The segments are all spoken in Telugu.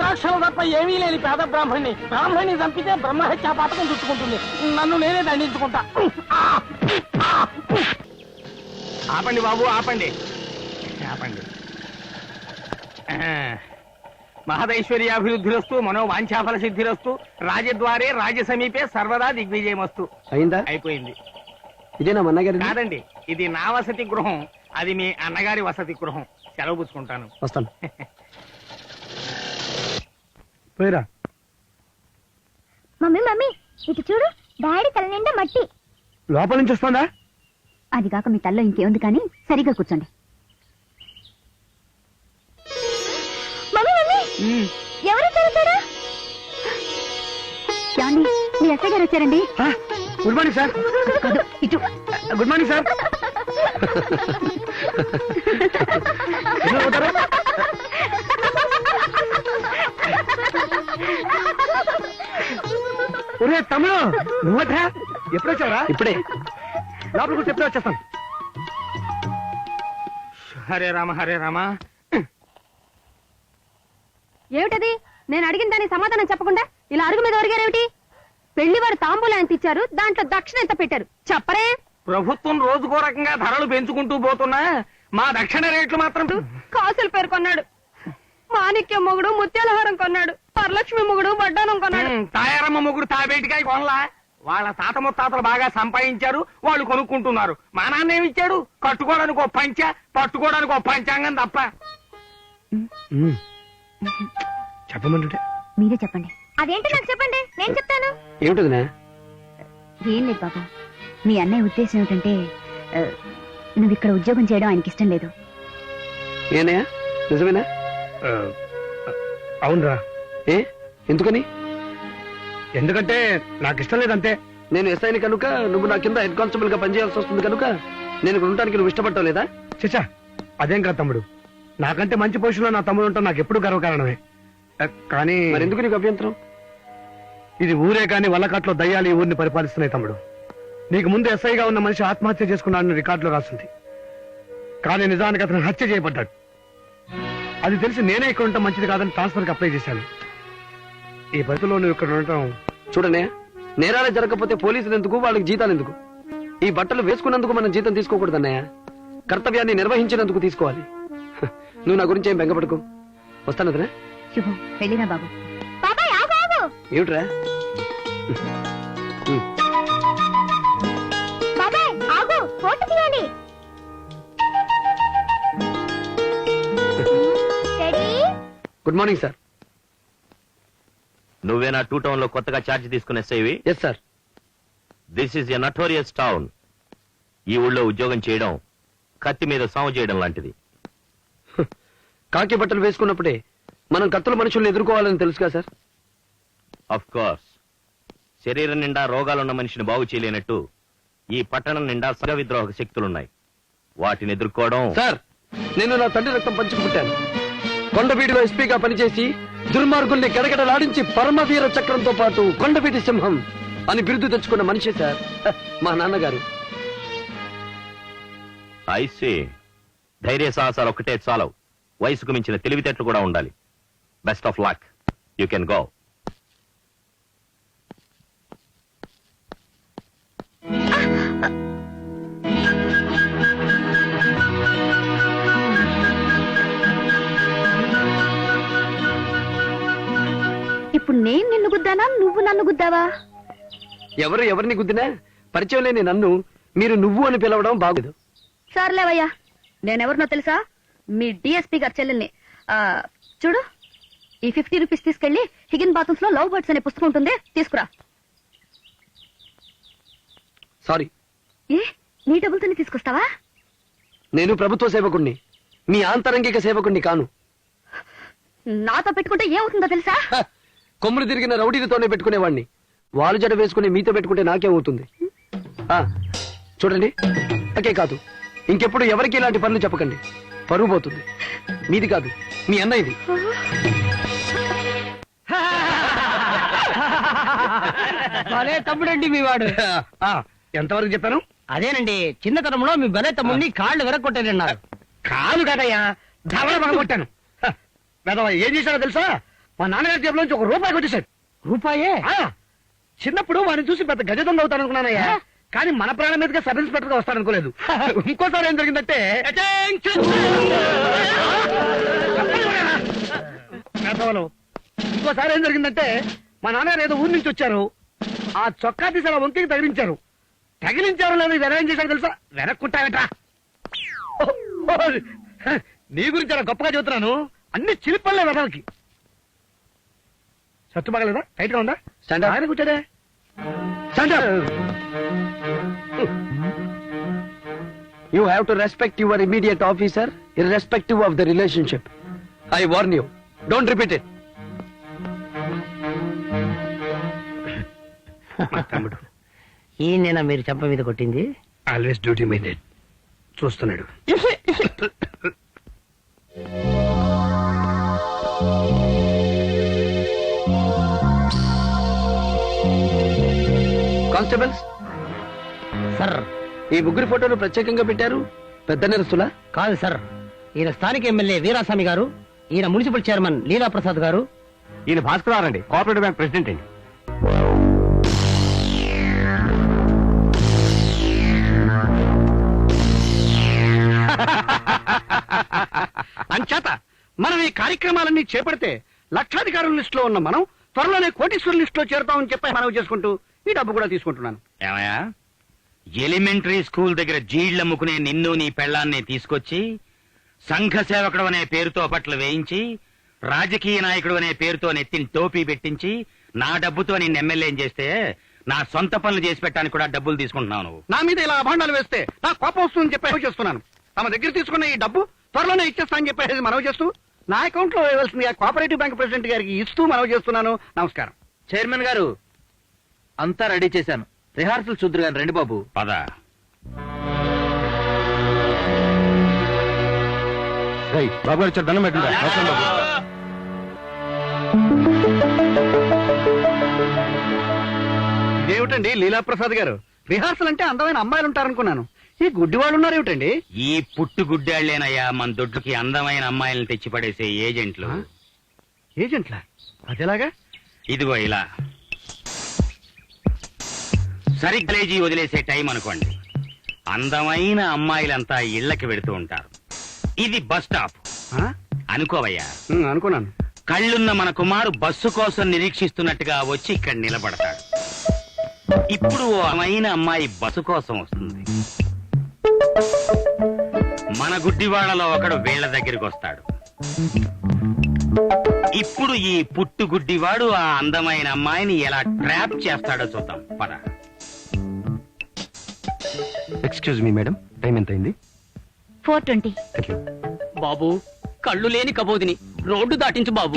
గుణాక్షరం తప్ప ఏమీ లేని పేద బ్రాహ్మణ్ణి చంపితే బ్రహ్మహత్యా పాతకం చుట్టుకుంటుంది. నన్ను నేనే దండించుకుంటా. ఆపండి బాబు, ఆపండి ఆపండి. మహదైశ్వర్యాభివృద్ధిరస్తు, మనోవాంఛాఫల సిద్ధిరస్తు, రాజద్వారే రాజసమీపే సర్వదా దిగ్విజయమస్తు. అయిందా? అయిపోయింది. ఇదేనా అన్నగారి? కాదండి, ఇది నా వసతి గృహం, అది మీ అన్నగారి వసతి గృహం. సెలవు పుచ్చుకుంటాను. వస్తాను. పోయిరా. మమ్మీ మమ్మీ ఇటు చూడు, డాడీ తల నిండా మట్టి. లోపల నుంచి వస్తుందా? అది కాక మీ తల్లో ఇంకేముంది, కానీ సరిగ్గా కూర్చోండి. మమ్మీ మమ్మీ ఎవరు వచ్చారు? మీ ఎస్ఐ గారు వచ్చారండి. Good morning sir. ఇటు. Good morning sir. ఒరే తమ్ముడు, నువ్వట్రా? ఎప్పుడు వచ్చావరా? ఇప్పుడే. లోపల కూర్చో, ఎప్పుడే వచ్చేస్తాను. హరే రామ హరే రామ. ఏమిటది? నేను అడిగిన దానికి సమాధానం చెప్పకుండా ఇలా అడుగు మీద ఒరిగారేమిటి? పెళ్లి వారు తాంబూలం ఎంత ఇచ్చారు, దాంట్లో దక్షిణ ఎంత పెట్టారు చెప్పరే? ప్రభుత్వం రోజుకో రకంగా ధరలు పెంచుకుంటూ పోతున్నా మా దక్షిణ రేట్లు మాత్రం కాసులు పేర్కొన్నాడు. మాణిక్యం మొగుడు ముత్యాలహారం కొన్నాడు, వరలక్ష్మి మొగుడు వడ్డానం కొన్నాడు. తాయారమ్మ మొగుడు తాబేటికాయ కొనలా. వాళ్ళ తాత ముత్తాతలు బాగా సంపాదించారు, వాళ్ళు కొనుక్కుంటున్నారు. మా నాన్న ఏమిచ్చాడు? కట్టుకోవడానికి ఒక పంచ, పట్టుకోవడానికి ఒక పంచాంగం తప్ప. చెప్పమంటే మీరే చెప్పండి. అదేంటి నాకు చెప్పండి, నేను చెప్తాను. ఏమిటది? ఏం లేదు బాబు, మీ అన్నయ్య ఉద్దేశం ఏమిటంటే నువ్వు ఇక్కడ ఉద్యోగం చేయడం ఆయనకి ఇష్టం లేదు. ఏనయ్యా, నిజమేనా? అవునరా. ఏ ఎందుకని? ఎందుకంటే నాకు ఇష్టం లేదంతే. నేను ఎస్ఐని కనుక నువ్వు నా కింద హెడ్ కానిస్టేబుల్ గా పనిచేయాల్సి వస్తుంది కనుక నేను ఇక్కడ ఉండడానికి నువ్వు ఇష్టపడటం లేదా? చచ్చా, అదేం కాదు తమ్ముడు. నాకంటే మంచి పొజిషన్ లో నా తమ్ముడు ఉంటాం నాకు ఎప్పుడు గర్వకారణమే. కానీ మరి ఎందుకు నీకు అభ్యంతరం? ఇది ఊరే కానీ వల్లకాట్లో దయ్యాలు ఈ ఊరిని పరిపాలిస్తున్నాయి తమ్ముడు. నీకు ముందు ఎస్ఐగా ఉన్న మనిషి ఆత్మహత్య చేసుకున్నాడని రికార్డులో రాసింది, కానీ నిజానికి అతను హత్య చేయబడ్డాడు. అది తెలిసి నేనే ఇక్కడ ఉండటం మంచిది కాదని ట్రాన్స్ఫర్కి అప్లై చేశాను. ఈ పరిధిలో నువ్వు ఇక్కడ ఉండటం. చూడనే, నేరాలే జరగకపోతే పోలీసులు ఎందుకు, వాళ్ళకి జీతాలు ఎందుకు? ఈ బట్టలు వేసుకున్నందుకు మనం జీతం తీసుకోకూడదన్నయ్య, కర్తవ్యాన్ని నిర్వహించినందుకు తీసుకోవాలి. నువ్వు నా గురించి ఏం బెంగపడుకో. వస్తాను అతనే. శుభం, వెళ్ళినా బాబు. ఏమిట్రా? Good morning sir. నువ్వేనా 2 టౌన్ లో కొత్తగా ఛార్జ్ తీసుకునే సేవి? Yes sir. This is a notorious town. ఈ ఊళ్ళో ఉద్యోగం చేయడం కత్తి మీద సాము చేయడం లాంటిది. కాకి బట్టలు వేసుకున్నప్పుడే మనం కత్తుల మనుషుల్ని ఎదుర్కోవాలని తెలుసుగా సార్? Of course. శరీరం నిండా రోగాలున్న మనిషిని బాగు చేయలేనట్టు ఈ పట్టణం నిండా సగ విద్రోహక శక్తులున్నాయి. వాటిని ఎదుర్కోవడం. సార్, నేను నా తండ్రి రక్తం పంచుకుంటాను. కొండవీటిలో ఎస్పీగా పనిచేసి దుర్మార్గుల్ని గడగడలాడించి పరమవీర చక్రంతో పాటు కొండవీటి సింహం అని బిరుదు తెచ్చుకున్న మనిషి సార్ మా నాన్నగారు. ఐసీ. ధైర్య సాహసాలు ఒక్కటే చాలవు, వయసుకు మించిన తెలివితేటలు కూడా ఉండాలి. Best of luck. You can go. ఇప్పుడు నేను నిన్ను గుద్దానా, నువ్వు నన్ను గుద్దావా? ఎవరు ఎవరిని గుద్దినా పరిచయం లేని నన్ను మీరు నువ్వు అని పిలవడం బాగుంది. సర్లేవయ్యా, నేనెవరినో తెలుసా? మీ డిఎస్పీ గారి చెల్లెల్ని. చూడు, ఈ 50 రూపీస్ తీసుకెళ్లి హిగిన్ బాత్రూమ్స్ లో లవ్ బర్డ్స్ అనే పుస్తకం ఉంటుంది, తీసుకురా. సారీ. ఏ, నీ డబ్బులతోనే తీసుకొస్తావా? నేను ప్రభుత్వ సేవకుణ్ణి, మీ ఆంతరంగిక సేవకుణ్ణి కాను. నాతో పెట్టుకుంటే ఏమవుతుందో తెలుసా? కొమ్ములు తిరిగిన రౌడీలతోనే పెట్టుకునేవాడిని. వాళ్ళు జడ వేసుకుని మీతో పెట్టుకుంటే నాకేమవుతుంది? చూడండి, నాకే కాదు ఇంకెప్పుడు ఎవరికి ఇలాంటి పనులు చెప్పకండి, పరువు పోతుంది. మీది కాదు, మీ అన్నయ్యది. తమ్ముడండి మీ వాడు. ఎంతవరకు చెప్పాను? అదేనండి, చిన్నతనంలో మీ బలే తమ్ముడిని కాళ్ళు వెరగొట్టానన్నారు. కాలు కదయ్యా, ధవళ పగలగొట్టాను. ఏం చేశాడో తెలుసా? మా నాన్నగారి జేబులోంచి ₹1 కొట్టేశాడు. రూపాయే? ఆ, చిన్నప్పుడు వాడిని చూసి పెద్ద గజ దొంగ అవుతాను అనుకున్నానయ్యా, కానీ మన ప్రాణం మీదుగా సబ్ ఇన్స్పెక్టర్ గా వస్తాడనుకోలేదు. ఇంకోసారి ఏం జరిగిందంటే మేధావులు, ఇంకోసారి ఏం జరిగిందంటే మా నాన్నగారు ఏదో ఊరి నుంచి వచ్చారు. ఆ చొక్కా తీసి అలా వంకికి తగిలించారు. తగిలించారు లేదు వెన ఏం చేశారు తెలుసా? వెనక్కుంటావేట్రా. నీ గురించి అలా గొప్పగా చెబుతున్నాను. అన్ని చిలిపల్లే వెనక్కి. సత్తు బాగలేదా? టైట్ గా ఉందా? ఆయన కూర్చోడే. You have to respect your immediate officer, irrespective of the relationship. I warn you. Don't repeat it. మా తమ్ముడు ఈయన మీరు చెంప మీద కొట్టింది? Always duty minded. చూస్తున్నాడు. కానిస్టేబుల్స్ సార్, ఈ ముగ్గురు ఫోటోలు ప్రత్యేకంగా పెట్టారు. పెద్ద నేరస్తులా? కాదు సార్, ఈయన స్థానిక ఎమ్మెల్యే వీరాస్వామి గారు, ఈయన మున్సిపల్ చైర్మన్ లీలా ప్రసాద్ గారు, ఈయన భాస్కర్ అండి, కోఆపరేటివ్ బ్యాంక్ ప్రెసిడెంట్ అండి. అంచేత మనం ఈ కార్యక్రమాలన్నీ చేపడితే లక్షాధికారుల లిస్ట్ లో ఉన్న మనం త్వరలోనే కోటీశ్వరుల లిస్ట్ లో చేరుతామని చెప్పి మనవి చేసుకుంటూ ఈ డబ్బు కూడా తీసుకుంటున్నాను. ఏమయ్యా, ఎలిమెంటరీ స్కూల్ దగ్గర జీళ్లమ్ముకునే నిన్ను నీ పెళ్లాన్ని తీసుకొచ్చి సంఘ సేవకుడు అనే పేరుతో పట్ల వేయించి రాజకీయ నాయకుడు అనే పేరుతో నెత్తిని టోపీ పెట్టించి నా డబ్బుతో నిన్ను ఎమ్మెల్యేం చేస్తే నా సొంత పనులు చేసి పెట్టడానికి కూడా డబ్బులు తీసుకుంటున్నావు నువ్వు. నా మీద ఇలా అభాండాలు వేస్తే నా కోపం వస్తుందని చెప్పి చేస్తున్నాను. తమ దగ్గర తీసుకున్న ఈ డబ్బు త్వరలోనే ఇచ్చేస్తానని చెప్పేసి మనవి చేస్తూ నా అకౌంట్ లో వేయవలసిందిగా కోఆపరేటివ్ బ్యాంక్ ప్రెసిడెంట్ గారికి ఇస్తూ మనవి చేస్తున్నాను. నమస్కారం. చైర్మన్ గారు, అంతా రెడీ చేశాను. రిహార్సల్ చూద్దరు గాని రండి బాబు. పద. బాబు గారు దండం పెట్టండి. ఇదేమిటండి లీలాప్రసాద్ గారు, రిహార్సల్ అంటే అందమైన అమ్మాయిలు ఉంటారనుకున్నాను. ఈ గుడ్డివాళ్ళు ఉన్నారేమిటండి? ఈ పుట్టుగుడ్డాళ్లేనయ్యా మన దొడ్డుకి అందమైన అమ్మాయిలను తెచ్చి పడేసే ఏజెంట్లు. ఏజెంట్లా? అదేలాగా? ఇదిగో ఇలా సరిగ్లేజీ వదిలేసే టైం అనుకోండి. అందమైన అమ్మాయిలంతా ఇళ్లకి వెడుతూ ఉంటారు. ఇది బస్ స్టాప్ ఆ? అనుకోవయ్యా. అనుకున్నాను. కళ్ళున్న మన కుమారు బస్సు కోసం నిరీక్షిస్తున్నట్టుగా వచ్చి ఇక్కడ నిలబడతాడు. ఇప్పుడు ఓ అందమైన అమ్మాయి బస్సు కోసం వస్తుంది. మన గుడ్డివాళ్లలో ఒకడు వీళ్ల దగ్గరికి వస్తాడు. ఇప్పుడు ఈ పుట్టు గుడ్డివాడు ఆ అందమైన అమ్మాయిని ఎలా ట్రాప్ చేస్తాడో చూద్దాం. పద. ఎక్స్క్యూజ్ మీ మేడం, టైం ఎంత అయింది? 4:20. బాబు కళ్ళు లేని కబోదిని రోడ్డు దాటించు బాబు.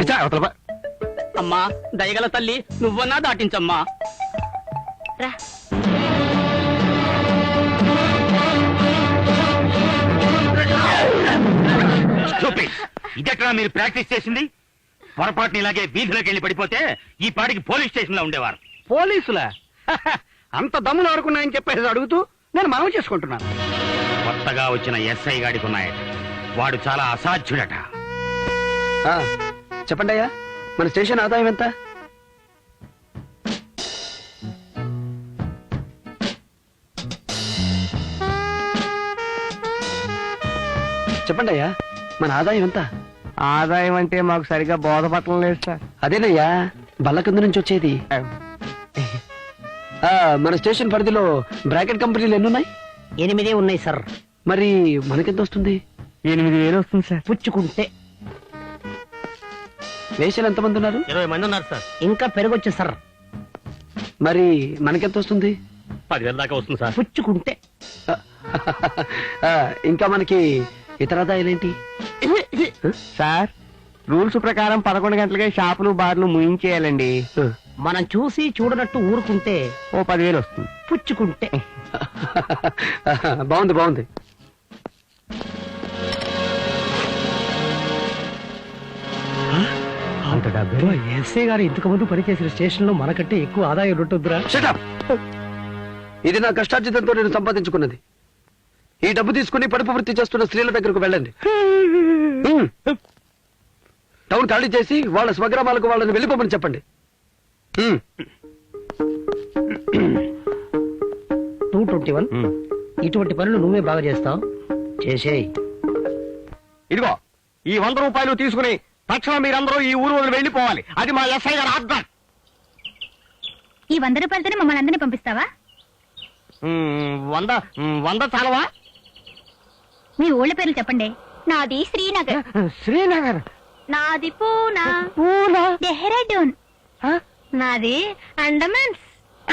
అమ్మా దయగల తల్లి, నువ్వన్నా దాటించమ్మా. రా. Stupid. ఇదెక్కడ మీరు ప్రాక్టీస్ చేసింది? పొరపాటుని ఇలాగే వీధిలోకి వెళ్ళి పడిపోతే ఈ పాటికి పోలీస్ స్టేషన్ లో ఉండేవారు. పోలీసులా? అంత దమ్ములు ఆడుకున్నాయని చెప్పేసి అడుగుతూ నేను మనవి చేసుకుంటున్నాను. కొత్తగా వచ్చిన ఎస్ఐ గాడికి ఉన్నాయట. వాడు చాలా అసాధ్యుడట. చెప్పండి అయ్యా, మన స్టేషన్ ఆదాయం ఎంత? చెప్పండి అయ్యా, మన ఆదాయం ఎంత? ఆదాయం అంటే మాకు సరిగా బోధపట్టం లేదు సార్. అదేనయ్యా, బల్ల కింద నుంచి వచ్చేది. మన స్టేషన్ పరిధిలో బ్రాకెట్ కంపెనీలు ఎన్నున్నాయి? 8 ఉన్నాయి సార్. మరి మనకెంత వస్తుంది? 8,000 వస్తుంది సార్. పుచ్చుకుంటే. వేషాలు ఎంతమంది ఉన్నారు? 20 మంది ఉన్నారు సార్. ఇంకా పెరగొచ్చు సార్. మరి మనకెంత వస్తుంది? 10,000 దాకా వస్తుంది సార్. పుచ్చుకుంటే. ఇంకా మనకి ఇతర ఆదాయాలేంటి సార్? రూల్స్ ప్రకారం 11 గంటలకే షాపులు బార్లు ముయించేయాలండి. మనం చూసి చూడనట్టు ఊరుకుంటే ఓ 10,000 వస్తుంది. పుచ్చుకుంటే. బాగుంది బాగుంది. అంత డబ్బు ఎస్ఐ గారు ఇంతకు ముందు పనిచేసిన స్టేషన్ లో మనకంటే ఎక్కువ ఆదాయం ఉంటుందిరా. Shut up! ఇది నా కష్టార్జితంతో నేను సంపాదించుకున్నది. ఈ డబ్బు తీసుకుని పడుపు వృత్తి చేస్తున్న స్త్రీల దగ్గరకు వెళ్ళండి. టౌన్ ఖాళీ చేసి వాళ్ళ స్వగ్రామాలకు వాళ్ళని వెళ్ళిపోమని చెప్పండి. 221. ఇటువంటి పనులు నువ్వే బాగా చేస్తావు, చేసేయ్. ఇదిగో ఈ 100 రూపాయలు తీసుకుని తక్షణం మీరందరూ ఈ ఊరు వదిలి వెళ్ళిపోవాలి. అది మా ఎస్ఐ గారు ఆర్డర్. ఈ 100 రూపాయలతోనే మమ్మల్ని అందరినీ పంపిస్తావా? 100 చాలవా? మీ ఊళ్ళ పేర్లు చెప్పండి. నాది శ్రీనగర్. శ్రీనగర్. నాది పూనా. పూనా. డెహ్రాడూన్. నాది అండమాన్స్.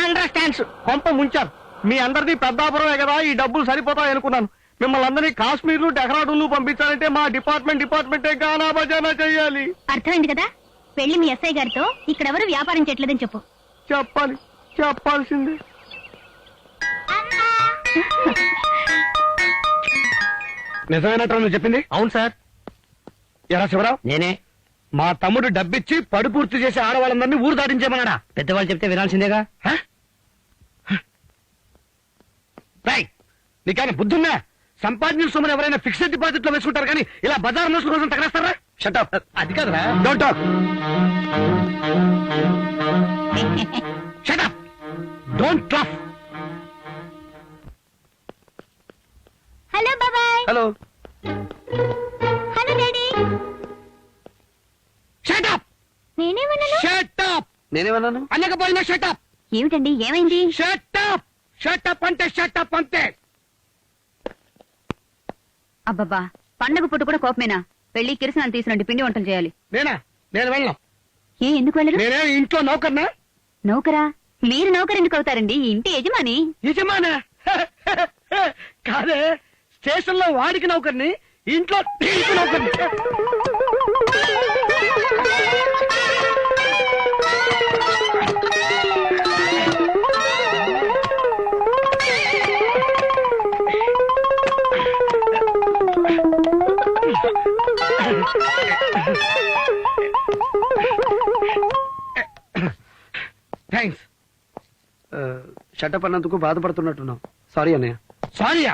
అండర్స్టాండ్స్. కొంప ముంచారు. మీ అందరిది పెద్దాపురమే కదా, ఈ డబ్బులు సరిపోతాయి అనుకున్నాను. మిమ్మల్ని అందరినీ కాశ్మీర్లు డెహ్రాడూన్లు పంపించాలంటే మా డిపార్ట్మెంటే గానా బజానా చెయ్యాలి. అర్థమైంది కదా. వెళ్ళి మీ ఎస్ఐ గారితో ఇక్కడెవరు వ్యాపారం చేయట్లేదని చెప్పు. చెప్పాల్సింది. నిజమేనట్రా నువ్వు చెప్పింది? అవును సార్. ఎరా శివరావు, నేనే. మా తమ్ముడు డబ్బిచ్చి పడు పూర్తి చేసి ఆడవాళ్ళందరినీ ఊరు దాటించేమన్నాడా? పెద్దవాళ్ళు చెప్తే వినాల్సిందేగా. నీకైనా బుద్ధుందా? సంపాదించిన సొమ్మును ఎవరైనా ఫిక్స్డ్ డిపాజిట్ లో వేసుకుంటారు కానీ ఇలా బజార్ నోట్ల కోసం తగలేస్తారా? షటప్. అది కాదురా. Don't talk. Shut up. Don't talk. Hello బాబాయ్. హలో. Hello daddy. షటప్. నేనేమన్నాను? షటప్. నేనేమన్నాను? అనకపోయినా షటప్. ఏమిటండి, ఏమైంది? షటప్. షటప్ అంటే షటప్ అంతే. అబ్బబ్బా, పండగ పుట్టు కూడా కోపమేనా? పెళ్లి కిరసనాలు తీసుకురండి, పిండి వంటలు చేయాలి. నేను వెళ్ళను. ఎందుకు వెళ్ళరు? నేనే ఇంట్లో నౌకర్నా? నౌకరా? మీరు నౌకరు ఎందుకు అవుతారండి? ఈ ఇంటి యజమాని. యజమానా? కాదే, స్టేషన్ లో వాడికి నౌకర్ని, ఇంట్లో నీకు నౌకర్ని. థ్యాంక్స్. షటప్ అన్నందుకు బాధపడుతున్నట్టున్నావు. సారీ అన్నయ్య. సారీయా?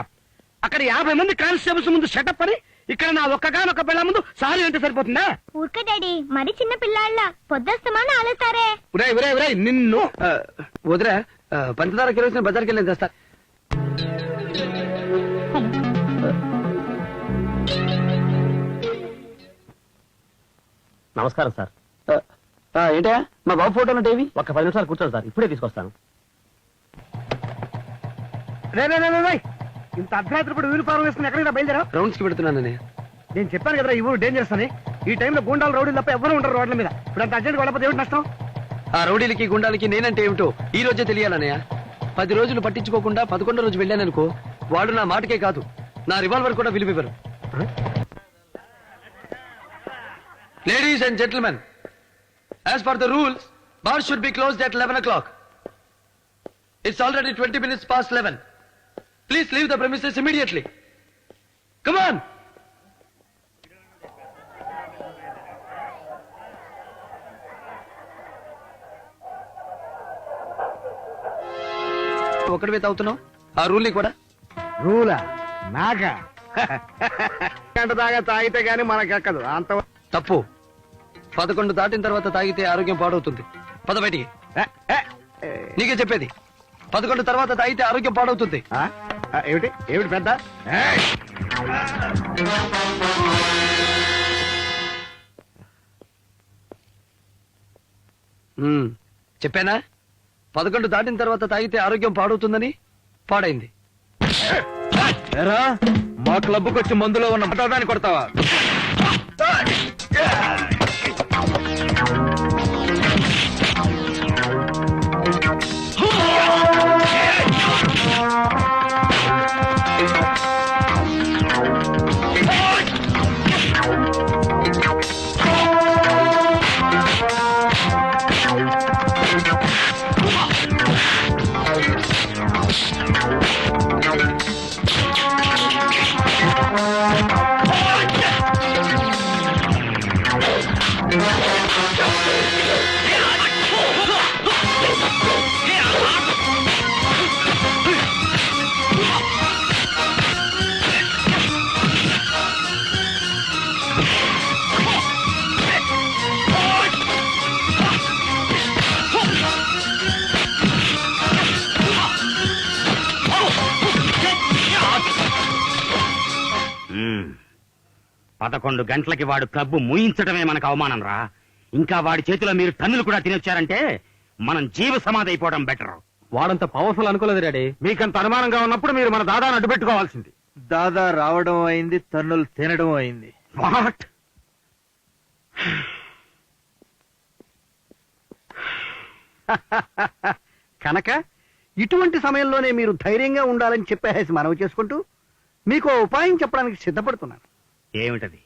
అక్కడ 50 మంది కానిస్టేబుల్స్ ముందు షటప్ అని, ఇక్కడ నా ఒక్కగానొక్క పిల్ల ముందు సారీ అంటే సరిపోతుందా? ఊరికే డాడీ, మరి చిన్న పిల్లాళ్ళ పొద్దుస్తమాన ఆలోతారే. ఉరే నిన్ను వదిరా. పంచదార కిరోసిన బజార్కి వెళ్ళి తెస్తా. నమస్కారం సార్. ఏంటా మా బాబు ఫోటోలు అంటే ఒక 10 నిమిషాలు కూర్చోండి సార్, ఇప్పుడే తీసుకొస్తాను. ఇంత అర్ధరాత్రి ఇప్పుడు యూనిఫారం వేసుకుని ఎక్కడికి బయలుదేరా? రౌండ్స్ కి పెడుతున్నాను. నేను చెప్పాను కదా ఈ ఊరు డేంజరస్ అని. ఈ టైంలో గుండాలు రౌడీలు తప్ప ఎవరు ఉంటారు రోడ్ల మీద. ఇప్పుడు అంత అర్జెంట్ వాళ్ళపోతే ఏమిటి నష్టం? ఆ రౌడీలకి గుండాలకి నేనంటే ఏమిటో ఈ రోజే తెలియాలన్నయ్య. 10 రోజులు పట్టించుకోకుండా 11వ రోజు వెళ్ళాననుకో, వాడు నా మాటకే కాదు నా రివాల్వర్ కూడా విలువివ్వరు. Ladies and gentlemen, as per the rules, bar should be closed at 11 o'clock. It's already 20 minutes past 11. Please leave the premises immediately. Come on. ఒకటి తాగుతున్నావు, ఆ రూల్ ని కూడా. రూలా? నాకా? గంట దాకా తాగితే గానీ మనకెక్కదు. అంత తప్పు. 11 దాటిన తర్వాత తాగితే ఆరోగ్యం పాడవుతుంది. పద బయటికి. నీకే చెప్పేది, 11 తర్వాత తాగితే ఆరోగ్యం పాడవుతుంది. ఏమిటి పెద్ద? చెప్పానా? 11 దాటిన తర్వాత తాగితే ఆరోగ్యం పాడవుతుందని. పాడైంది. మా క్లబ్కి వచ్చి మందులో ఉన్న మతాదాన్ని కొడతావా? 11 గంటలకి వాడు క్లబ్బు మూయించడమే మనకు అవమానం రా. ఇంకా వాడి చేతిలో మీరు టన్నులు కూడా తినొచ్చారంటే మనం జీవ సమాధి అయిపోవడం బెటర్. వాడంత పవర్ఫుల్ అనుకోలేదు డాడీ. మీకంత అనుమానంగా ఉన్నప్పుడు మీరు మన దాదాను అడ్డు పెట్టుకోవాల్సింది. దాదా రావడం అయింది, తన్నులు తినడం అయింది. వాట్? కనుక ఇటువంటి సమయంలోనే మీరు ధైర్యంగా ఉండాలని చెప్పేసి మనవి చేసుకుంటూ మీకు ఓ ఉపాయం చెప్పడానికి సిద్ధపడుతున్నాను. ఏమిటది?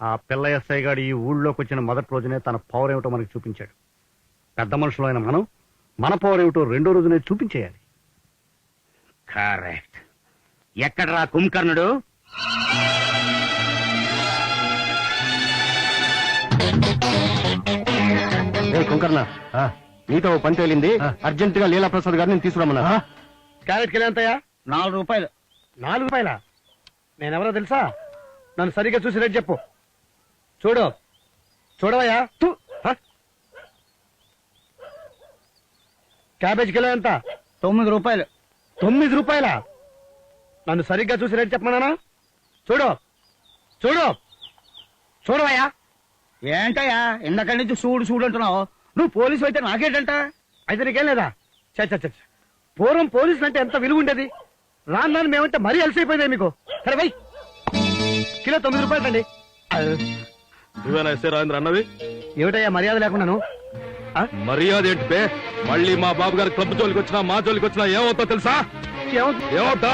ఆ పిల్ల ఎస్ఐ గారు ఈ ఊళ్ళోకి వచ్చిన మొదటి రోజునే తన పవర్ ఏమిటో మనకి చూపించాడు. పెద్ద మనుషులు అయిన మనం మన పవర్ ఏమిటో రెండో రోజునే చూపించేయాలి. కరెక్ట్. ఎక్కడ్రా కుంభకర్ణుడు? కుంకర్ణ నీతో ఓ పని తేలింది. అర్జెంట్ గా లీలాప్రసాద్ గారిని తీసుకురమ్మన్నా. Carrot kilo ఎంతయ్యా? 4 రూపాయలు. 4 రూపాయల? నేనెవరో తెలుసా? నన్ను సరిగ్గా చూసి రేటు చెప్పు. చూడవయ్యా. క్యాబేజ్ కిలో ఎంత? 9 రూపాయలు. 9 రూపాయల? నన్ను సరిగ్గా చూసి రేటు చెప్పమన్నానా? చూడవయ్యా. ఏంటయ్యా ఇందాక నుంచి చూడు అంటున్నావు? నువ్వు పోలీసు అయితే నాకేంటంట? అయితే నీకేం లేదా? చ పూర్వం పోలీసులు అంటే ఎంత విలువ ఉండేది. రాను మేమంటే మరీ అలసైపోయిందే మీకు. సరే వై కిలో 9 రూపాయలండి. నువ్వేనా ఎస్ఏ రాజేంద్ర అన్నది? ఏమిటయ్యా మర్యాద లేకున్నాను? మర్యాద ఏంటి బే? మళ్ళీ మా బాబు గారి క్లబ్ జోలికి వచ్చినా మా జోలికి వచ్చినా ఏమవుతా తెలుసా? ఏమవుతా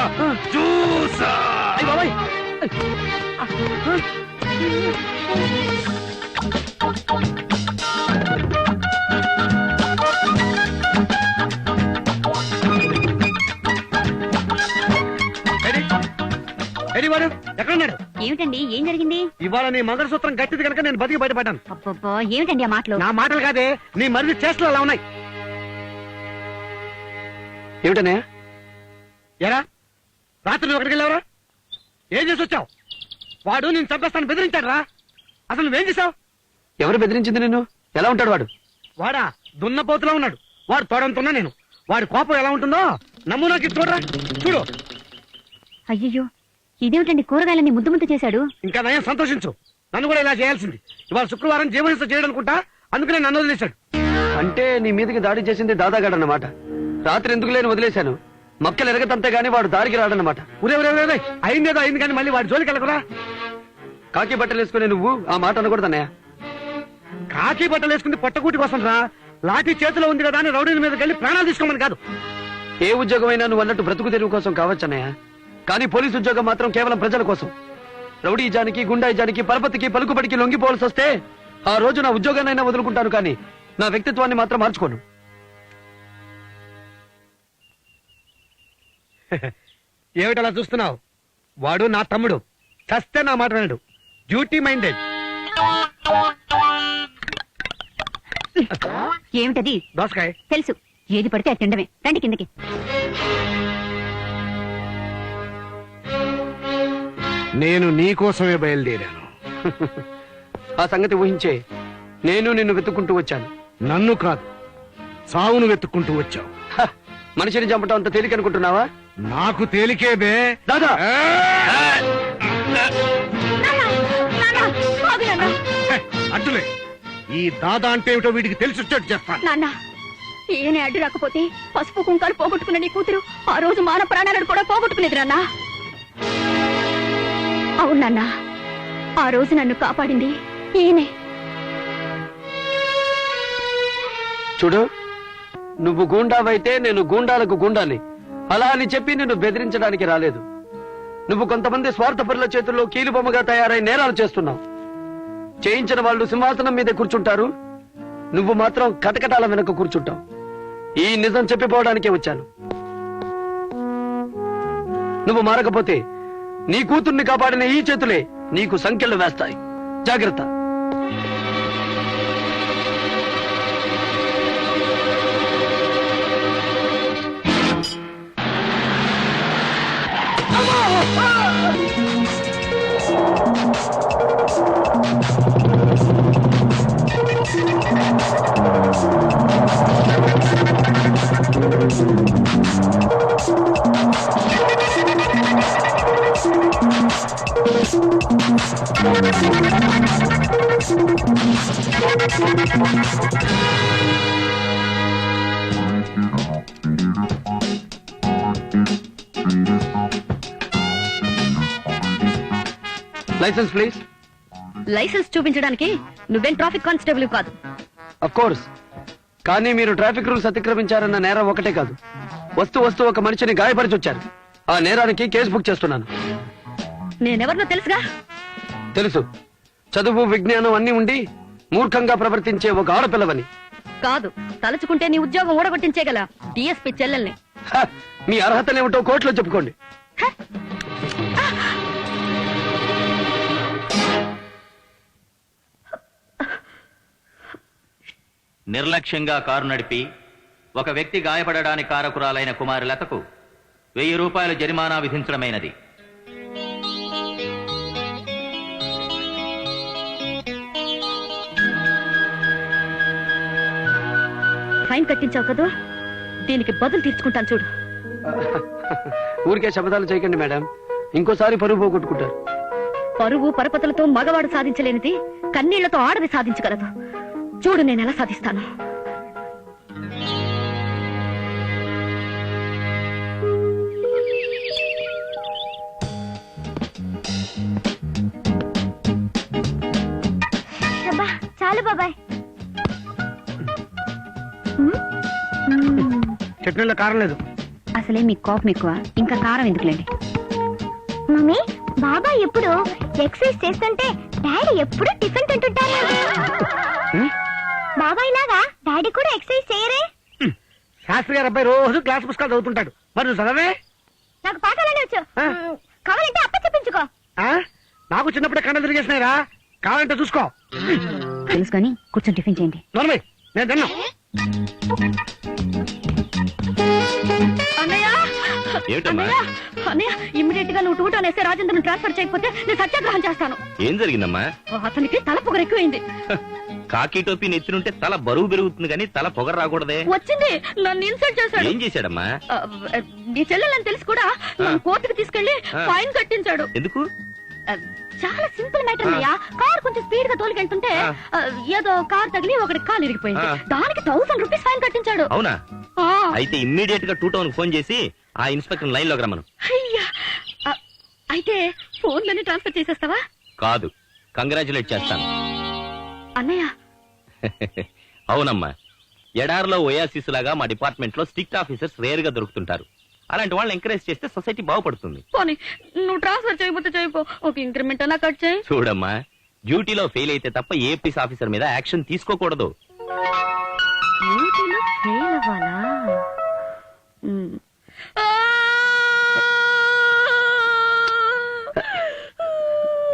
చూసా. అయ్ బాబాయ్. వాడు ఎక్కడున్నాడు? ఏమిటండి, ఏం జరిగింది? ఇవాళ నీ మంగళసూత్రం గట్టిది కనుక నేను బతికి బయటపడ్డాను. అబ్బబ్బా, ఏమిటండి ఆ మాటలు? నా మాటలు కాదే, నీ మరిది చేష్టలు అలా ఉన్నాయి. ఏమిటనే ఎరా రాత్రి నువ్వు ఎక్కడికి వెళ్ళావరా? ఏం చేసి వచ్చావు? వాడు నేను చంపేస్తాను బెదిరించాడు రా. అసలు నువ్వేం చేసావు? ఎవరు బెదిరించింది నిన్ను? ఎలా ఉంటాడు వాడు? వాడా దున్నపోతులా ఉన్నాడు. వాడు తోడంతున్నా నేను. వాడి కోపం ఎలా ఉంటుందో నమూనాకి చూడరా. చూడు. అయ్యయ్యో, ఇదేమిటండి కూరగాయలన్నీ ముద్దు చేశాడు. ఇంకా నయం సంతోషించు. నన్ను కూడా ఇలా చేయాల్సింది. ఇవాళ శుక్రవారం జీవహింస చేయడనుకుంటా, అందుకనే నన్ను వదిలేశాడు. అంటే నీ మీదకి దాడి చేసింది దాదాగాడు అన్నమాట. రాత్రి ఎందుకు లేని వదిలేశాను. మక్కలు ఎరగతంతే గానీ వాడు దారికి రాడన్నమాట. ఉరే అయిందేదో అయింది కానీ మళ్ళీ వాడి జోలికి వెళ్ళకురా. కాకి బట్టలు వేసుకునే నువ్వు ఆ మాట అనకూడదన్నయ్య. కాకి బట్టలు వేసుకుంది పొట్టకూటి కోసం రా. లాఠీ చేతిలో ఉంది కదా అని రౌడీల మీదకి వెళ్ళి ప్రాణాలు తీసుకోమని కాదు. ఏ ఉద్యోగం అయినా నువ్వు అన్నట్టు బ్రతుకు తెరువు కోసం కావచ్చన్నయ్య. కానీ పోలీసు ఉద్యోగం మాత్రం కేవలం ప్రజల కోసం. రౌడీ జానికి, గుండాయి జానికి, పరపతికి, పలుకుబడికి లొంగిపోవాల్సి వస్తే ఆ రోజు నా ఉద్యోగాన్నైనా వదులుకుంటాను, కానీ నా వ్యక్తిత్వాన్ని మాత్రం మార్చుకోను. ఏమిటలా చూస్తున్నావు? వాడు నా తమ్ముడు. చస్తే నా మాట వినడు. Duty minded. ఏమిటది? దోసకాయ. తెలుసు, ఏది పడితే అది తినడమే. రండి కిందకి. నేను నీకోసమే బయలుదేరాను. ఆ సంగతి ఊహించే నేను నిన్ను వెతుక్కుంటూ వచ్చాను. నన్ను కాదు, సావును వెతుక్కుంటూ వచ్చావు. మనిషిని చంపటం అంత తేలిక అనుకుంటున్నావా? నాకు తేలికే బే. దాదా అడ్డులే. ఈ దాదా అంటే ఏమిటో వీడికి తెలిసి వచ్చేట్టు చేస్తాను. నాన్న, ఈయన అడ్డు రాకపోతే పసుపు కుంకాలు పోగొట్టుకున్న నీ కూతురు ఆ రోజు మాన ప్రాణాలను కూడా పోగొట్టుకునేది నాన్న. అవునన్నా, ఆ రోజు నన్ను కాపాడింది ఈయనే. చూడు, నువ్వు గూండావైతే నేను గూండాలకు గూండాలి. అలా అని చెప్పి నిన్ను బెదిరించడానికి రాలేదు. నువ్వు కొంతమంది స్వార్థపరుల చేతుల్లో కీలుబొమ్మగా తయారై నేరాలు చేస్తున్నావు. చేయించిన వాళ్ళు సింహాసనం మీద కూర్చుంటారు, నువ్వు మాత్రం కటకటాల వెనక కూర్చుంటావు. ఈ నిజం చెప్పిపోవడానికే వచ్చాను. నువ్వు మారకపోతే నీ కూతుర్ని కాపాడిన ఈ చేతులే నీకు సంఖ్యలు వేస్తాయి. జాగ్రత్త. Licence please. లైసెన్స్ చూపించడానికి నువ్వేం ట్రాఫిక్ కానిస్టేబుల్ కాదు. Of course. కానీ మీరు ట్రాఫిక్ రూల్స్ అతిక్రమించారన్న నేరం ఒకటే కాదు, వస్తూ ఒక మనిషిని గాయపరిచి వచ్చారు. ఆ నేరానికి కేసు బుక్ చేస్తున్నాను. నేనెవరినో తెలుసుగా. తెలుసు, చదువు విజ్ఞానం అన్ని ఉండి మూర్ఖంగా ప్రవర్తించే ఒక ఆడపిల్లవని. కాదు, తలుచుకుంటే నీ ఉద్యోగం ఊడగొట్టించేగల డిఎస్పీ చెల్లెల్ని. హ, మీ అర్హతలేమిటో కోర్టులో చెప్పుకోండి. నిర్లక్ష్యంగా కారు నడిపి ఒక వ్యక్తి గాయపడడానికి కారకురాలైన కుమారి లతకు 1000 రూపాయల జరిమానా విధించడమైనది. ఫైన్ కట్టించావు కదా, దీనికి బదులు తీర్చుకుంటాను చూడు. ఊరికే శబ్దాలు చేయకండి మేడం, ఇంకోసారి పరువు పోగొట్టుకుంటారు. పరువు పరపతులతో మగవాడు సాధించలేనిది కన్నీళ్లతో ఆడది సాధించగలదు. చూడు నేను ఎలా సాధిస్తాను. చాలు బాబాయ్. చట్నీలో కారం లేదు. అసలే మీ కోపం ఎక్కువ, ఇంకా కారం ఎందుకులేండి. మమ్మీ, బాబాయ్ ఎప్పుడు ఎక్సర్సైజ్ చేస్తుంటే డాడీ ఎప్పుడు టిఫిన్ తింటుంటారు. బాబాయ్ లాగా డాడీ కూడా ఎక్సర్సైజ్ చేయరే? శాస్త్రి గారు అబ్బాయి రోజు క్లాస్ పుస్తకాలు చదువుతుంటాడు, మరి నువ్వు చదవే? నాకు పాఠాలనే వచ్చు. కావాలంటే అప్ప చెప్పించుకో. నాకు చిన్నప్పుడే కళ్ళు తిరిగేసినాయిరా, కావాలంటే చూసుకో. తెలుసుకొని కూర్చొని టిఫిన్ చేయండి. నోర్మై, నేను తిన్నా. ఇమ్మీడియట్ గా నువ్వు టూటా అనేసి రాజేంద్రను ట్రాన్స్ఫర్ చేయకపోతే నేను సత్యాగ్రహం చేస్తాను. ఏం జరిగిందమ్మా? అతనికి తల పొగరు ఎక్కువైంది. కాకి టోపీ నెత్తినుంటే తల బరువు పెరుగుతుంది కానీ తల పొగరు రాకూడదే. వచ్చింది, నన్ను ఇన్సల్ట్ చేశాడు. ఏం చేశాడమ్మా? నీ చెల్లెలని తెలిసి కూడా నన్ను కోర్టుకు తీసుకెళ్లి ఫైన్ కట్టించాడు. ఎందుకు? చాలా సింపుల్ మ్యాటర్ అయ్యా. కార్ కొంచెం స్పీడ్ గా తోలుకెళ్తుంటే ఏదో కార్ తగిలి ఒకటి కాలు ఇరిగిపోయింది. దానికి 1000 రూపీస్ ఫైన్ కట్టించాడు. అవునా? అయితే ఇమ్మీడియట్ గా 2 టౌన్ ఫోన్ చేసి ఆ ఇన్స్పెక్టర్ లైన్ లోకి రమ్మను. అయ్యా, అయితే ఫోన్లని ట్రాన్స్ఫర్ చేసేస్తావా? కాదు, కంగ్రాచులేట్ చేస్తాను. అన్నయ్య. అవునమ్మా, ఎడారిలో ఓయాసిస్ లాగా మా డిపార్ట్మెంట్ లో స్ట్రిక్ట్ ఆఫీసర్స్ రేర్ గా దొరుకుతుంటారు. అలాంటి వాళ్ళని ఎంకరేజ్ చేస్తే సొసైటీ బాగుపడుతుంది. పోనీ నువ్వు ట్రాన్స్ఫర్ చేయకపోతే చేయపో, ఒక ఇంక్రిమెంట్ అన్నా కట్ చేయి. చూడమ్మా, డ్యూటీలో ఫెయిల్ అయితే తప్ప ఏపీఎస్ ఆఫీసర్ మీద యాక్షన్ తీసుకోకూడదు. డ్యూటీలో ఫెయిల్ అవ్వాలా?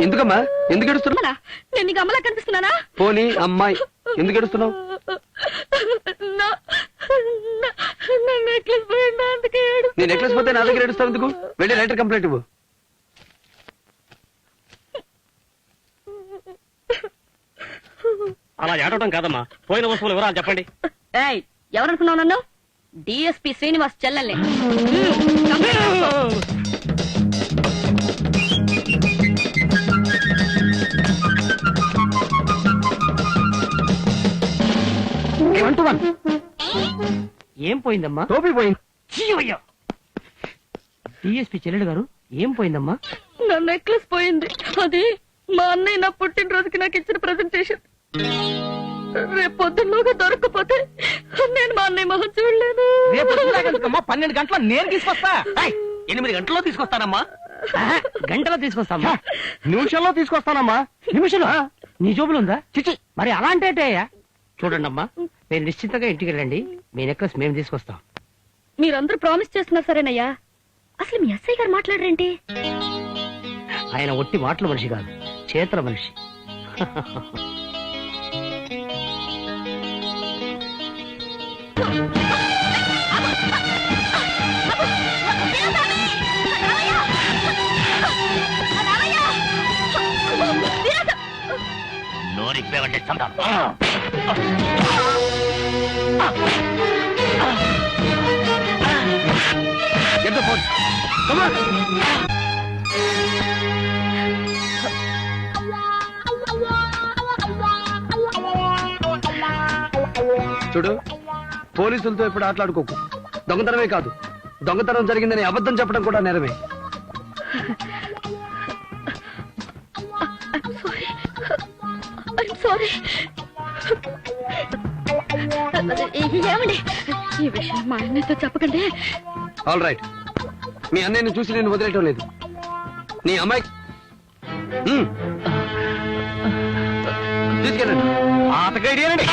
ఎందుకమ్మా, ఎందుకు ఏడుస్తున్నావు? నేను నీకు అమ్మలా కనిపిస్తున్నానా? పోనీ అమ్మాయి, ఎందుకు ఏడుస్తున్నావు? నీ నెక్లెస్ పోతే నా దగ్గర ఏడుస్తావు ఎందుకు? వెళ్ళి రైటర్ కంప్లైంట్ ఇవ్వు. అలా ఏడవడం కాదమ్మా, పోయిన వస్తువులు వివరాలు చెప్పండి. ఎవరనుకున్నావు నన్ను? డిఎస్పీ శ్రీనివాస్ చెల్లెల్ని. ఏం పోయిందమ్మా? టోపీ పోయింది. డిఎస్పీ చెల్లెడు గారు, ఏం పోయిందమ్మా? నా నెక్లెస్ పోయింది. అది మా అన్నయ్య నా పుట్టినరోజుకి నాకు ఇచ్చిన ప్రెజెంటేషన్. రేపు పొద్దున్నగా దొరకకపోతే నేను మా అన్నయ్య మొహం చూడలేను. రేపు 12 గంటల నేను తీసుకొస్తా. 8 గంటల్లో తీసుకొస్తానమ్మా. గంటలో తీసుకొస్తామా? నిమిషంలో తీసుకొస్తానమ్మా. నిమిషంలో? నీ జోబులు ఉందా? చిచి, మరి అలా అంటే చూడండి అమ్మా, మీరు నిశ్చింతగా ఇంటికి వెళ్ళండి, మీ నెక్లెస్ మేము తీసుకొస్తాం. మీరందరూ ప్రామిస్ చేస్తున్నారు సరేనయ్యా. అసలు మీ ఎస్ఐ గారు మాట్లాడరేంటి? ఆయన ఒట్టి మాటల మనిషి కాదు, చేతల మనిషి. నోరిప్పేవంటే చందాం. Get the phone. Come on. చూడు, పోలీసులతో ఎప్పుడు ఆటలాడుకోకు. దొంగతనమే కాదు, దొంగతనం జరిగిందని అబద్ధం చెప్పడం కూడా నేరమే. సారీ. ఏమండి, ఈ విషయం మా అన్నయ్యతో చెప్పకండి. ఆల్ రైట్, మీ అన్నయ్యని చూసి నేను వదిలేయటం లేదు. నీ అమ్మాయి తీసుకెళ్ళండి. ఆటగైడేనండి.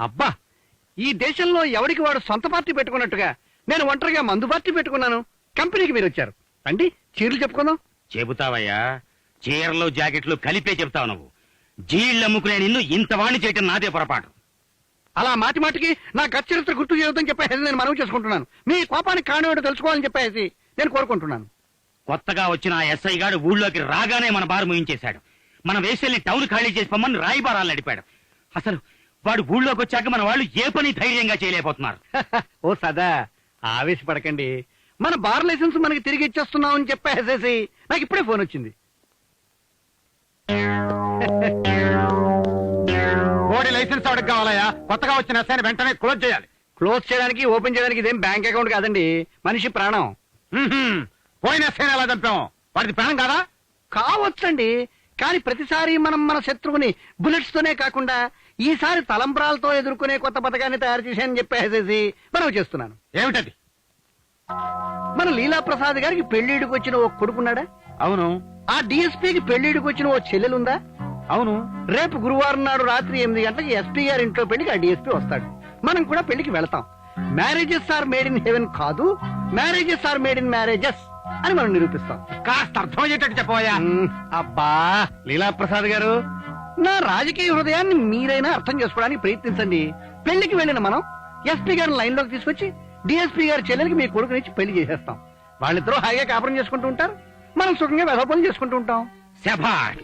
అబ్బా, ఈ దేశంలో ఎవరికి వాడు సొంత పార్టీ పెట్టుకున్నట్టుగా నేను ఒంటరిగా మందు పార్టీ పెట్టుకున్నాను. కంపెనీకి మీరు వచ్చారు, రండి చీరలు చెప్పుకుందాం. చెబుతావయ్యా, చీరలు జాకెట్లు కలిపే చెబుతావు నువ్వు. జీళ్ళు అమ్ముకునే నిన్ను ఇంత వాణ్ణి చేయటం నాదే పొరపాటు. అలా మాటి మాటికి నా గచ్చరిత్ర గుర్తు చేయొద్దని చెప్పేసి నేను మనవి చేసుకుంటున్నాను. మీ కోపానికి కారణం ఏంటో తెలుసుకోవాలని చెప్పేసి నేను కోరుకుంటున్నాను. కొత్తగా వచ్చిన ఆ ఎస్ఐ గాడు ఊళ్ళోకి రాగానే మన బారు ముగించేశాడు. మన వేసల్ని టౌన్ ఖాళీ చేసి పొమ్మని రాయిబారాలు నడిపాడు. అసలు వాడు ఊళ్ళోకి వచ్చాక మన వాళ్ళు ఏ పని ధైర్యంగా చేయలేకపోతున్నారు. ఓ సదా, ఆవేశపడకండి. మన బార్ లైసెన్స్ మనకి తిరిగి ఇచ్చేస్తున్నాం అని చెప్పేసేసి నాకు ఇప్పుడే ఫోన్ వచ్చింది. కోడి లైసెన్స్ వాడికి కావాలయా? కొత్తగా వచ్చిన ఎస్ఐని వెంటనే క్లోజ్ చేయాలి. క్లోజ్ చేయడానికి, ఓపెన్ చేయడానికి ఇదేం బ్యాంక్ అకౌంట్ కాదండి, మనిషి ప్రాణం. పోయిన ఎస్ఐని ఎలా చంపాం? వాడిది ప్రాణం కాదా? కావచ్చండి, కానీ ప్రతిసారి మనం మన శత్రువుని బుల్లెట్స్ తోనే కాకుండా ఈసారి తలంబ్రాలతో ఎదుర్కొనే కొత్త పథకాన్ని తయారు చేశానని చెప్పేసేసి మనం చేస్తున్నాను. ఏమిటది? మన లీలా ప్రసాద్ గారికి పెళ్లిడికి వచ్చిన ఓ కొడుకున్నాడా? అవును. ఆ డిఎస్పీకి పెళ్లిడికి వచ్చిన ఓ చెల్లెలుందా? అవును. రేపు గురువారం నాడు రాత్రి 8 గంటలకు ఎస్పీ గారి ఇంట్లో పెళ్లికి ఆ డిఎస్పీ వస్తాడు. మనం కూడా పెళ్లికి వెళతాం. Marriages are made in heaven కాదు, marriages are made in marriages అని మనం నిరూపిస్తాం. కాస్త అర్థమయ్యేటట్టు చెప్పబోయా. అబ్బా లీలా ప్రసాద్ గారు, నా రాజకీయ హృదయాన్ని మీరైనా అర్థం చేసుకోవడానికి ప్రయత్నించండి. పెళ్లికి వెళ్ళిన మనం ఎస్పీ గారిని లైన్ లోకి తీసుకొచ్చి డిఎస్పీ గారి చెల్లెలకి మీ కొడుకునిచ్చి పెళ్లి చేసేస్తాం. వాళ్ళిద్దరూ హాయిగా కాపురం చేసుకుంటూ ఉంటారు, మనం సుఖంగా వ్యవహారం చేసుకుంటూ ఉంటాం. శభాష్.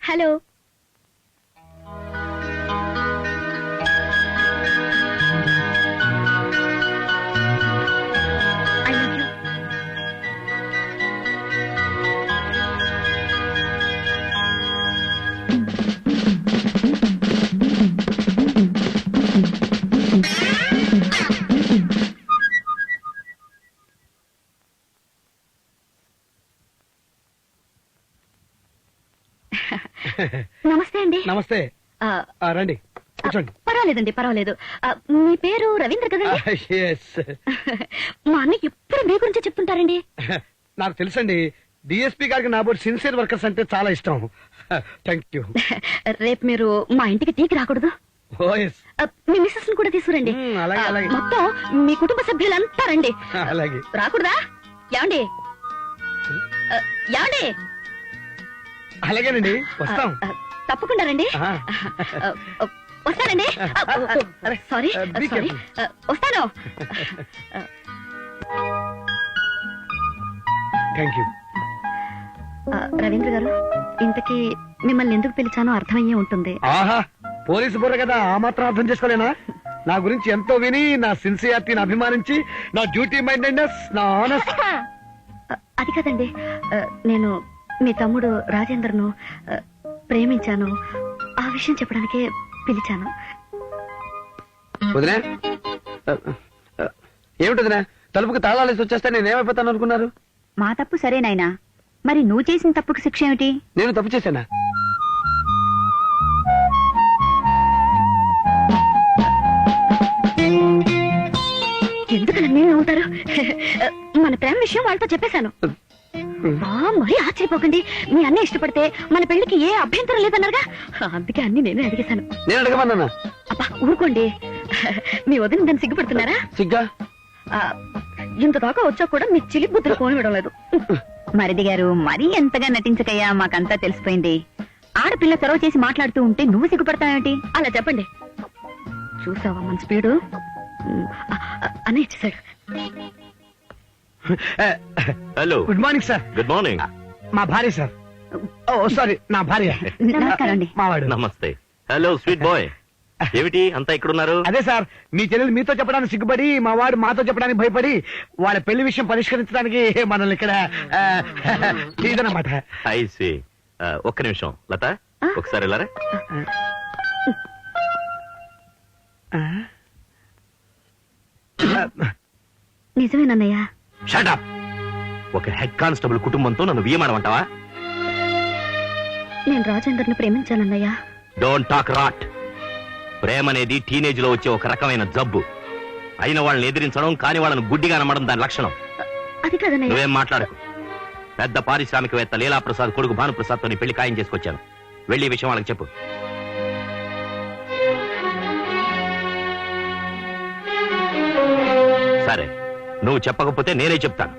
హలో. I love you. నమస్తే అండి. నమస్తే. ఆ, రండి కూర్చోండి. పర్వాలేదండి, పర్వాలేదు. మీ పేరు రవీంద్ర కదండి? Yes. మా అన్నయ్య ఎప్పుడు మీ గురించి చెప్తుంటారండి. నాకు తెలుసండి, డిఎస్పీ గారికి నా బోర్డు సిన్సియర్ వర్కర్స్ అంటే చాలా ఇష్టం. Thank you. రేపు మీరు మా ఇంటికి టీకి రాకూడదు? మీ మిస్సెస్ కూడా తీసుకురండి. అలాగే, అలాగే. మొత్తం మీ కుటుంబ సభ్యులంతా రండి. అలాగే. రాకూడదా? ఏమండి? ఏమండి? అలాగేనండి, వస్తాం. తప్పకుండా రండి. వస్తానండి. Sorry, Be sorry. వస్తాను. Thank you. రవీంద్ర గారు, ఇంతకీ మిమ్మల్ని ఎందుకు పిలిచానో అర్థమయ్యే ఉంటుంది. ఆహా, పోలీసు బుర్ర కదా, ఆ మాత్రం అర్థం చేసుకోలేనా? నా గురించి ఎంతో విని, నా సిన్సియారిటీని అభిమానించి, నా డ్యూటీ మైండెడ్నెస్, నా ఆనెస్ట్. అది కదండి, నేను మీ తమ్ముడు రాజేంద్రను ప్రేమించాను. ఆ విషయం చెప్పడానికే పిలిచాను. వదినా, ఏమిటి వదినా, తలుపుకి తాళాలేసి వచ్చేస్తే నేనేమైపోతాను అనుకున్నారు? మా తప్పు సరేనాయనా, మరి నువ్వు చేసిన తప్పుకి శిక్ష ఏమిటి? నేను తప్పు చేశానా? ఎందుకలా మీరు ఉంటారు? మన ప్రేమ విషయం వాళ్ళతో చెప్పేశాను. మరీ ఆశ్చర్యపోకండి. మీ అన్నీ ఇష్టపడితే మన పెళ్లికి ఏ అభ్యంతరం లేదన్నారుగా, అందుకే అన్ని నేనే అడిగేశాను. నేను అడగమన్నా? అబ్బా ఊరుకోండి, మీ వదిన దాన్ని సిగ్గుపడుతున్నారా? సిగ్గా? ఇంత దాకా వచ్చా కూడా మీ చిలి బుద్ధులు పోనివ్వడం లేదు. మరిది గారు, మరీ ఎంతగా నటించకయ్యా, మాకంతా తెలిసిపోయింది. ఆడపిల్ల చొరవ చేసి మాట్లాడుతూ ఉంటే నువ్వు సిగ్గుపడతావేమిటి? అలా చెప్పండి. చూసావా మన స్పీడు? అనే ఇచ్చేసాడు. Hello good morning sir. Good morning. మా భార్య సార్. ఓ సారీ, నా భార్య. నమస్కారం అండి. మావాడు. నమస్తే. Hello sweet boy. ఏమిటి అంతా ఇక్కడున్నారు? అదే సార్, మీ చెల్లెలు మీతో చెప్పడానికి సిగ్గుపడి మా వాడు మాతో చెప్పడానికి భయపడి వాళ్ళ పెళ్లి విషయం పరిష్కరించడానికి మనల్ని ఇక్కడ ఇదన్నమాట. ఐసి. ఒక్క నిమిషం లత, ఒకసారి వెళ్ళారా? నిజమేనన్నయ్య. షటప్. ఒక హెడ్ కానిస్టేబుల్ కుటుంబంతో నన్ను వియమడమంటావా? నేను రాజేందర్ను ప్రేమించానన్నయ్య. Don't talk rot. ప్రేమ అనేది టీనేజ్ లో వచ్చే ఒక రకమైన జబ్బు. అయిన వాళ్ళని ఎదిరించడం, కాని వాళ్ళని గుడ్డిగా నమ్మడం దాని లక్షణం. అది కాదన్నయ్య. నువ్వేం మాట్లాడకు. పెద్ద పారిశ్రామికవేత్త లీలాప్రసాద్ కొడుకు భానుప్రసాద్ తో నీ పెళ్లి ఖాయం చేసుకొచ్చాను. వెళ్ళి ఈ విషయం వాళ్ళకి చెప్పు. సరే, నువ్వు చెప్పకపోతే నేనే చెప్తాను.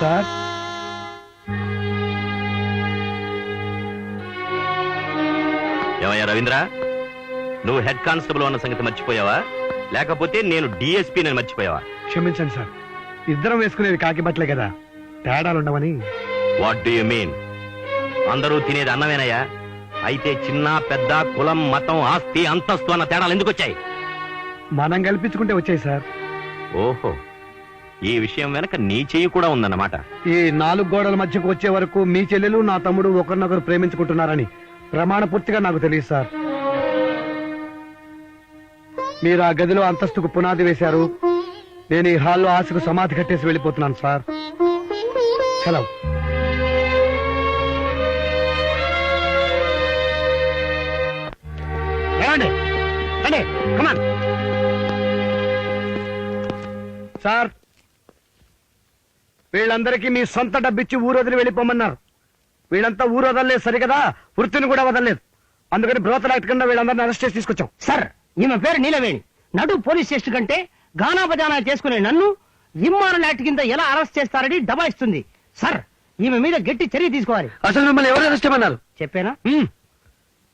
సార్, ఏమయ్యా రవీంద్ర, నువ్వు హెడ్ కానిస్టేబుల్ అన్న సంగతి మర్చిపోయావా, లేకపోతే నేను డిఎస్పీ నేను మర్చిపోయావా? క్షమించండి సార్, ఇద్దరం వేసుకునేది కాకి బట్టలే కదా, తేడాలుండవని. What do you mean? అందరూ తినేది అన్నమేనయ్యా. అయితే చిన్న పెద్ద, కులం, మతం, ఆస్తి, అంతస్తు అన్న తేడాలు ఎందుకు వచ్చాయి? మనం కల్పించుకుంటే వచ్చాయి సార్. ఓహో, ఈ విషయం వెనక నీ చెయ్యి కూడా ఉందన్నమాట. ఈ 4 గోడల మధ్యకు వచ్చే వరకు మీ చెల్లెలు నా తమ్ముడు ఒకరినొకరు ప్రేమించుకుంటున్నారని ప్రమాణ పూర్తిగా నాకు తెలియదు సార్. మీరు ఆ గదిలో అంతస్తుకు పునాది వేశారు, నేను ఈ హాల్లో ఆశకు సమాధి కట్టేసి వెళ్ళిపోతున్నాను సార్. సెలవు. సార్, వీళ్ళందరికీ మీ సొంత డబ్బిచ్చి ఊరు వదిలి వెళ్ళిపోమన్నారు. వీళ్ళంతా ఊరు వదలలేదు సరికదా, వృత్తిని కూడా వదలలేదు. అందుకని బ్రోతల్ యాక్ట్ కింద వీళ్ళందరినీ అరెస్ట్ చేసి తీసుకొచ్చాం. సార్, ఈమె పేరు నీలవేణి. నడు పోలీస్ స్టేషన్ కంటే గానా బజానా చేసుకునే నన్ను ఇమ్మారల్ యాక్ట్ కింద ఎలా అరెస్ట్ చేస్తారని దబాయిస్తుంది. సార్, ఈమె మీద గట్టి చర్య తీసుకోవాలి. అసలు మిమ్మల్ని ఎవరు అరెస్ట్ చేయమన్నారు? చెప్పానా?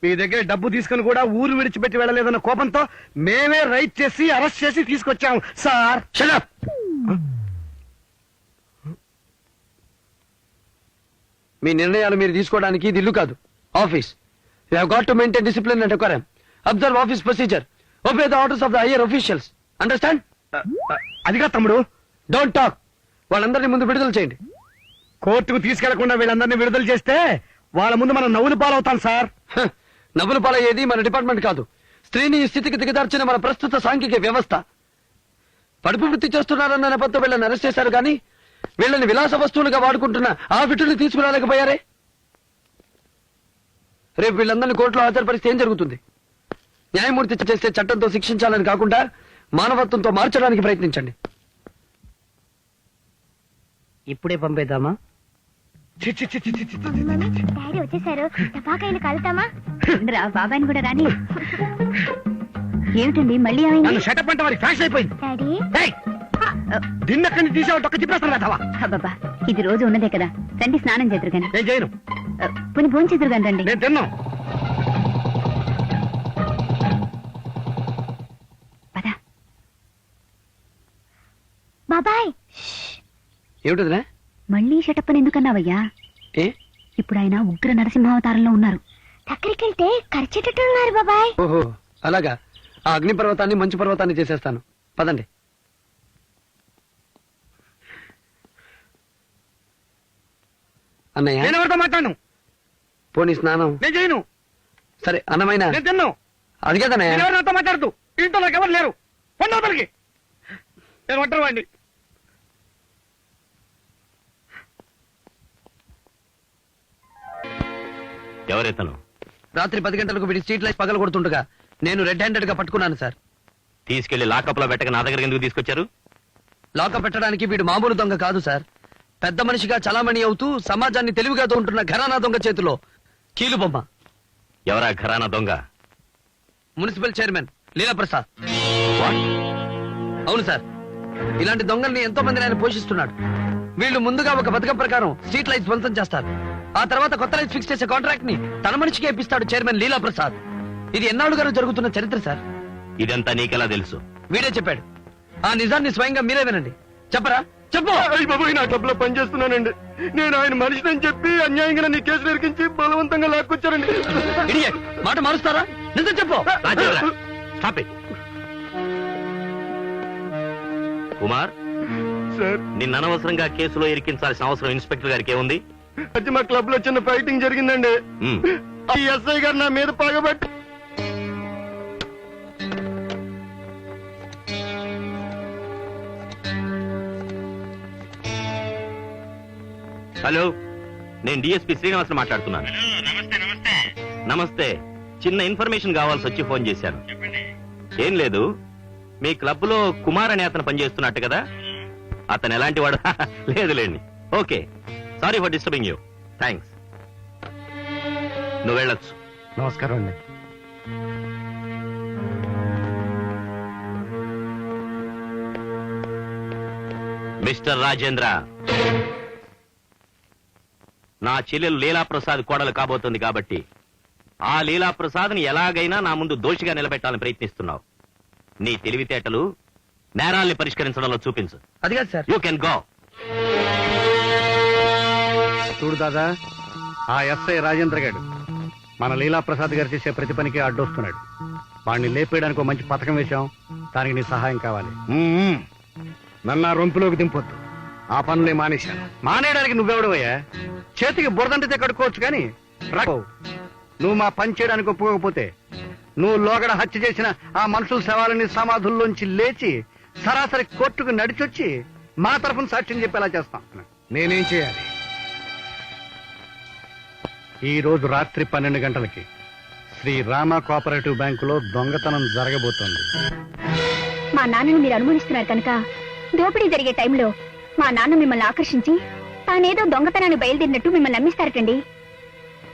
మీ దగ్గర డబ్బు తీసుకుని కూడా ఊరు విడిచిపెట్టి వెళ్ళలేదన్న కోపంతో మేమే రైడ్ చేసి అరెస్ట్ చేసి తీసుకొచ్చాం సార్. మీ నిర్ణయాలు మీరు తీసుకోవడానికి ఇది ఇల్లు కాదు, office. You have got to maintain discipline and decorum. Observe office procedure. Obey the orders of the higher officials. Understand? అదిగా తమ్ముడు, డోంట్ టాక్. వాళ్ళందరినీ ముందు విడుదల చేయండి. కోర్టుకు తీసుకెళ్లకుండా వీళ్ళందరినీ విడుదల చేస్తే వాళ్ళ ముందు మనం నవ్వులు పాలవుతాం సార్. నవ్వులు పాలయ్యేది మన డిపార్ట్మెంట్ కాదు, స్త్రీని ఈ స్థితికి దిగదార్చిన మన ప్రస్తుత సాంఘిక వ్యవస్థ. పడుపు వృత్తి చేస్తున్నారన్న నెపంతో వీళ్ళని అరెస్ట్ చేశారు, కానీ వీళ్ళని విలాస వస్తువులుగా వాడుకుంటున్న ఆ విటుల్ని తీసుకురాలేకపోయారే. రేపు వీళ్ళందరినీ కోర్టులో హాజరుపరిస్తే ఏం జరుగుతుంది? న్యాయమూర్తి చేస్తే చట్టంతో శిక్షించాలని కాకుండా మానవత్వంతో మార్చడానికి ప్రయత్నించండి. ఇప్పుడే పంపేద్దామా? డాడీ వచ్చేసారు, టపాకాయలు కలుతామా? రా బాబాయిని కూడా రాని. ఏమిటండి మళ్ళీ ఏమైంది? నన్ను షటప్ అంటే వారికి ఫ్యాషన్ అయిపోయింది. డాడీ, దిన్నక్కడి తీసేవాటి ఒక్క తిప్పేస్తాను కదా. అబ్బబ్బా, ఇది రోజు ఉన్నదే కదా. రండి స్నానం చేద్దరు గాని. నేను చేయను. పోనీ భోజనం చేద్దరు గాని రండి. నేను తిన్నాను. పద. బాబాయ్. ఏమిటిదిరా? మళ్ళీ షటప్పని ఎందుకన్నావయ్యా? ఏ? ఇప్పుడు ఆయన ఉగ్ర నరసింహావతారంలో ఉన్నారు. దగ్గరికి వెళ్తే ఖర్చెట్టున్నారు బాబాయ్. ఓహో, అలాగా. ఆ అగ్ని పర్వతాన్ని మంచు పర్వతాన్ని చేసేస్తాను. పదండి. అన్నయ్య, నేను ఎవరితో మాట్లాడను. పోనీ స్నానం నేను చేయను. సరే. అన్నమైన నేను తిన్నాను. అది కదన్నయ్య. నేను ఎవరితో మాట్లాడుతూ ఇంట్లో నాకు ఎవరు లేరు. పొందవతలకి నేను ఒంటరి వాడిని. ఎవరెతను? రాత్రి 10 గంటలకు వీడి స్ట్రీట్ లైట్ పగల కొడుతుండగా నేను రెడ్ హ్యాండెడ్ గా పట్టుకున్నాను సార్. తీసుకెళ్లి లాకప్ లో పెట్టక నా దగ్గర ఎందుకు తీసుకొచ్చారు? లాకప్ పెట్టడానికి వీడు మామూలు దొంగ కాదు సార్. పెద్ద మనిషిగా చలామణి అవుతూ సమాజాన్ని తెలివిగా ఉంటున్న ఘరానా దొంగ చేతిలో కీలు బొమ్మ. ఎవరా ఘరానా దొంగ? Municipal chairman Leelaprasad. What? అవును సార్, ఇలాంటి దొంగల్ని ఎంతో మందిని ఆయన పోషిస్తున్నాడు. వీళ్ళు ముందుగా ఒక పథకం ప్రకారం స్ట్రీట్ లైట్స్ ధ్వంసం చేస్తారు. ఆ తర్వాత కొత్త రైస్ ఫిక్స్ చేసే కాంట్రాక్ట్ ని తన మనిషికి ఇప్పిస్తాడు చైర్మన్ లీలా ప్రసాద్. ఇది ఎన్నాళ్ళుగానో జరుగుతున్న చరిత్ర సార్. ఇదంతా నీకెలా తెలుసు? వీడే చెప్పాడు. ఆ నిజాన్ని స్వయంగా మీరే వినండి. చెప్పరా? చెప్పు. బాబు నా క్లబ్ లో పనిచేస్తున్నానండి. నేను ఆయన మనిషిని చెప్పి అన్యాయంగా నీ కేసులు ఇరికించి బలవంతంగా లాక్కొచ్చారండి. ఇడియట్, మాట మారుస్తారా? నిజం చెప్పు. Rajendra, stop it. Kumar, sir, నిన్న అనవసరంగా కేసులో ఇరికించాల్సిన అవసరం ఇన్స్పెక్టర్ గారికి ఏముంది? అది మా క్లబ్ లో చిన్న ఫైటింగ్ జరిగిందండి. మ్, ఈ ఎస్ఐ గారు నా మీద పగబట్టి హలో, నేను డిఎస్పీ శ్రీనివాసన్ మాట్లాడుతున్నాను. నమస్తే. చిన్న ఇన్ఫర్మేషన్ కావాల్సి వచ్చి ఫోన్ చేశాను. ఏం లేదు, మీ క్లబ్ లో కుమార్ అనే అతను పనిచేస్తున్నట్టు కదా? అతను ఎలాంటి వాడు? లేదులేండి. Okay, sorry for disturbing you. Thanks. నువ్వు వెళ్ళొచ్చు. నమస్కారం అండి. మిస్టర్ రాజేంద్ర, నా చెల్లెలు లీలాప్రసాద్ కోడలు కాబోతుంది కాబట్టి ఆ లీలాప్రసాద్ ని ఎలాగైనా నా ముందు దోషిగా నిలబెట్టాలని ప్రయత్నిస్తున్నావు. నీ తెలివితేటలు నేరాల్ని పరిష్కరించడంలో చూపించు. అది కాదు సార్. You can go. చూడు దాదా, ఆ ఎస్ఐ రాజేంద్ర గారు మన లీలా ప్రసాద్ గారు చేసే ప్రతి పనికి అడ్డొస్తున్నాడు. వాడిని లేపేయడానికి ఒక మంచి పథకం వేశాం. దానికి నీ సహాయం కావాలి. నన్ను ఆ రొంపులోకి దింపొద్దు. ఆ పనులే మానేశాను. మానేయడానికి నువ్వెవడవయ్యా? చేతికి బురదంటితే కడుక్కోవచ్చు కానీ రావు. నువ్వు మా పని చేయడానికి ఒప్పుకోకపోతే నువ్వు లోగడ హత్య చేసిన ఆ మనుషుల శవాలని సమాధుల్లోంచి లేచి సరాసరి కోర్టుకు నడిచొచ్చి మా తరఫున సాక్ష్యం చెప్పేలా చేస్తాం. నేనేం చేయాలి? ఈ రోజు రాత్రి 12 గంటలకి శ్రీ రామ కోఆపరేటివ్ బ్యాంకులో దొంగతనం జరగబోతోంది. మా నాన్నని మీరు అనుమానిస్తున్నారు కనుక దోపిడీ జరిగే టైంలో మా నాన్న మిమ్మల్ని ఆకర్షించి తానేదో దొంగతనాన్ని బయలుదేరినట్టు మిమ్మల్ని నమ్మిస్తారటండి.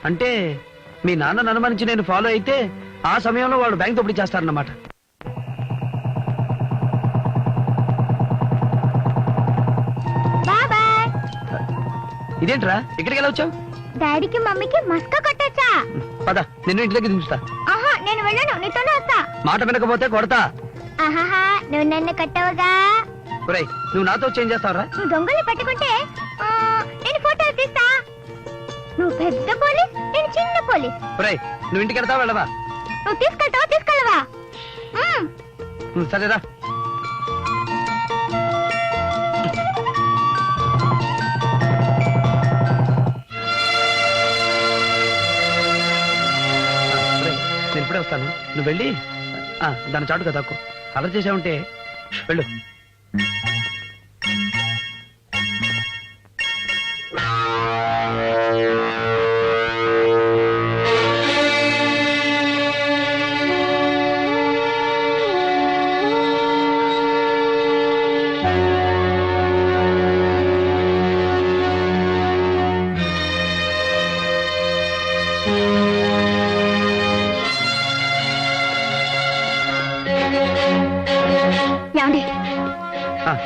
అంటే మీ నాన్న అనుమానించి నేను ఫాలో అయితే ఆ సమయంలో వాడు బ్యాంక్ దోపిడీ చేస్తారన్నమాట. బాబాయ్, ఇదేంట్రా, ఇక్కడికి ఎలా వచ్చావు? డాడీకి మమ్మీకి మస్కా కొట్టచ్చా? పద, నిన్ను ఇంటి దగ్గర దించుతా. ఆహా, నేను వెళ్ళను, నీతోనే వస్తా. మాట వినకపోతే కొడతా. ఆహాహా, నువ్వు నన్ను కట్టవుగా. ఒరేయ్, నువ్వు నాతో వచ్చి ఏం చేస్తావురా? నువ్వు దొంగలు పట్టుకుంటే నేను ఫోటోలు తీస్తా. నువ్వు పెద్ద పోలీస్, నేను చిన్న పోలీస్. ఒరేయ్, నువ్వు ఇంటికి వెళ్తావా వెళ్ళవా? నువ్వు తీసుకెళ్ళవా? సరేరా. నేను ఇప్పుడే వస్తాను. నువ్వు వెళ్ళి దాని చాటుగా తక్కువ కలర్ చేసావుంటే వెళ్ళు. ఏమండి,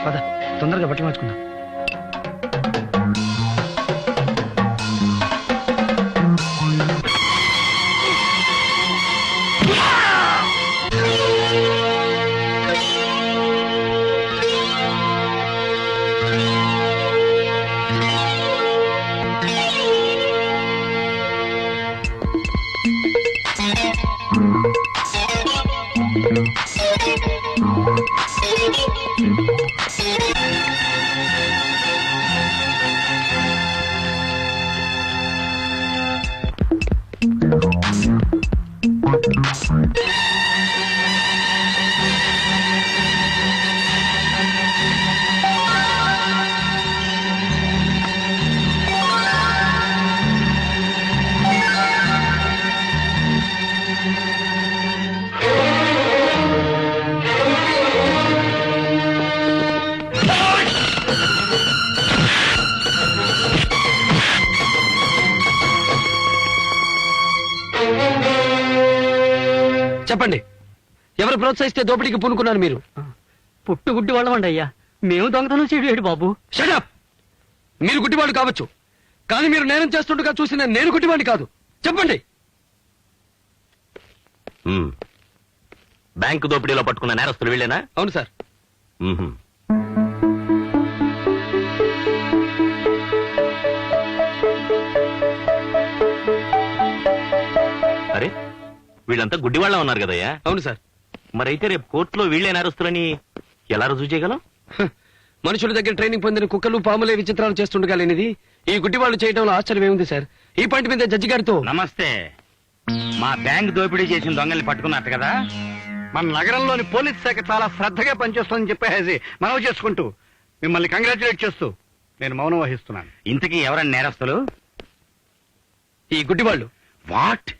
పద, తొందరగా బట్టలు మార్చుకుందాం. చెప్పండి, ఎవరు ప్రోత్సహిస్తే దోపిడీకి పూనుకున్నారు మీరు? పుట్టు గుడ్డి వాళ్ళమండి అయ్యా. మేము దొంగతనం చేయడు బాబు. షటప్! మీరు గుడ్డివాళ్ళు కావచ్చు, కానీ మీరు నేరం చేస్తుండగా చూసిన నేను గుడ్డివాడిని కాదు. చెప్పండి. బ్యాంకు దోపిడీలో పట్టుకున్న నేరస్తులు వీళ్ళేనా? అవును సార్. మ్మ్. అరే, వీళ్ళంతా గుడ్డివాళ్ళ ఉన్నారు కదయ్యా? అవును సార్. మరైతే రేపు కోర్టులో వీళ్ళే నేరస్తులని ఎలా రుజువు చేయగలం? మనుషుల దగ్గర ట్రైనింగ్ పొందిన కుక్కలు పాములే విచిత్రాలు చేస్తుండగా లేనిది ఈ గుడ్డివాళ్ళు చేయడంలో ఆశ్చర్యం ఏముంది సార్? ఈ పాయింట్ మీద జడ్జి గారితో. నమస్తే. మా బ్యాంక్ దోపిడీ చేసిన దొంగల్ని పట్టుకున్నట్టు కదా? మన నగరంలోని పోలీస్ శాఖ చాలా శ్రద్ధగా పనిచేస్తుందని చెప్పేసి మనవి చేసుకుంటూ మిమ్మల్ని కంగ్రాచులేట్ చేస్తూ నేను మౌనం వహిస్తున్నాను. ఇంతకీ ఎవరన్నా నేరస్తులు? ఈ గుడ్డివాళ్ళు. వాట్?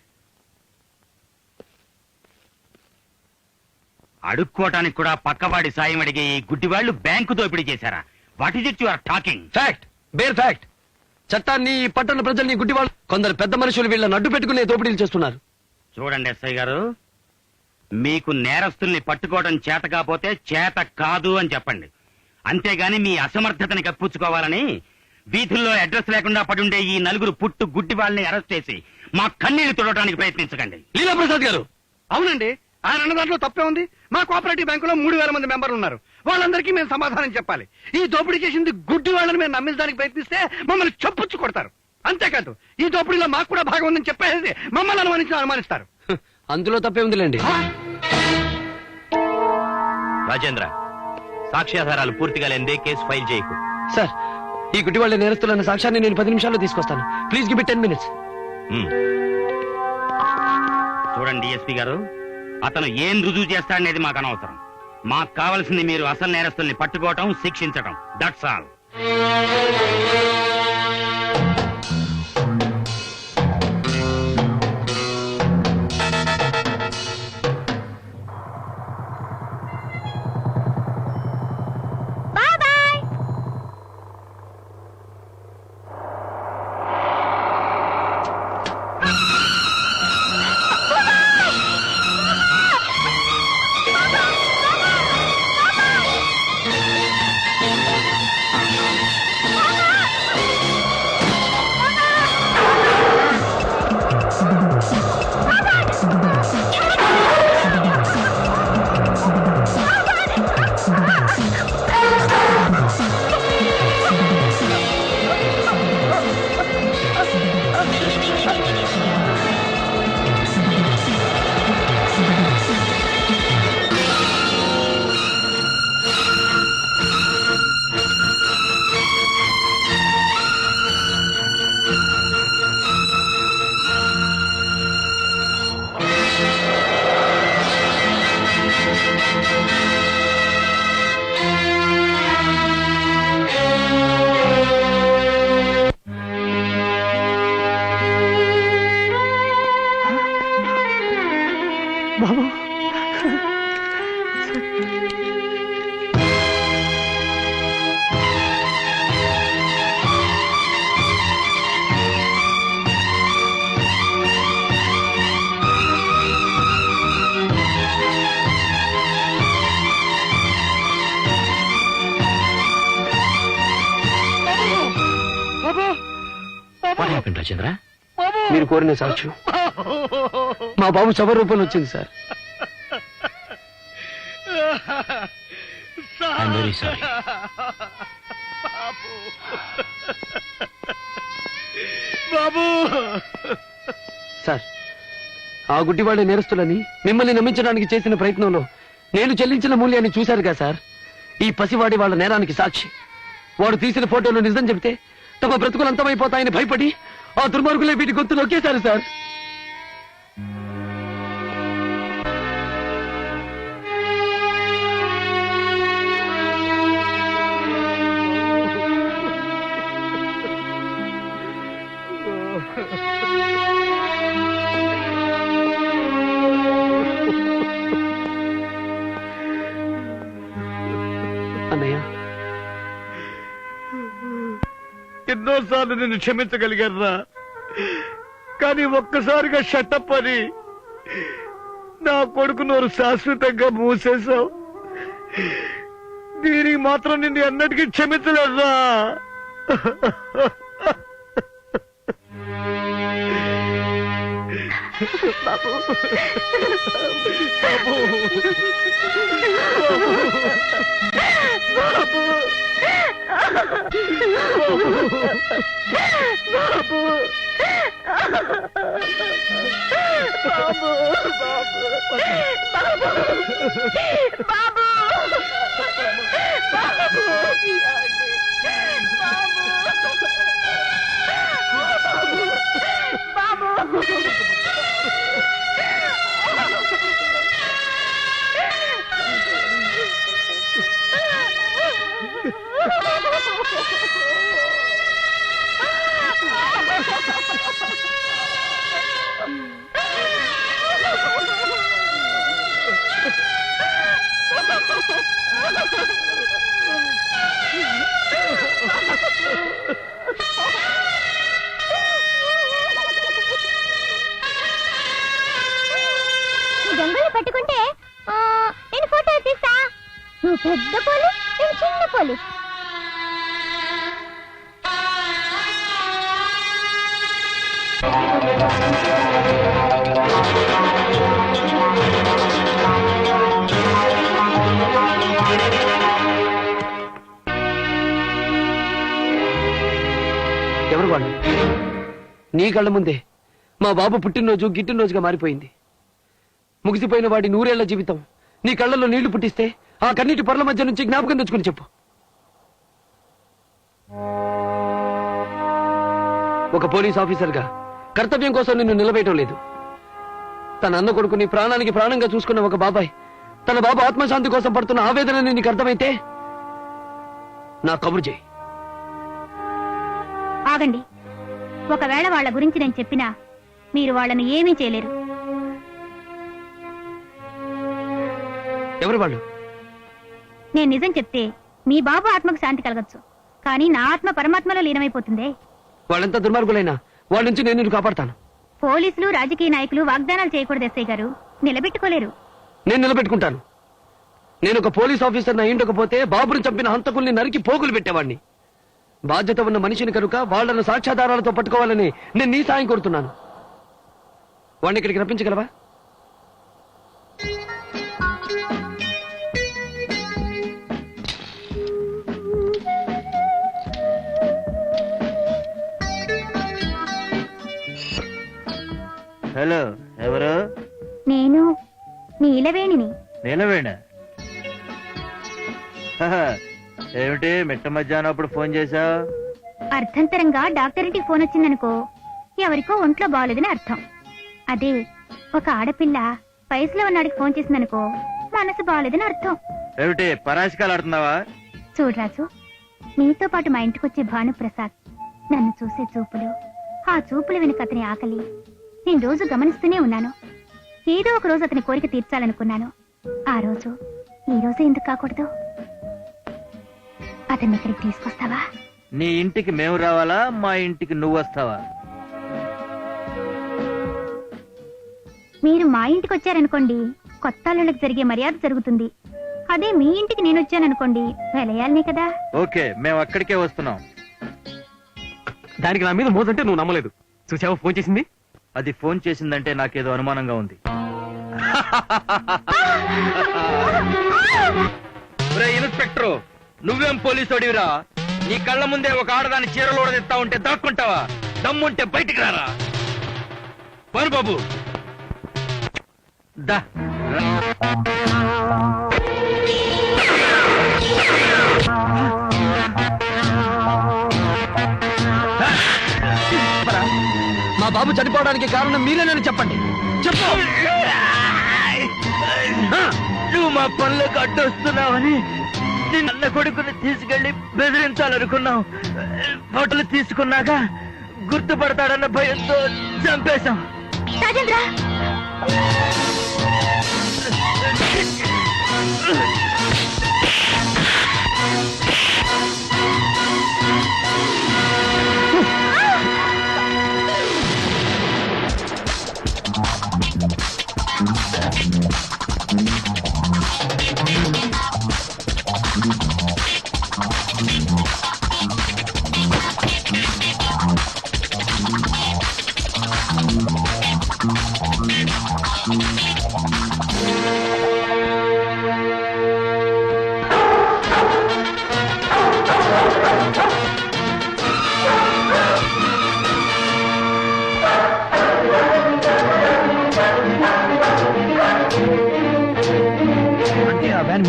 అడుక్కోటానికి కూడా పక్కవాడి సాయం అడిగే ఈ గుడ్డివాళ్లు బ్యాంకు దోపిడీ చేశారా? What is it you are talking? Fact, bare fact. చట్టాన్ని ఈ పట్టణ ప్రజల్ని గుడ్డివాళ్ళు కొందరు పెద్ద మనుషులు వీళ్ళని అడ్డు పెట్టుకునే దోపిడీలు చేస్తున్నారు. చూడండి ఎస్ఐ గారు, మీకు నేరస్తుల్ని పట్టుకోవడం చేత కాకపోతే చేత కాదు అని చెప్పండి. అంతేగాని మీ అసమర్థతని కప్పించుకోవాలని వీధుల్లో అడ్రస్ లేకుండా పడుండే ఈ నలుగురు పుట్టు గుడ్డి వాళ్ళని అరెస్ట్ చేసి మా కన్నీళ్లు తుడవడానికి ప్రయత్నించకండి. లీలాప్రసాద్ గారు. అవునండి, ఆయన అన్న దాంట్లో తప్పే ఉంది. మా కోఆపరేటివ్ బ్యాంకులో 3,000 మంది మెంబర్లు ఉన్నారు. వాళ్ళందరికీ మేము సమాధానం చెప్పాలి. ఈ దోపిడీ చేసింది గుడ్డి వాళ్ళని మేము నమ్మించడానికి ప్రయత్నిస్తే మమ్మల్ని చప్పుచ్చు కొడతారు. అంతేకాదు ఈ దోపిడీలో మాకు కూడా భాగం ఉందని చెప్పేసి మమ్మల్ని అనుమానిస్తారు. అందులో తప్పే ఉందిలేండి. రాజేంద్ర, సాక్ష్యాధారాలు పూర్తిగా లేనిదే కేసు ఫైల్ చేయకు. సార్, ఈ గుడ్డి వాళ్ళ నేరస్తులన్న సాక్ష్యాన్ని నేను 10 నిమిషాల్లో తీసుకొస్తాను. Please give it 10 minutes. చూడండి డిఎస్పీ గారు, అతను ఏం రుజువు చేస్తాడనేది మాకు అనవసరం. మాకు కావాల్సింది మీరు అసలు నేరస్తుల్ని పట్టుకోవటం, శిక్షించటం. That's all. రాజేంద్ర, మీరు కోరిన సాక్ష్యం మా బాబు శవ రూపంలో వచ్చింది sir. I'm very sorry. Sir, ఆ గుడ్డివాళ్ళ నేరస్తులని మిమ్మల్ని నమ్మించడానికి చేసిన ప్రయత్నంలో నేను చెల్లించిన మూల్యాన్ని చూశారుగా సార్. ఈ పసివాడి వాళ్ళ నేరానికి సాక్షి. వాడు తీసిన ఫోటోలు నిజం చెబితే తమ బ్రతుకులు అంతమైపోతాయని భయపడి ఆ దుర్మార్గులే వీటి గొంతు నొక్కేశారు సార్. అన్నయ్య, ఎన్నోసార్లు నిన్ను క్షమించగలిగారా, కానీ ఒక్కసారిగా షట్టప్ అని నా కొడుకు నోరు శాశ్వతంగా మూసేశావు. దీనికి మాత్రం నిన్ను ఎన్నటికీ క్షమించలేదురా. దొంగలు పట్టుకుంటే నేను ఫోటో తీస్తా. నువ్వు పెద్ద పోలీస్, నేను చిన్న పోలీస్. ఎవరు వాళ్ళు? నీ కళ్ళ ముందే మా బాబు పుట్టినరోజు గిట్టినరోజుగా మారిపోయింది. ముగిసిపోయిన వాడి 100 ఏళ్ల జీవితం నీ కళ్ళల్లో నీళ్లు పుట్టిస్తే ఆ కన్నీటి పొరల మధ్య నుంచి జ్ఞాపకం తెచ్చుకుని చెప్పు. ఒక పోలీస్ ఆఫీసర్గా కర్తవ్యం కోసం నిన్ను నిలబేయటం లేదు. తన అన్న కొడుకుని ప్రాణానికి ప్రాణంగా చూసుకున్న ఒక బాబాయ్ తన బాబు ఆత్మశాంతి కోసం పడుతున్న ఆవేదనని నీకు అర్థమైతే నా కబురు చేయి. ఆగండి. ఒకవేళ వాళ్ళ గురించి నేను చెప్పినా మీరు వాళ్ళని ఏమీ చేయలేరు. ఎవరు వాళ్ళు? నేను నిజం చెప్తే మీ బాబు ఆత్మకు శాంతి కలగచ్చు, కానీ నా ఆత్మ పరమాత్మలో లీనమైపోతుందే. వాళ్ళంతా దుర్మార్గులైనా వాళ్ళ నుంచి నేను నిన్ను కాపాడతాను. పోలీసులు, రాజకీయ నాయకులు వాగ్దానాలు చేయకూడదు ఎస్ఐ గారు. నిలబెట్టుకోలేరు. నేను నిలబెట్టుకుంటాను. నేను ఒక పోలీస్ ఆఫీసర్ అయ్యుండకపోతే బాబుని చంపిన హంతకుల్ని నరికి పోగులు పెట్టేవాడిని. బాధ్యత ఉన్న మనిషిని కనుక వాళ్లను సాక్ష్యాధారాలతో పట్టుకోవాలని నేను నీ సాయం కోరుతున్నాను. వాడిని ఇక్కడికి రప్పించగలవా? హలో, ఎవరు? నేను నీలవేణిని. నీలవేణ? ఏమిటి మిట్ట మధ్యాహ్నం అప్పుడు ఫోన్ చేశావు? అర్థంతరంగా డాక్టర్ ఇంటికి ఫోన్ వచ్చిందనుకో, ఎవరికో ఒంట్లో బాగోలేదని అర్థం. అదే ఒక ఆడపిల్ల వయసులో ఉన్నాడికి ఫోన్ చేసిందనుకో, మనసు బాగోలేదని అర్థం. ఏమిటి పరాశకాలు ఆడుతున్నావా? చూడరాజు, నీతో పాటు మా ఇంటికి వచ్చే భానుప్రసాద్ నన్ను చూసే చూపులు, ఆ చూపులు వెనుక అతని ఆకలి నేను రోజు గమనిస్తూనే ఉన్నాను. ఏదో ఒక రోజు అతని కోరిక తీర్చాలనుకున్నాను. ఆ రోజు ఈ రోజు ఎందుకు కాకూడదు? అతన్ని ఇక్కడికి తీసుకొస్తావా? నీ ఇంటికి మేము రావాలా, మా ఇంటికి నువ్వు వస్తావా? మీరు మా ఇంటికి వచ్చారనుకోండి, కొత్త అల్లుళ్ళకి జరిగే మర్యాద జరుగుతుంది. అదే మీ ఇంటికి నేను వచ్చాననుకోండి, వెలయాలనే కదా. ఓకే, మేము అక్కడికే వస్తున్నాం. దానికి నా మీద మోదంటే నువ్వు నమ్మలేదు. చూసావా ఫోన్ చేసింది? అది ఫోన్ చేసిందంటే నాకేదో అనుమానంగా ఉంది. ఇన్స్పెక్టర్, నువ్వేం పోలీసుడివిరా? నీ కళ్ళ ముందే ఒక ఆడదాన్ని చీరలు ఓడదెత్తా ఉంటే దాక్కుంటావా? దమ్ముంటే బయటికి రారా. పరు బాబు దా. మా బాబు చనిపోవడానికి కారణం మీరేనని చెప్పండి. చెప్పు. నువ్వు మా పనులకు అడ్డొస్తున్నావని అన్న కొడుకుని తీసుకెళ్లి బెదిరించాలనుకున్నావు. ఫోటోలు తీసుకున్నాక గుర్తుపడతాడన్న భయంతో చంపేశాం. రాజేంద్ర,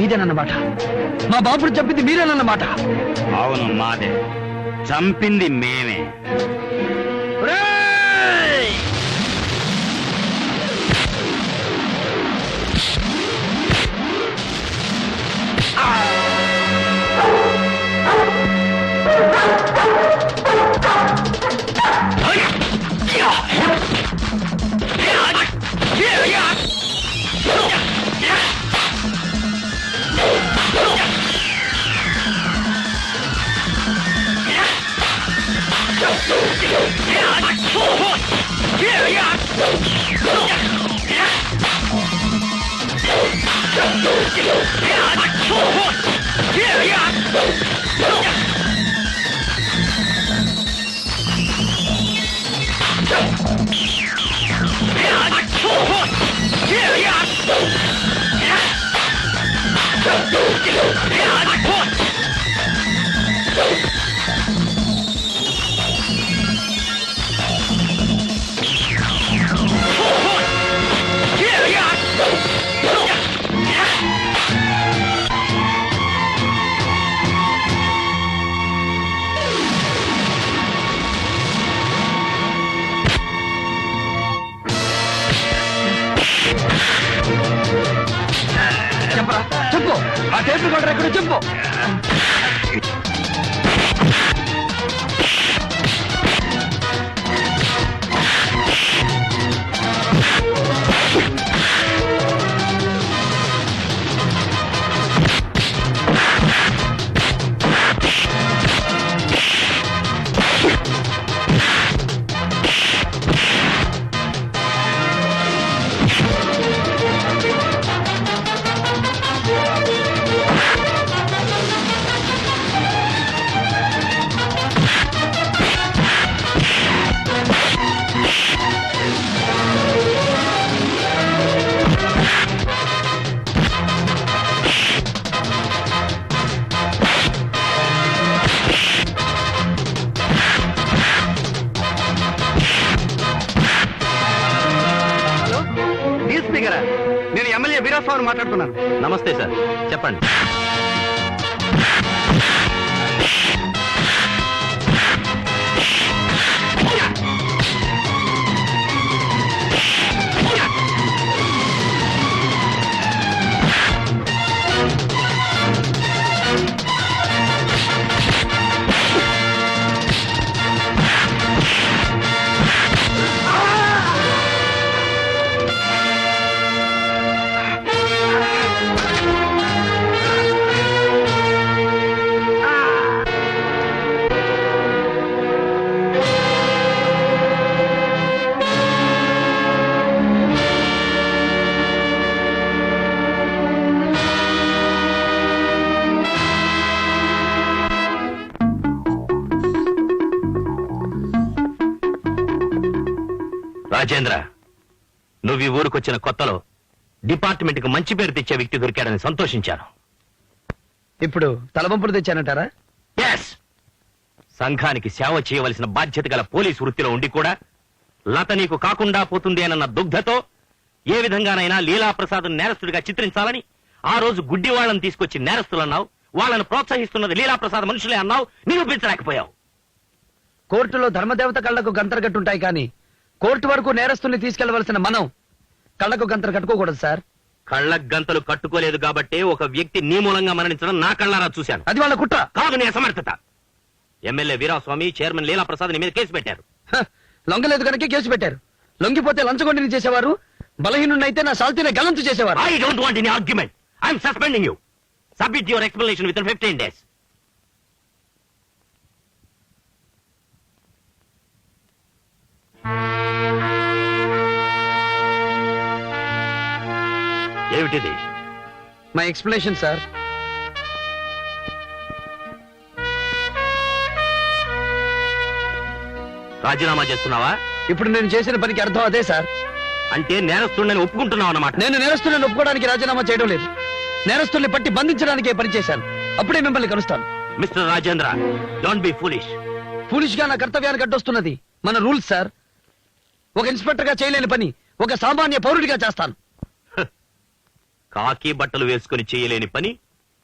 మీదేనన్నమాట. మా బాబుని చంపింది మీరేనన్నమాట. అవును మాదే, చంపింది మేమే. ఒరేయ్! చెప్పరా, చెప్పు. ఆ టేప్ రికార్డర్ ఎక్కడో చెప్పు. హలో, డీఎస్పీ గారా? నేను ఎమ్మెల్యే వీరాస్వామి మాట్లాడుతున్నాను. నమస్తే సార్, చెప్పండి. రాజేంద్ర, నువ్వు ఈ ఊరికొచ్చిన కొత్తలో డిపార్ట్మెంట్ కు మంచి పేరు తెచ్చే వ్యక్తి దొరికాడని సంతోషించాను. ఇప్పుడు తలవంపులు తెచ్చానంటారా? ఎస్, సంఘానికి సేవ చేయవలసిన బాధ్యత గల పోలీసు వృత్తిలో ఉండి కూడా లత నీకు కాకుండా పోతుంది అన్న దుగ్ధతో ఏ విధంగానైనా లీలాప్రసాద్ నేరస్తుడిగా చిత్రించాలని ఆ రోజు గుడ్డి వాళ్ళని తీసుకొచ్చి నేరస్తులన్నావు. వాళ్ళను ప్రోత్సహిస్తున్నది లీలాప్రసాద్ మనుషులే అన్నావు, నిరూపించలేకపోయావు. కోర్టులో ధర్మదేవత కళ్లకు గంతలు కట్టుంటాయి, కానీ కోర్టు వరకు నేరస్తుల్ని తీసుకెళ్లవలసిన మనం కళ్లకు గంతలు కట్టుకోకూడదు సార్. కళ్ళ గంతలు కట్టుకోలేదు కాబట్టి ఒక వ్యక్తి నీ మూలంగా మరణించడం నా కళ్ళారా చూశాను. అది వాళ్ళ కుట్ర కాదు, నీ అసమర్థత. ఎమ్మెల్యే వీరాస్వామి, చైర్మన్ లీలాప్రసాద్ నీ మీద కేసు పెట్టారు. హ, లొంగలేదు కనుక కేసు పెట్టారు. లొంగిపోతే లంచగొండిని చేసేవారు, బలహీనున్నైతే నా సాల్తీనే గలంతు చేసేవారు. I don't want any argument. I'm suspending you. Submit your explanation with 15 days. ఏమిటిది? My explanation sir. రాజీనామా చేస్తున్నావా? ఇప్పుడు నేను చేసిన పనికి అర్థం అదే సార్. అంటే నేరస్తుడిని ఒప్పుకుంటున్నావు అన్నమాట. నేను నేరస్తులను ఒప్పుకోవడానికి రాజీనామా చేయడం లేదు, నేరస్తుల్ని పట్టి బంధించడానికే పని చేశాను. అప్పుడే మిమ్మల్ని కలుస్తాను. Mister Rajendra, don't be foolish. Foolish గా నా కర్తవ్యానికి అడ్డొస్తున్నది మన రూల్స్ సార్. ఒక ఇన్స్పెక్టర్ గా చేయలేని పని ఒక సామాన్య పౌరుడిగా చేస్తాను. కాకి బట్టలు వేసుకుని చేయలేని పని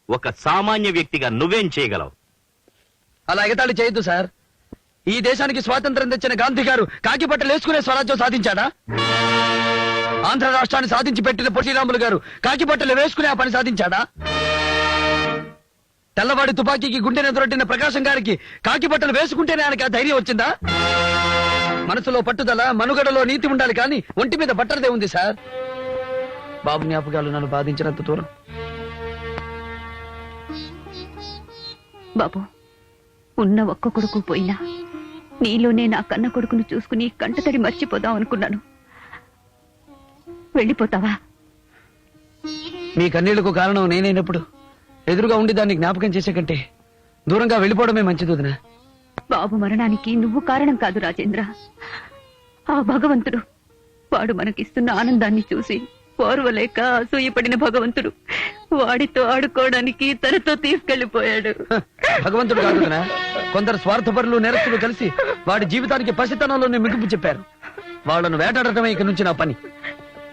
ఒక సామాన్య వ్యక్తిగా నువ్వేం చేయగలవు? అలా ఎగతాళి చేయొద్దు సార్. ఈ దేశానికి స్వాతంత్రం తెచ్చిన గాంధీ గారు కాకి బట్టలు వేసుకునే స్వరాజ్యం సాధించాడా? ఆంధ్ర రాష్ట్రాన్ని సాధించి పెట్టిన పొట్టిరాములు గారు కాకి బట్టలు వేసుకునే ఆ పని సాధించాడా? తెల్లవాడి తుపాకీకి గుండె ఎదురొట్టిన ప్రకాశం గారికి కాకి బట్టలు వేసుకుంటేనే ఆయనకి ఆ ధైర్యం వచ్చిందా? మనసులో పట్టుదల, మనుగడలో నీతి ఉండాలి కానీ ఒంటి మీద బట్టలదే ఉంది సార్. బాబు జ్ఞాపకాలు నన్ను బాధించినంత దూరం. బాబు, ఉన్న ఒక్క కొడుకు పోయినా నీలోనే నా కన్న కొడుకును చూసుకుని కంటతడి మర్చిపోదాం అనుకున్నాను. వెళ్ళిపోతావా? మీ కన్నీళ్లకు కారణం నేనైనప్పుడు ఎదురుగా ఉండి దాన్ని జ్ఞాపకం చేసే కంటే దూరంగా వెళ్ళిపోవడమే మంచిది వదినా. బాబు మరణానికి నువ్వు కారణం కాదు రాజేంద్ర. ఆ భగవంతుడు, వాడు మనకిస్తున్న ఆనందాన్ని చూసి ఓర్వలేక అసూయపడిన భగవంతుడు వాడితో ఆడుకోవడానికి తనతో తీసుకెళ్లిపోయాడు. భగవంతుడు కాదు వదినా, కొందరు స్వార్థపరులు, నేరస్తులు కలిసి వాడి జీవితానికి పసితనంలోనే మిగుపు చెప్పారు. వాళ్ళను వేటాడటమే ఇక నుంచి నా పని.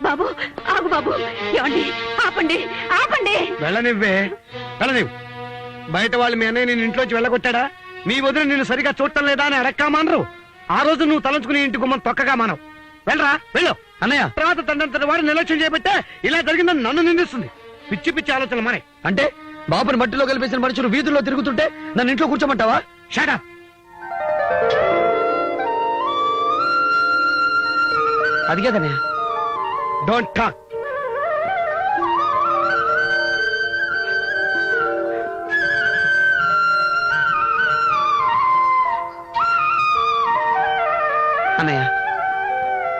బాబు ఆగు బాబు, ఏమండి? ఆపండి, ఆపండి. వెళ్ళనివ్వే, వెళ్ళనివ్వు. బయట వాళ్ళు మీ అన్నయ్య నేను ఇంట్లోంచి వెళ్ళగొట్టాడా? మీ వదిన నిన్ను సరిగా చూడటం లేదా అని అడక్కామానరు. ఆ రోజు నువ్వు తలంచుకుని ఇంటి గుమ్మం తొక్కగా మానవు. వెళ్ళరా, వెళ్ళు. అన్నయ్య తర్వాత తండ్రి వాడిని నిర్లక్ష్యం చేయబట్టే ఇలా జరిగిందని నన్ను నిందిస్తుంది. పిచ్చి పిచ్చి ఆలోచనలు మానే. అంటే బాబుని మట్టిలో కలిపేసిన మనుషులు వీధుల్లో తిరుగుతుంటే నన్ను ఇంట్లో కూర్చోమంటావా? Shut up. అది కదన్నయ్య, డోంట్ టాక్. అన్నయ్య,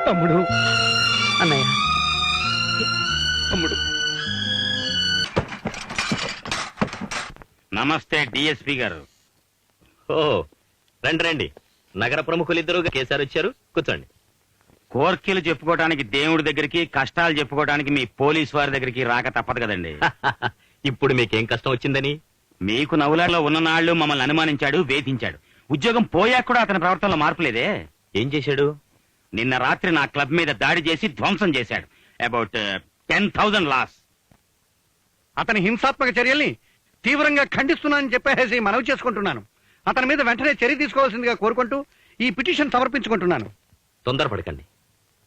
తమ్ముడు, అన్నయ్య, తమ్ముడు. నమస్తే డిఎస్పీ గారు. ఓ, రండి రండి. నగర ప్రముఖులిద్దరూ కేసారు వచ్చారు, కూర్చోండి. కోర్కెలు చెప్పుకోవడానికి దేవుడి దగ్గరికి, కష్టాలు చెప్పుకోవడానికి మీ పోలీస్ వారి దగ్గరికి రాక తప్పదు కదండి. ఇప్పుడు మీకేం కష్టం వచ్చిందని? మీకు నవ్వులాడలో ఉన్న నాళ్లు మమ్మల్ని అనుమానించాడు, వేధించాడు. ఉద్యోగం పోయాక కూడా అతని ప్రవర్తనలో మార్పు లేదే. ఏం చేశాడు? నిన్న రాత్రి నా క్లబ్ మీద దాడి చేసి ధ్వంసం చేశాడు. About 10,000 loss. అతని హింసాత్మక చర్యల్ని తీవ్రంగా ఖండిస్తున్నానని చెప్పేసి మనవి చేసుకుంటున్నాను. అతని మీద వెంటనే చర్య తీసుకోవాల్సిందిగా కోరుకుంటూ ఈ పిటిషన్ సమర్పించుకుంటున్నాను. తొందరపడకండి.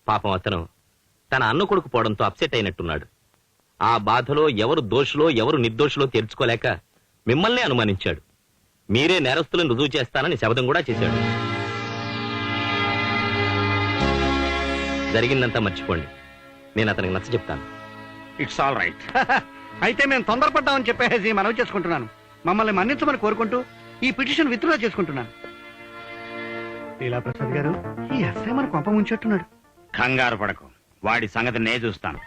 పాపం అతను తన అన్న కొడుకు పోవడంతో అప్సెట్ అయినట్టున్నాడు. ఆ బాధలో ఎవరు దోషులో ఎవరు నిర్దోషులో తేల్చుకోలేక మిమ్మల్నే అనుమానించాడు. మీరే నేరస్తులను రుజువు చేస్తానని శపథం కూడా చేశాడు. జరిగిందంతా మర్చిపోండి. నేను అతనికి నచ్చ చెప్తాను. It's all right. అయితే మేము తొందరపడ్డామని చెప్పేసి మనవి చేసుకుంటున్నాను. మమ్మల్ని మన్నించమని కోరుకుంటూ ఈ పిటిషన్ విత్డ్రా చేసుకుంటున్నాను. లీలాప్రసాద్ గారు, ఈ ఎస్ఐ మన కొంప ముంచెట్టున్నాడు. కంగారు పడకు, వాడి సంగతి నే చూస్తాను.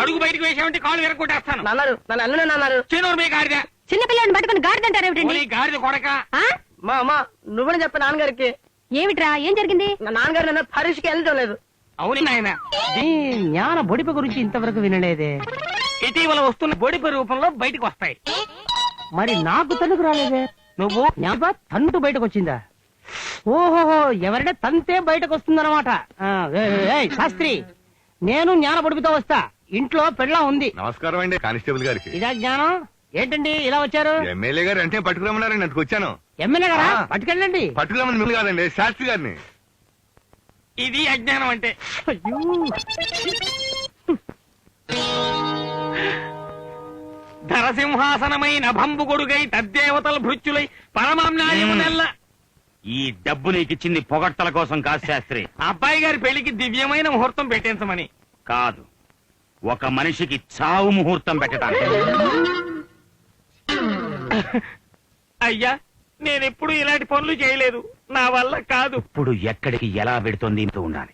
అడుగు బయటకు వేసామంటే కాళ్ళు విరగొట్టేస్తాను. అన్నారు నన్ను అన్న అన్నారు. చిన్నోడు మీ గాడిద. చిన్నపిల్లని పట్టుకుని గాడిదంటారేమిటండి? ఓ, నీ గాడిద కొడక. మా అమ్మ నువ్వని చెప్ప నాన్నగారికి. ఏమిట్రా, ఏం జరిగింది? నా నాన్నగారు నన్ను పరీక్షకి వెళ్ళడం లేదు. అవును నాయన. జ్ఞాన బొడిప గురించి ఇంతవరకు వినలేదే. ఇటీవల వస్తున్న బొడిప రూపంలో బయటకు వస్తాయి. మరి నాకు తనుకు రాలేదే. నువ్వు జ్ఞాప తంతు బయటకు వచ్చిందా? ఓహోహో, ఎవరైనా తంతే బయటకు వస్తుందన్నమాట. శాస్త్రి, నేను జ్ఞాన బొడిపితో వస్తా. ఇంట్లో పెళ్ళ ఉంది. నమస్కారం అండి కానిస్టేబుల్ గారికి. ఇదా జ్ఞానం? ఏంటండి ఇలా వచ్చారు? ఎమ్మెల్యే గారు అంటే పట్టుకురమ్మన్నారండి, అందుకు వచ్చాను. ఎమ్మెల్యే గారా? ఆ. పట్టుకెళ్ళండి. పట్టుకురమ్మని మిమ్మల్ని కాదండి, శాస్త్రి గారిని. ఇది అజ్ఞానం అంటే. ధరసింహాసనమైన భంబుగొడుగై తద్దేవతల భృత్యులై పరమామ్నాయమునెల్ల. ఈ డబ్బు నీకిచ్చింది పొగడ్తల కోసం కాదు శాస్త్రి. అబ్బాయి గారి పెళ్లికి దివ్యమైన ముహూర్తం పెట్టించమని కాదు, ఒక మనిషికి చావు ముహూర్తం పెట్టడానికి. అయ్యా, నేనెప్పుడు ఇలాంటి పనులు చేయలేదు, నా వల్ల కాదు. ఇప్పుడు ఎక్కడికి ఎలా పెడుతోంది ఇంటూ ఉండాలి.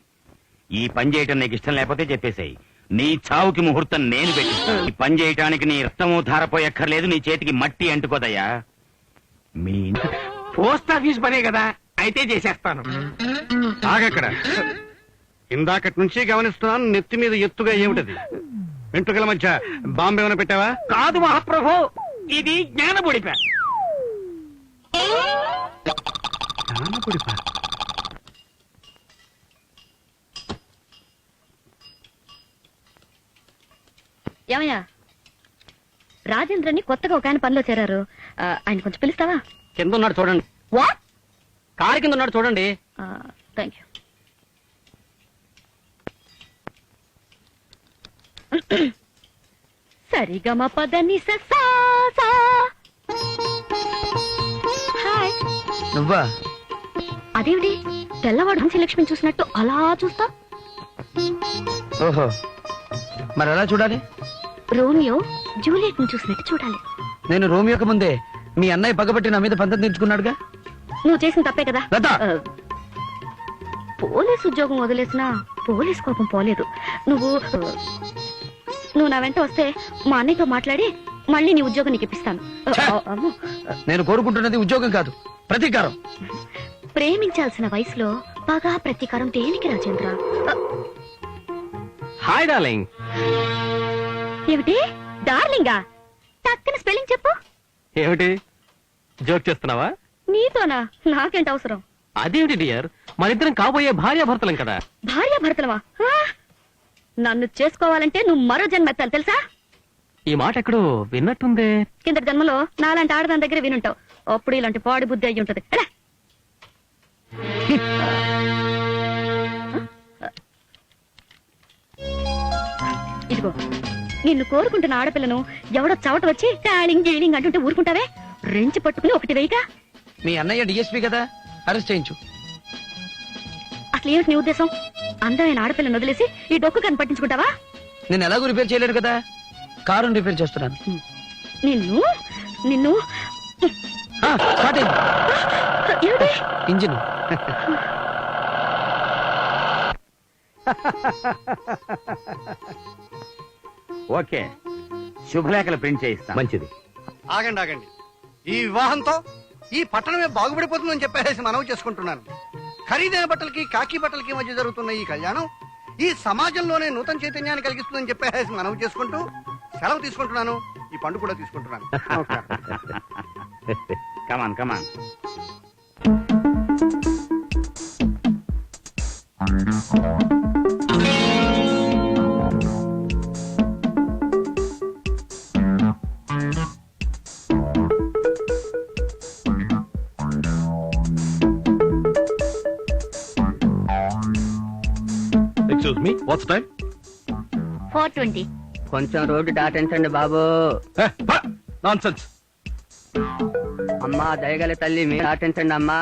ఈ పని చేయటం నీకు ఇష్టం లేకపోతే చెప్పేసాయి. నీ చావుకి ముహూర్తం నేను పెట్టిస్తాను. ఈ పని చేయటానికి నీ రక్తము ధారపోయక్కర్లేదు, నీ చేతికి మట్టి అంటుకోదయ్యా. మీ పోస్ట్ ఆఫీస్ పనే కదా, అయితే చేసేస్తాను. ఆగక్కడ. ఇందాకటి నుంచి గమనిస్తున్నాను, నెత్తి మీద ఎత్తుగా ఏమిటది? వెంట్రుకల మధ్య బాంబు ఏమైనా పెట్టావా? కాదు మహాప్రభు, ఇది జ్ఞానబొడిప. ఏమయ్యా, రాజేంద్రని కొత్తగా ఒక ఆయన పనిలో చేరారు. ఆయన కొంచెం పిలుస్తావా? కింద ఉన్నాడు చూడండి. వాట్? కారు కింద ఉన్నాడు చూడండి. Thank you. సరిగమ పదని హాయ్. నువ్వా? అదేమిటి తెల్లవాడు హంసి లక్ష్మిని చూసినట్టు అలా చూస్తా? ఓహో, మరి ఎలా చూడాలి? రోమియో జూలియట్ ని చూసినట్టు చూడాలి. నేను రోమియోకి ముందే మీ అన్నయ్య పగబట్టి నా మీద పంతం తీర్చుకున్నాడుగా. నువ్వు చేసిన తప్పే కదా. లత! పోలీస్ ఉద్యోగం వదిలేసినా పోలీస్ కోపం పోలేదు. నువ్వు నా వెంట వస్తే మా అన్నయ్యతో మాట్లాడి మళ్ళీ నీ ఉద్యోగం నీకు ఇప్పిస్తాను. అమ్మో. నేను కోరుకుంటున్నది ఉద్యోగం కాదు, ప్రతీకారం. ప్రేమించాల్సిన వయసులో బాగా ప్రతీకారం దేనికి రాజేంద్ర? Hi darling. ఏమిటి డార్లింగా? టక్కన స్పెల్లింగ్ చెప్పు. ఏమిటి జోక్ చేస్తున్నావా? నీతోనా? నాకేంటి అవసరం? అదేమిటి డియర్, మనిద్దరం కాబోయే భార్యాభర్తలం కదా. భార్య భర్తలవా? నన్ను చేసుకోవాలంటే నువ్వు మరో జన్మెత్తాలి తెలుసా? ఈ మాట ఎక్కడో విన్నట్టుందే. కిందటి జన్మలో నాలాంటి ఆడదాని దగ్గర వినుంటావు. అప్పుడు ఇలాంటి పాడి బుద్ధి అయ్యి ఉంటది. ఎలా? ఇదిగో, నిన్ను కోరుకుంటున్న ఆడపిల్లను ఎవడో చవట వచ్చి టాలింగ్ గీలింగ్ అంటుంటే ఊరుకుంటావే? రెంచి పట్టుకుని ఒకటి వేయగా. మీ అన్నయ్య డిఎస్పీ కదా, అరెస్ట్ చేయించు. అసలు ఏమిటి నీ ఉద్దేశం? అందమైన ఆడపిల్లను వదిలేసి ఈ డొక్కు కని పట్టించుకుంటావా? నేను ఎలాగో రిపేర్ చేయలేడు కదా, కారుని రిపేర్ చేస్తున్నాను. నిన్ను నిన్ను స్టార్ట్ అయింది. ఏమిటి? ఇంజిన్. ఓకే, శుభలేఖలు ప్రింట్ చేయిస్తాం. మంచిది. ఆగండి ఆగండి, ఈ వివాహంతో ఈ పట్టణమే బాగుపడిపోతుందని చెప్పేసి మనవి చేసుకుంటున్నాను. ఖరీదైన బట్టలకి కాకి బట్టలకి మధ్య జరుగుతున్న ఈ కళ్యాణం ఈ సమాజంలోనే నూతన చైతన్యాన్ని కలిగిస్తుందని చెప్పేసి మనవి చేసుకుంటూ సెలవు తీసుకుంటున్నాను. ఈ పండు కూడా తీసుకుంటున్నాను. Come on come on. Excuse me, what's time? 4:20. కొంచెం రోడ్డు దాటించండి బాబు. నాన్సెన్స్. అమ్మా దయగల తల్లి, మీరు దాటించండి అమ్మా.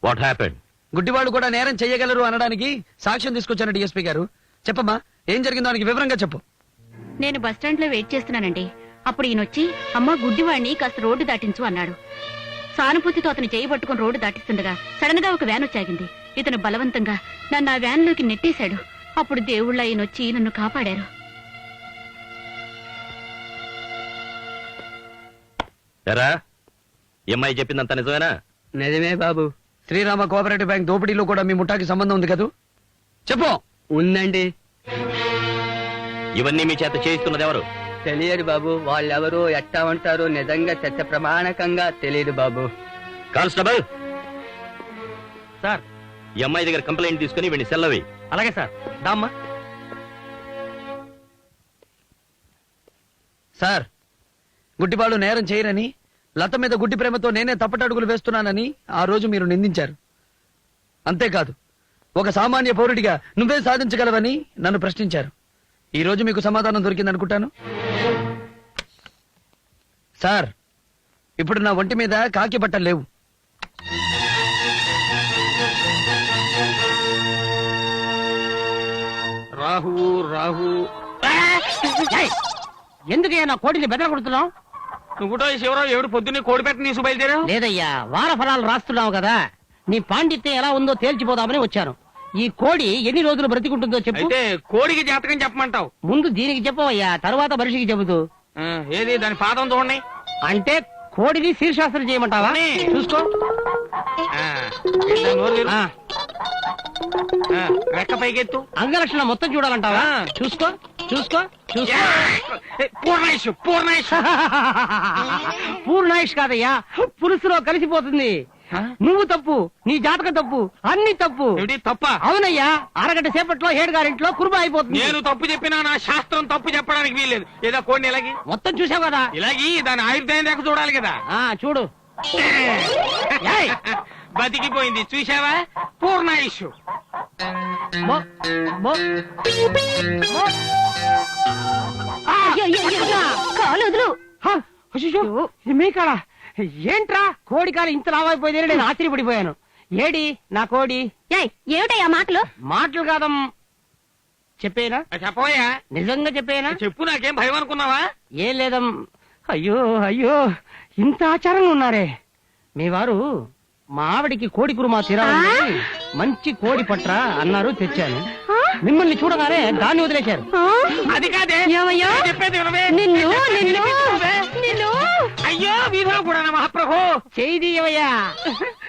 What happened? గుడ్డివాళ్ళు కూడా నేరం చెయ్యగలరు అనడానికి సాక్ష్యం తీసుకొచ్చాను డిఎస్పీ గారు. చెప్పమ్మా, ఏం జరిగిందో దానికి వివరంగా చెప్పు. నేను బస్టాండ్ లో వెయిట్ చేస్తున్నానండి. అప్పుడు ఈయనొచ్చి అమ్మ గుడ్డివాడిని కాస్త రోడ్డు దాటించు అన్నాడు. సానుభూతితో అతను చేయి పట్టుకుని రోడ్డు దాటిస్తుండగా సడన్ గా ఒక వ్యాన్ వచ్చాగింది. ఇతను బలవంతంగా నన్ను ఆ వ్యాన్ లోకి నెట్టేశాడు. అప్పుడు దేవుళ్ళ ఈయనొచ్చి నన్ను కాపాడారు. ఎరా, ఈ అమ్మాయి చెప్పిందంత నిజమేనా? నిజమే బాబు. శ్రీరామ కోఆపరేటివ్ బ్యాంక్ దోపిడీలో కూడా మీ ముఠాకి సంబంధం ఉంది కదూ? చెప్పు. ఉందండి. ఇవన్నీ మీ చేత చేయిస్తున్నది ఎవరు? తెలియదు బాబు. వాళ్ళెవరో ఎట్టా ఉంటారో నిజంగా చట్ట ప్రమాణకంగా తెలియదు బాబు. Constable sir. ఈ అమ్మాయి దగ్గర కంప్లైంట్ తీసుకుని వీడిని సెల్లవి. అలాగే సార్. దామ్మా. సార్, గుడ్డివాళ్ళు నేరం చేయరని, లత మీద గుడ్డి ప్రేమతో నేనే తప్పటడుగులు వేస్తున్నానని ఆ రోజు మీరు నిందించారు. అంతేకాదు, ఒక సామాన్య పౌరుడిగా నువ్వే సాధించగలవని నన్ను ప్రశ్నించారు. ఈ రోజు మీకు సమాధానం దొరికిందనుకుంటాను. సార్, ఇప్పుడు నా ఒంటి మీద కాకి బట్టలు లేవు. రాహు రాహు. ఎందుకయ్యా నా కోడిని బెదర కొడుతున్నావు? నువ్వుటో శివరావు ఎవడు పొద్దున్నే కోడి పెట్ట నీసు బయలుదేరావు? లేదయ్యా, వార ఫలాలు రాస్తున్నావు కదా, నీ పాండిత్యం ఎలా ఉందో తేల్చిపోదామని వచ్చాను. ఈ కోడి ఎన్ని రోజులు బ్రతికుంటుందో చెప్పు. అయితే కోడికి జాతకం చెప్పమంటావు? ముందు దీనికి చెప్పవయ్యా, తరువాత మనిషికి చెబుతూ. ఏది దాని పాదం చూడండి. అంటే కోడిని శీర్షాస్త్రం చేయమంటావా? చూసుకో. రెక్క పైకెత్తు. అంగలక్షణం మొత్తం చూడాలంటావా? చూసుకో చూసుకో చూసుకో. పూర్ణాయుష్ పూర్ణాయుష్. పూర్ణాయుష్ కాదయ్యా, పులుసులో కలిసిపోతుంది. నువ్వు తప్పు, నీ జాతకం తప్పు, అన్ని తప్పు. తప్ప? అవునయ్యా, అరగంట సేపట్లో హేడుగారింట్లో కురుబా అయిపోతుంది. నేను తప్పు చెప్పినా నా శాస్త్రం తప్పు చెప్పడానికి వీల్లేదు. ఏదో కోడిని ఇలాగి మొత్తం చూసావు కదా, ఇలాగి దాని ఆయుర్దాయం దాకా చూడాలి కదా. చూడు. బతికిపోయింది చూసావా? పూర్ణాయుష్. మీకాడా ఏంట్రా? కోడి కాలు ఇంత లావైపోయింది. నేను ఆశ్చర్యపడిపోయాను. ఏడి నా కోడి? ఏమిటయ్యా మాటలు? మాటలు కాదమ్. చెప్పేనా? చెప్పవయ్యా. నిజంగా చెప్పేనా? చెప్పు. నాకేం భయం అనుకున్నావా? ఏం లేదమ్. అయ్యో అయ్యో, ఇంత ఆచారంగా ఉన్నారే మీ వారు. మా ఆవిడికి కోడి కురుమా తినాలని మంచి కోడి పట్రా అన్నారు, తెచ్చాను. మిమ్మల్ని చూడగానే దాన్ని వదిలేశారు. అది కాదే చెప్పేది. అయ్యో వీధిలో కూడా మహాప్రభు చేయిదీయవయ్యా.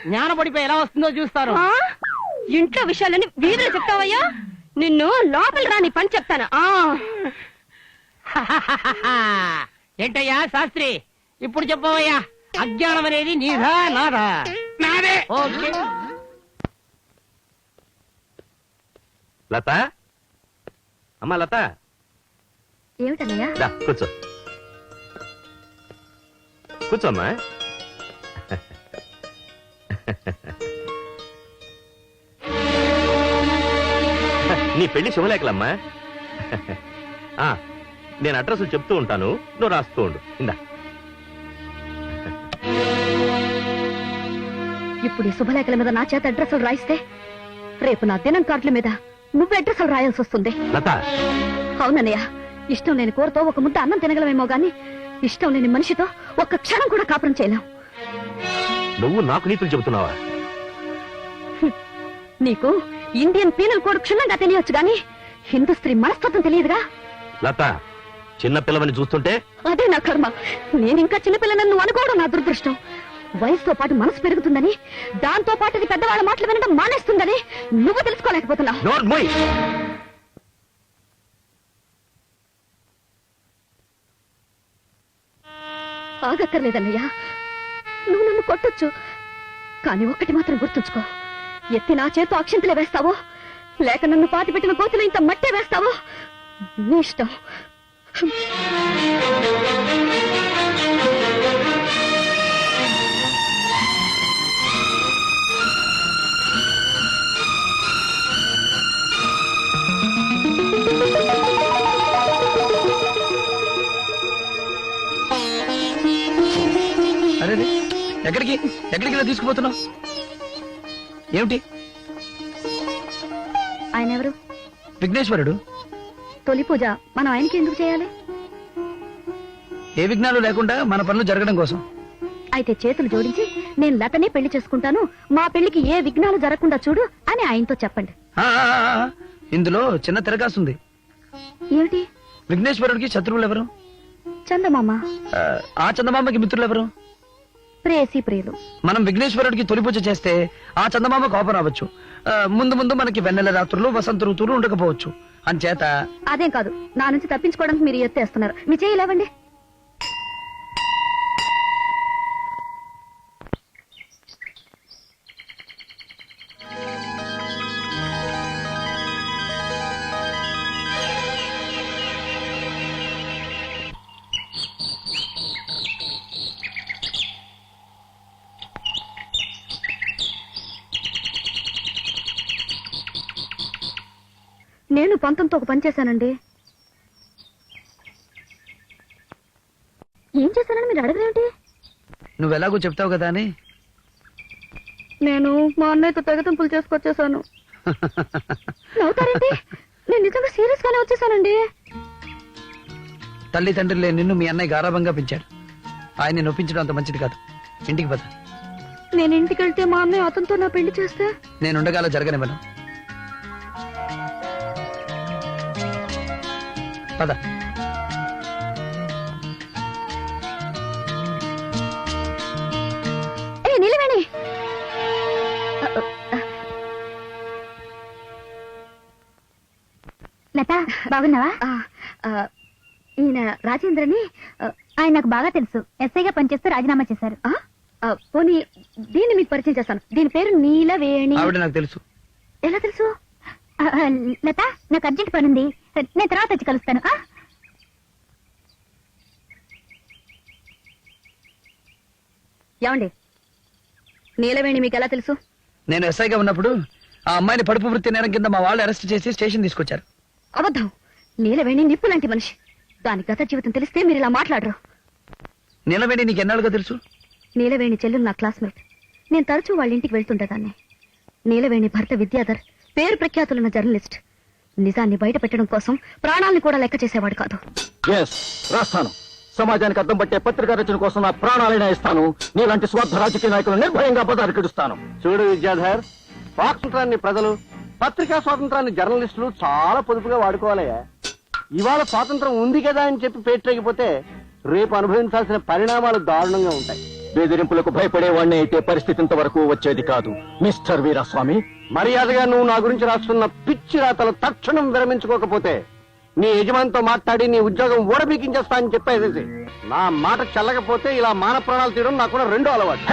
జ్ఞానపడిపోయి ఎలా వస్తుందో చూస్తారు. ఇంట్లో విషయాలని వీధిలో చెప్తావయ్యా? నిన్ను లోపల రాని పని చెప్తాను. ఏంటయ్యా శాస్త్రి, ఇప్పుడు చెప్పవయ్యా, అజ్ఞానం అనేది నీదా నాదా? నాదే. ఓకే. లత, అమ్మా లత, ఏమిటన్నయ్యా? కూర్చో కూర్చోమ్మా. నీ పెళ్లి శుభలేఖలమ్మా. నేను అడ్రస్ చెప్తూ ఉంటాను, నువ్వు రాస్తూ ఉండు. ఇందా. ఇప్పుడు ఈ శుభలేఖల మీద నా చేత అడ్రస్లు రాయిస్తే రేపు నా దినం కార్డుల మీద నువ్వు అడ్రస్లు రాయాల్సి వస్తుంది. లత. అవునన్నయ్య, ఇష్టం లేని కూరతో ఒక ముద్ద అన్నం తినగలమేమో గాని ఇష్టం లేని మనిషితో ఒక్క క్షణం కూడా కాపురం చేయలేం. నువ్వు నాకు నీతులు చెబుతున్నావా? నీకు ఇండియన్ పీనల్ కోడ్ క్షుణ్ణంగా తెలియచ్చు గాని హిందూ స్త్రీ మనస్తత్వం తెలియదుగా. లత, చిన్న పిల్లవని చూస్తుంటే అదే నా కర్మ. నేనింకా చిన్నపిల్లని నువ్వు అనుకోవడం నా దురదృష్టం. వయసుతో పాటు మనసు పెరుగుతుందని, దాంతో పాటు అది పెద్దవాళ్ళ మాటలు వినడం మానేస్తుందని నువ్వు తెలుసుకోలేకపోతున్నావు. ఆగక్కర్లేదన్నయ్యా, నువ్వు నన్ను కొట్టొచ్చు, కానీ ఒక్కటి మాత్రం గుర్తుంచుకో. ఎత్తి నా చేతో అక్షింతలే వేస్తావో లేక నన్ను పాతి పెట్టిన గోతులు ఇంత మట్టే వేస్తావో నీ ఇష్టం. అరే, ఎక్కడికి ఎక్కడికి ఇలా తీసుకుపోతున్నావు? ఏమిటి? ఆయన ఎవరు? విఘ్నేశ్వరుడు. తొలి పూజ మనం ఆయనకి ఎందుకు చేయాలి? ఏ విఘ్నాలు లేకుండా మన పనులు జరగడం కోసం. అయితే చేతులు జోడించి నేను లతనే పెళ్లి చేసుకుంటాను, మా పెళ్లికి ఏ విఘ్నాలు జరగకుండా చూడు అని ఆయనతో చెప్పండి. ఇందులో చిన్న తిరగాసుంది. ఏమిటి? విఘ్నేశ్వరుడికి శత్రువులు ఎవరు? చందమామ. ఆ చందమామకి మిత్రులు ఎవరు? ప్రేయసి ప్రియులు. మనం విఘ్నేశ్వరుడికి తొలి పూజ చేస్తే ఆ చందమామ కోపం రావచ్చు. ముందు ముందు మనకి వెన్నెల రాత్రులు వసంత ఋతువులు ఉండకపోవచ్చు. అంచేత అదేం కాదు, నా నుంచి తప్పించుకోవడానికి మీరు ఎత్తేస్తున్నారు. మీ చేయలేవండి. నేను పంతంతో ఒక పని చేశానండి. ఏం చేశానని మీరు అడగరేంటి? నువ్వెలాగో చెప్తావు కదా అని. నేను మా అన్నయ్యతో తెగతింపులు చేసుకొచ్చేసాను. నవ్వుతారేంటి? నేను నిజంగా సీరియస్ గానే వచ్చేసానండి. తల్లి తండ్రి లేని నిన్ను మీ అన్నయ్య గారాభంగా పెంచాడు. ఆయన్ని నొప్పించడం అంత మంచిది కాదు. ఇంటికి పద. నేను ఇంటికి వెళ్తే మా అన్నయ్య అతనితో నా పెళ్లి చేస్తే నేనుండగాల జరగనివ్వను. పద. నిలవేణి, లత బాగున్నావా? ఈయన రాజేంద్రని. ఆయన నాకు బాగా తెలుసు. ఎస్ఐగా పనిచేస్తూ రాజీనామా చేశారు. పోనీ దీన్ని మీకు పరిచయం చేస్తాను. దీని పేరు నీలవేణి. ఆవిడ నాకు తెలుసు. ఎలా తెలుసు? లత, నాకు అర్జెంట్ పనుంది, నేను తర్వాత వచ్చి కలుస్తాను. ఏమండి, నీలవేణి మీకు ఎలా తెలుసు? నేను ఎస్ఐగా ఉన్నప్పుడు ఆ అమ్మాయిని పడుపు వృత్తి నేరం కింద మా వాళ్ళు అరెస్ట్ చేసి స్టేషన్ తీసుకొచ్చారు. అబద్ధం. నీలవేణి నిప్పు లాంటి మనిషి. దాని గత జీవితం తెలిస్తే మీరు ఇలా మాట్లాడరు. నీలవేణి నీకు ఎన్నాళ్ళుగా తెలుసు? నీలవేణి చెల్లెలు నా క్లాస్మేట్. నేను తరచూ వాళ్ళ ఇంటికి వెళ్తుండేదాన్ని. నీలవేణి భర్త విద్యాధర్ పేరు ప్రఖ్యాతులున్న జర్నలిస్ట్. నిజాన్ని బయట పెట్టడం కోసం ప్రాణాలను కూడా లెక్క చేసేవాడు కాదు. రాస్తాను. సమాజానికి అద్దం పట్టే పత్రికా రచన కోసం నా ప్రాణాలైనా ఇస్తాను. నీలాంటి స్వార్థ రాజకీయ నాయకులు నిర్భయంగా బదారికిడుస్తాను. చూడు విద్యాధర్, స్వాతంత్రాన్ని ప్రజలు, పత్రికా స్వాతంత్రాన్ని జర్నలిస్టులు చాలా పొదుపుగా వాడుకోవాలయ్యా. ఇవాళ స్వాతంత్రం ఉంది కదా అని చెప్పి పేటరేగిపోతే రేపు అనుభవించాల్సిన పరిణామాలు దారుణంగా ఉంటాయి. బెదిరింపులకు భయపడేవాడిని అయితే పరిస్థితి ఇంతవరకు వచ్చేది కాదు. మిస్టర్ వీరాస్వామి, మర్యాదగా నువ్వు నా గురించి రాస్తున్న పిచ్చి రాతలు తక్షణం విరమించుకోకపోతే నీ యజమానితో మాట్లాడి నీ ఉద్యోగం ఊడబీకించేస్తా అని చెప్పేసి. నా మాట చల్లకపోతే ఇలా మాన ప్రాణాలు తీయడం నాకు కూడా రెండో అలవాటు.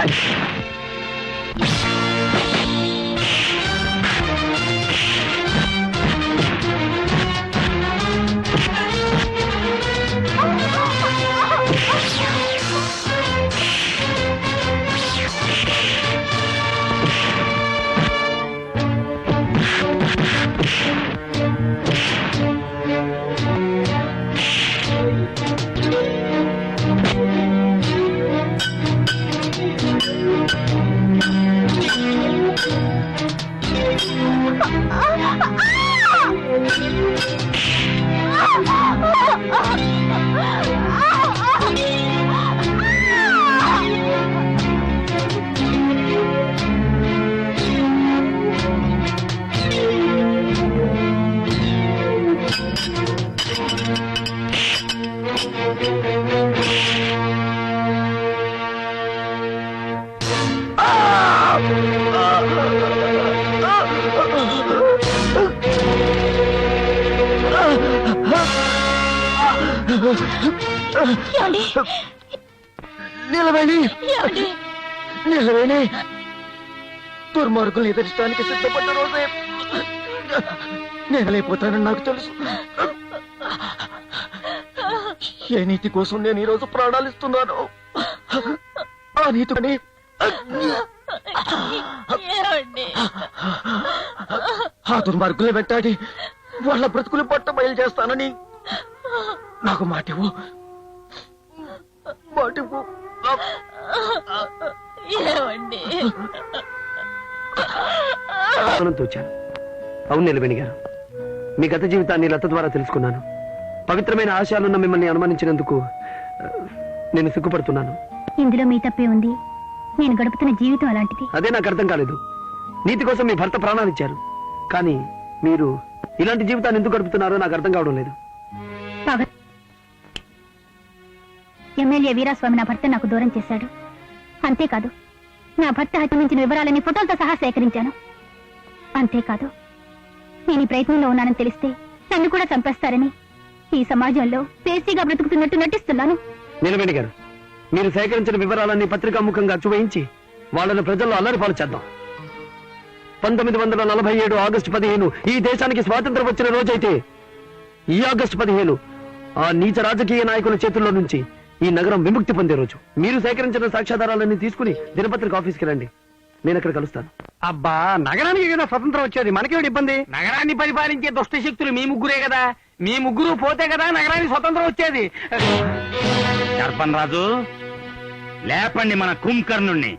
నిలవేణి, నిలవేణి, దుర్మార్గుల్ని ఎదిరించడానికి సిద్ధపడ్డ రోజే నేను లేకపోతానని నాకు తెలుసు. ఏ నీతి కోసం నేను ఈరోజు ప్రాణాలు ఇస్తున్నాను, ఆ నీతిని ఆ దుర్మార్గుల్ని వెంటాడి వాళ్ళ బ్రతుకులు పట్ట బయలు చేస్తానని నాకు మాటివ్వు, మాటివ్వు. తోచాను. అవును నిలవేణి గారు, మీ గత జీవితాన్ని లత ద్వారా తెలుసుకున్నాను. పవిత్రమైన ఆశయాలున్న మిమ్మల్ని అనుమానించినందుకు నేను సిగ్గుపడుతున్నాను. ఇందులో మీ తప్పే ఉంది. నేను గడుపుతున్న జీవితం అలాంటిది. అదే నాకు అర్థం కాలేదు. నీతి కోసం మీ భర్త ప్రాణాలు ఇచ్చారు, కానీ మీరు ఇలాంటి జీవితాన్ని ఎందుకు గడుపుతున్నారో నాకు అర్థం కావడం లేదు. ఎమ్మెల్యే వీరాస్వామి నా భర్త నాకు దూరం చేశాడు. అంతేకాదు, నా భర్త హత్యమించిన వివరాలని ఫోటోలతో సహా సేకరించాను. అంతేకాదు, నేను ఈ ప్రయత్నంలో ఉన్నానని తెలిస్తే నన్ను కూడా చంపేస్తారని ఈ సమాజంలో పేసీగా బ్రతుకుతున్నట్టు నటిస్తున్నాను. నిలవేణి గారు, మీరు సేకరించిన వివరాలన్నీ పత్రికాముఖంగా చూపించి వాళ్ళను ప్రజల్లో అల్లరిపాలు చేద్దాం. 1947 ఆగస్టు 15 ఈ దేశానికి స్వాతంత్రం వచ్చిన రోజైతే ఈ ఆగస్టు 15 ఆ నీచ రాజకీయ నాయకుల చేతుల్లో నుంచి ఈ నగరం విముక్తి పొందే రోజు. మీరు సేకరించిన సాక్ష్యాధారాలన్నీ తీసుకుని దినపత్రిక ఆఫీస్కి రండి, నేను అక్కడ కలుస్తాను. అబ్బా, నగరానికి కదా స్వతంత్రం వచ్చేది, మనకేమిటి ఇబ్బంది? నగరాన్ని పరిపాలించే దుష్ట శక్తులు మీ ముగ్గురే కదా. మీ ముగ్గురు పోతే కదా నగరానికి స్వతంత్రం వచ్చేది. దర్పన్ రాజు, లేపండి మన కుంభకర్ణుణ్ణి.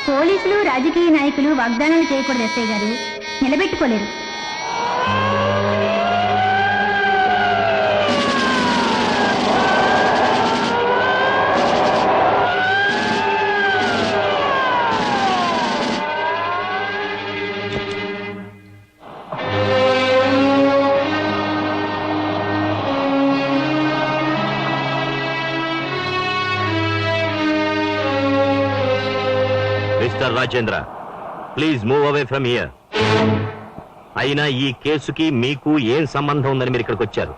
పోలీసులు రాజకీయ నాయకులు వాగ్దానాలు చేయకూడదు ఎస్ఐ గారు, నిలబెట్టుకోలేరు. Mister Rajendra, please move away from here. అయినా ఈ కేసుకి మీకు ఏం సంబంధం ఉందని మీరు ఇక్కడికి వచ్చారు?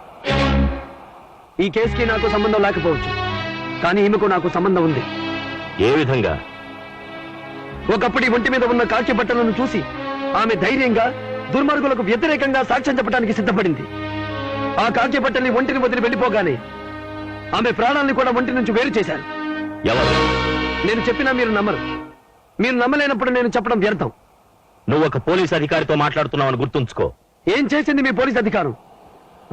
ఈ కేసుకి నాకు సంబంధం లేకపోవచ్చు, కానీ ఈమెకు నాకు సంబంధం ఉంది. ఏ విధంగా? ఒకప్పటి ఒంటి మీద ఉన్న కాకి బట్టలను చూసి ఆమె ధైర్యంగా దుర్మార్గులకు వ్యతిరేకంగా సాక్ష్యం చెప్పడానికి సిద్ధపడింది. ఆ కాకి బట్టల్ని ఒంటిని వదిలి వెళ్ళిపోగానే ఆమె ప్రాణాలను కూడా ఒంటి నుంచి వేరు చేశారు. ఎవరు? నేను చెప్పినా మీరు నమ్మరు. మీరు నమ్మలేనప్పుడు నేను చెప్పడం వ్యర్థం. నువ్వు ఒక పోలీస్ అధికారితో మాట్లాడుతున్నావని గుర్తుంచుకో. ఏం చేసింది మీ పోలీస్ అధికారం?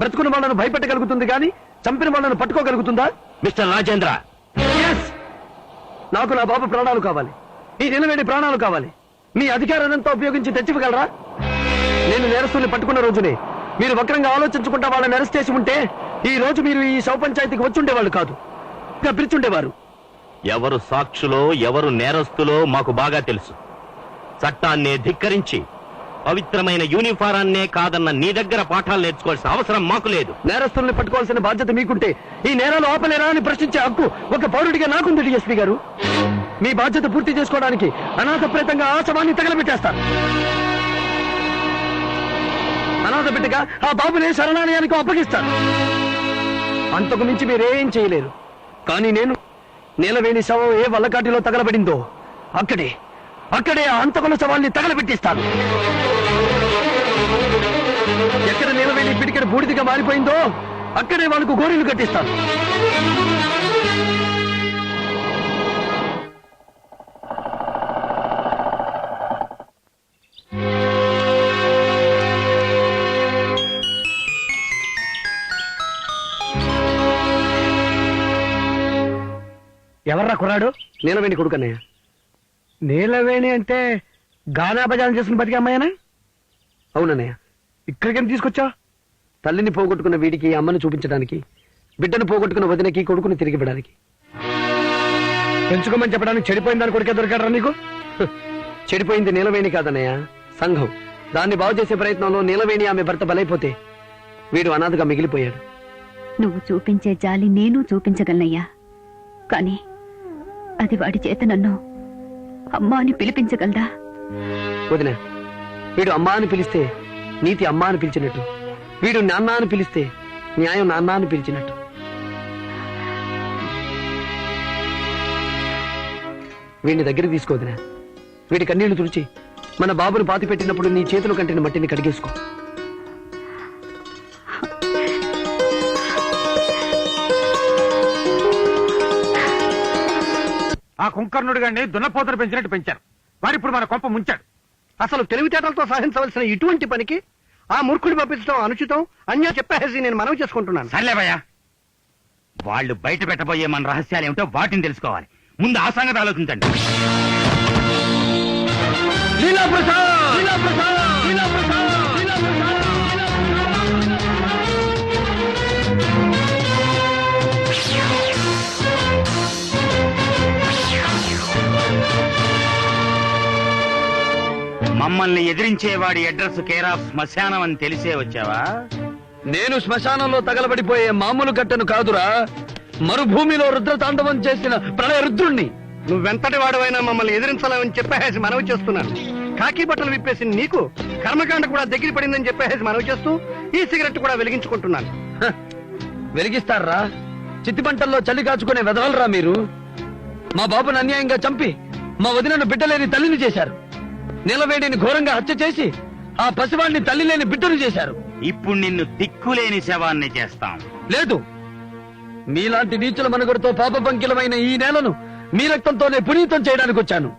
బ్రతుకున్న వాళ్ళను భయపెట్టగలుగుతుంది కానీ చంపిన వాళ్ళను పట్టుకోగలుగుతుందా? Mister Rajendra, Yes! నాకు నా బాబు ప్రాణాలు కావాలి. ఈ నిలవేడి ప్రాణాలు కావాలి. మీ అధికారాన్నంతా ఉపయోగించి తెచ్చివ్వగలరా? నేను నేరస్తుల్ని పట్టుకున్న రోజునే మీరు వక్రంగా ఆలోచించుకుంటా వాళ్ళని అరెస్ట్ చేసి ఉంటే ఈ రోజు మీరు ఈ శవ పంచాయతీకి వచ్చుండేవాళ్ళు కాదు, పిలిచుండేవారు. ఎవరు సాక్షులో ఎవరు నేరస్తులో మాకు బాగా తెలుసు. చట్టాన్నే ధిక్కరించి పవిత్రమైన యూనిఫారాన్నే కాదన్న నీ దగ్గర పాఠాలు నేర్చుకోవాల్సిన అవసరం మాకు లేదు. నేరస్తుల్ని పట్టుకోవాల్సిన బాధ్యత మీకుంటే ఈ నేరాలు ఆపలేరా అని ప్రశ్నించే హక్కు ఒక పౌరుడిగా నాకుంది డిఎస్పీ గారు. మీ బాధ్యత పూర్తి చేసుకోవడానికి అనాథప్రేతంగా ఆ శవాన్ని తగలబెట్టేస్తారు. అనాథ బిడ్డగా ఆ బాబుని శరణాలయానికి అప్పగిస్తారు. అంతకు మించి మీరేం చేయలేరు. కానీ నేను నీలవేణి శవం ఏ వల్లకాటిలో తగలబడిందో అక్కడే ఆ హంతకుల శవాన్ని తగలబెట్టిస్తాను. ఎక్కడ నీలవేణి పిడికెడు బూడిదిగా మారిపోయిందో అక్కడే వాళ్ళకు గోరీలు కట్టిస్తాను. ఎవర్రా కుర్రాడు? నీలవేణి కొడుకన్నయ్య. నీలవేణి అంటే గానా బజారం చేసిన బతికే అమ్మాయినా? అవునన్నయ్య. ఇక్కడికేం తీసుకొచ్చా? తల్లిని పోగొట్టుకున్న వీడికి అమ్మను చూపించడానికి, బిడ్డను పోగొట్టుకున్న వదినకి కొడుకుని తిరిగి ఇవ్వడానికి. పెంచుకోమని చెప్పడానికి చెడిపోయిందని కొడుకే దొరికాడరా నీకు? చెడిపోయింది నీలవేణి కాదన్నయ్య, సంఘం. దాన్ని బాగు చేసే ప్రయత్నంలో నీలవేణి ఆమె భర్త బలైపోతే వీడు అనాథగా మిగిలిపోయాడు. నువ్వు చూపించే జాలి నేను చూపించగలనయ్యా, కానీ అది వాడి చేత నన్ను అమ్మా అని పిలిపించగలదా? వదిన, వీడు అమ్మా అని పిలిస్తే నీతి అమ్మా అని పిలిచినట్టు, వీడు నాన్న అని పిలిస్తే న్యాయం నాన్న అని పిలిచినట్టు. వీడిని దగ్గర తీసుకోవదిన. వీడి కన్నీళ్లు తుడిచి మన బాబును పాతి పెట్టినప్పుడు నీ చేతులు కంటిన మట్టిని కడిగేసుకో. ఆ కుంకర్ణుడి గారిని దున్నపోతను పెంచినట్టు పెంచారు. వాడు ఇప్పుడు మన కొంప ముంచాడు. అసలు తెలివితేటలతో సాధించవలసిన ఇటువంటి పనికి ఆ మూర్ఖుడి పంపించడం అనుచితం, అన్యాయం చెప్పేసి నేను మనవి చేసుకుంటున్నాను. సర్లేవయ్యా, వాళ్ళు బయట పెట్టబోయే మన రహస్యాలు ఏమిటో వాటిని తెలుసుకోవాలి. ముందు ఆ సంగతి ఆలోచించండి. మమ్మల్ని ఎదిరించేవాడి అడ్రస్ కేర్ ఆఫ్ శ్మశానం అని తెలిసే వచ్చావా? నేను శ్మశానంలో తగలబడిపోయే మామూలు గట్టను కాదురా, మరుభూమిలో రుద్రతాండవం చేసిన ప్రళయ రుద్రుణ్ణి. నువ్వెంతటి వాడవైనా మమ్మల్ని ఎదిరించలేమని చెప్పేసి మనవి చేస్తున్నాను. కాకి బట్టలు విప్పేసి నీకు కర్మకాండ కూడా దగ్గర పడిందని చెప్పేసి మనవి చేస్తూ ఈ సిగరెట్ కూడా వెలిగించుకుంటున్నాను. వెలిగిస్తారా? చిత్తిపంటల్లో చలి కాచుకునే వెదవలరా మీరు? మా బాబుని అన్యాయంగా చంపి మా వదినను బిడ్డలేని తల్లిని చేశారు. నీలవేణిని ఘోరంగా హత్య చేసి ఆ పసివాణ్ణి తల్లి లేని బిడ్డను చేశారు. ఇప్పుడు నిన్ను దిక్కులేని శవాన్ని చేస్తాం. లేదు, మీలాంటి నీచుల మనుగడతో పాపపంకిలమైన ఈ నేలను మీ రక్తంతోనే పునీతం చేయడానికి వచ్చాను.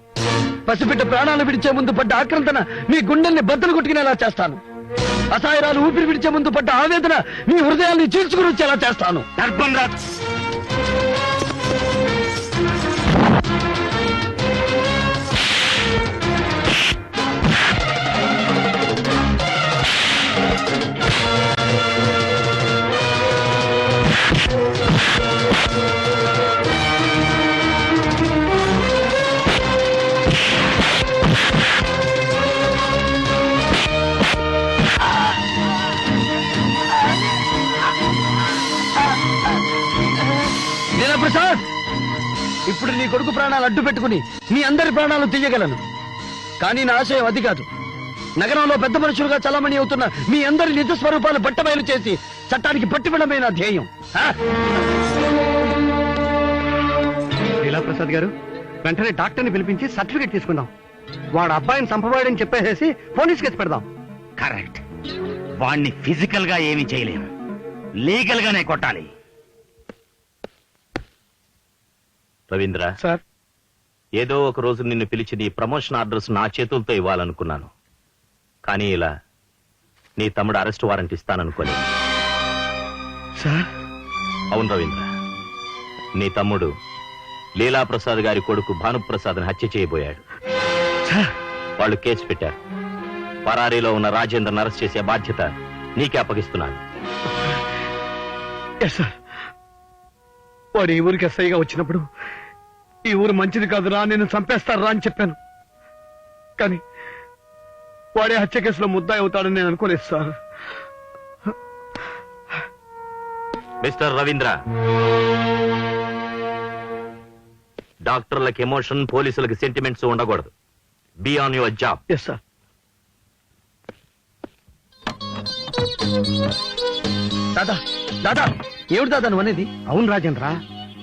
పసిబిడ్డ ప్రాణాలు విడిచే ముందు పడ్డ ఆక్రందన మీ గుండెల్ని బద్దలు కొట్టుకునేలా చేస్తాను. అసాయరాలు ఊపిరి విడిచే ముందు పడ్డ ఆవేదన మీ హృదయాల్ని చీల్చుకుని వచ్చేలా చేస్తాను. ప్రసాద్, ఇప్పుడు నీ కొడుకు ప్రాణాలు అడ్డు పెట్టుకుని మీ అందరి ప్రాణాలు తీయగలను. కానీ నా ఆశయం అది కాదు. నగరంలో పెద్ద మనుషులుగా చలామణి అవుతున్న మీ అందరి నిజ స్వరూపాలు బట్టబయలు చేసి చట్టానికి పట్టివ్వడమే నా ధ్యేయం. లీలాప్రసాద్ గారు, వెంటనే డాక్టర్ని పిలిపించి సర్టిఫికేట్ తీసుకుందాం. వాడు అబ్బాయిని చంపబోయడని చెప్పేసి పోలీస్ కేసు పెడదాం. కరెక్ట్. వాణ్ణి ఫిజికల్ గా ఏమీ చేయలేము, లీగల్ గానే కొట్టాలి. రవీంద్ర, సార్ ఏదో ఒక రోజు నిన్ను పిలిచి నీ ప్రమోషన్ ఆర్డర్స్ నా చేతులతో ఇవ్వాలనుకున్నాను. కానీ ఇలా నీ తమ్ముడు అరెస్ట్ వారెంట్ ఇస్తాననుకోలేదు. సార్ అవును రవీంద్ర, నీ తమ్ముడు లీలాప్రసాద్ గారి కొడుకు భానుప్రసాద్ని హత్య చేయబోయాడు. వాళ్ళు కేసు పెట్టారు. పరారీలో ఉన్న రాజేంద్రను అరెస్ట్ చేసే బాధ్యత నీకే అప్పగిస్తున్నాను. సార్ వాడు ఈ ఊరికి ఎస్ఐగా వచ్చినప్పుడు ఈ ఊరు మంచిది కాదురా, నేను చంపేస్తారా అని చెప్పాను. కానీ వాడే హత్య కేసులో ముద్దాయి అవుతాడని నేను అనుకోలేదు సార్. మిస్టర్ రవీంద్ర, డాక్టర్లకు ఎమోషన్, పోలీసులకు సెంటిమెంట్స్ ఉండకూడదు. Be on your job. Yes sir. దాదా దాదా ఏమిటి దాదా నువ్వు అనేది? అవును రాజేంద్ర,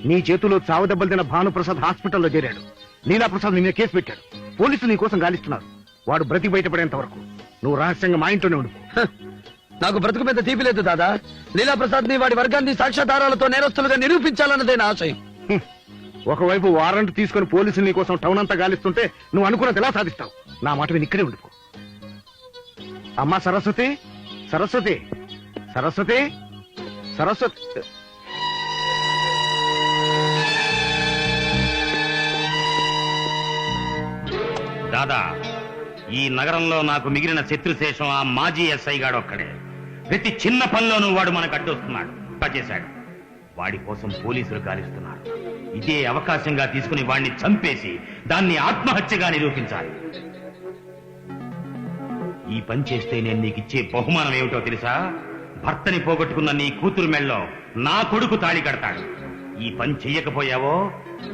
నీ చేతిలో చావు దెబ్బలు తిన భానుప్రసాద్ హాస్పిటల్లో చేరాడు. లీలాప్రసాద్ నిన్న కేసు పెట్టాడు. పోలీసులు నీ కోసం గాలిస్తున్నారు. వాడు బ్రతికి బయటపడేంత వరకు నువ్వు రహస్యంగా మా ఇంట్లోనే ఉండు. నాకు బ్రతుకు మీద తీపి లేదు దాదా. లీలాప్రసాద్ ని వాడి వర్గాన్ని సాక్ష్యాధారాలతో నేరస్తులుగా నిరూపించాలన్నదే నా ఆశయం. ఒకవైపు వారెంట్ తీసుకుని పోలీసులు నీ కోసం టౌన్ అంతా గాలిస్తుంటే నువ్వు అనుకున్నది ఎలా సాధిస్తావు? నా మాట విని ఇక్కడే ఉండిపో. అమ్మా సరస్వతి, సరస్వతి, సరస్వతి, సరస్వతి. దాదా, ఈ నగరంలో నాకు మిగిలిన శత్రుశేషం ఆ మాజీ ఎస్ఐ గాడు ఒక్కడే. ప్రతి చిన్న పనిలోనూ వాడు మనకు అడ్డొస్తున్నాడు. చేశాడు. వాడి కోసం పోలీసులు గాలిస్తున్నారు. ఇదే అవకాశంగా తీసుకుని వాడిని చంపేసి దాన్ని ఆత్మహత్యగా నిరూపించాలి. ఈ పని చేస్తే నేను నీకు ఇచ్చే బహుమానం ఏమిటో తెలుసా? భర్తని పోగొట్టుకున్న నీ కూతురు మెళ్ళలో నా కొడుకు తాళి కడతాడు. ఈ పని చెయ్యకపోయావో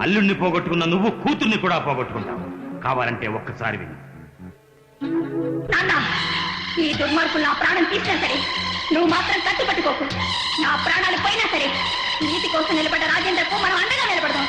అల్లుణ్ణి పోగొట్టుకున్న నువ్వు కూతుర్ని కూడా పోగొట్టుకుంటావు. కావాలంటే ఒక్కసారి విను. నాన్న, ఈ దుర్మార్గులు నా ప్రాణం తీసినా సరే నువ్వు మాత్రం కట్టుపట్టుకోకు. నా ప్రాణాలు పోయినా సరే నీతి కోసం నిలబడ్డ రాజేంద్రకు మనం అండగా నిలబడదాం.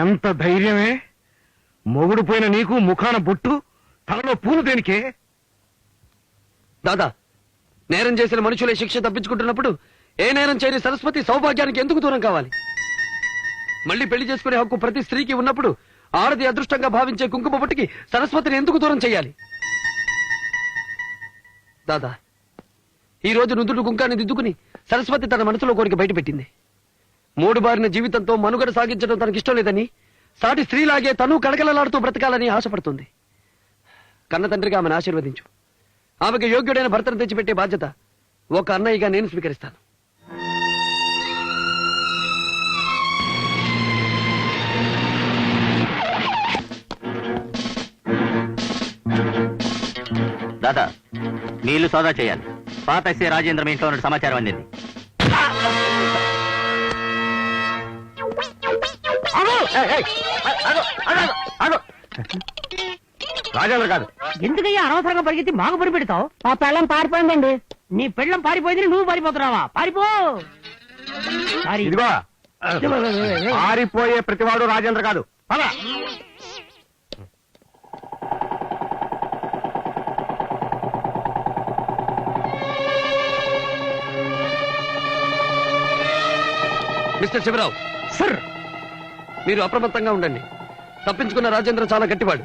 ఎంత ధైర్యమే! మొగుడు పోయిన నీకు ముఖాన బొట్టు, తలలో పూలు దేనికే? దాదా, నేరం చేసిన మనుషులే శిక్ష తప్పించుకుంటున్నప్పుడు ఏ నేరం చేయని సరస్వతి సౌభాగ్యానికి ఎందుకు దూరం కావాలి? మళ్ళీ పెళ్లి చేసుకునే హక్కు ప్రతి స్త్రీకి ఉన్నప్పుడు ఆడది అదృష్టంగా భావించే కుంకుమ బొట్టుకి సరస్వతిని ఎందుకు దూరం చేయాలి? దాదా, ఈ రోజు నుదురు కుంకాన్ని దిద్దుకుని సరస్వతి తన మనసులో కోరిక బయటపెట్టింది. మూడు బారిన జీవితంతో మనుగడ సాగించడం తనకిష్టం లేదని, సాటి స్త్రీలాగే తను కడకలలాడుతూ బ్రతకాలని ఆశపడుతుంది. కన్న తండ్రిగా ఆమెను ఆశీర్వదించు. ఆమెకు యోగ్యుడైన భర్తను తెచ్చిపెట్టే బాధ్యత ఒక అన్నయ్యగా నేను స్వీకరిస్తాను. దాదా నీళ్లు సోదా చేయాలి. పాత ఎస్ఏ రాజేంద్ర మీ ఇంట్లో ఉన్న సమాచారం అందింది. రాజేంద్ర కాదు. ఎందుకయ్యా అనవసరంగా పరిగెత్తి మాకు పని పెడతావు? మా పెళ్ళం పారిపోయిందండి. నీ పెళ్ళం పారిపోయింది, నువ్వు పారిపోతున్నావా? పారిపో. ఇదిగో పారిపోయే ప్రతివాడు రాజేంద్ర కాదు. పద. మిస్టర్ శివరావు సర్, మీరు అప్రమత్తంగా ఉండండి. తప్పించుకున్న రాజేంద్ర చాలా గట్టివాడు.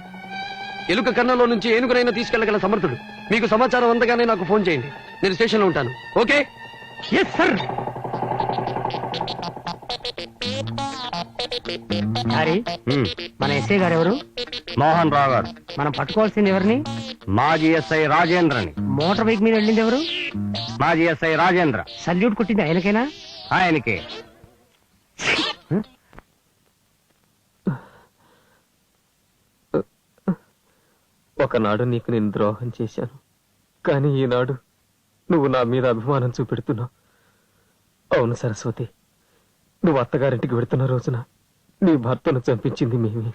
ఎలుక కన్నంలో నుంచి ఏనుగునైనా తీసుకెళ్లగల సమర్థుడు. మీకు సమాచారం అందగానే నాకు ఫోన్ చేయండి. నేను స్టేషన్లో ఉంటాను. ఓకే? Yes sir. సారీ, మన ఎస్ఐ గారు ఎవరు? మోహన్ రావు గారు. మనం పట్టుకోవాల్సింది ఎవరిని? మాజీ ఎస్ఐ రాజేంద్రని. మోటార్ బైక్ మీద వెళ్ళింది ఎవరు? మాజీ ఎస్ఐ రాజేంద్ర. సల్యూట్ కొట్టింది ఆయనకేనా? ఆయనకే. ఒకనాడు నీకు నేను ద్రోహం చేశాను, కానీ ఈనాడు నువ్వు నా మీద అభిమానం చూపెడుతున్నావు. అవును సరస్వతి, నువ్వు అత్తగారింటికి వెళుతున్న రోజున నీ భర్తను చంపించింది మేమే.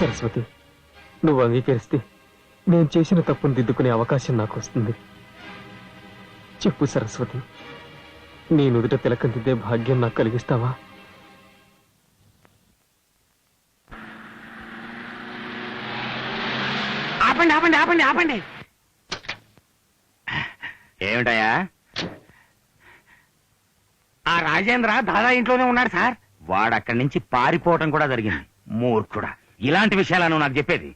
సరస్వతి, నువ్వు అంగీకరిస్తే నేను చేసిన తప్పును దిద్దుకునే అవకాశం నాకు వస్తుంది. చెప్పు సరస్వతి, నీ నుదుట తిలకం దిద్దే భాగ్యం నాకు కలిగిస్తావా? ఆపండి ఆపండి ఆపండి ఆపండి. ఏమిటయా? ఆ రాజేంద్ర దాదా ఇంట్లోనే ఉన్నాడు సార్. వాడక్కడి నుంచి పారిపోవటం కూడా జరిగింది. మూర్ఖుడా, ఇలాంటి విషయాలను నాకు చెప్పేది.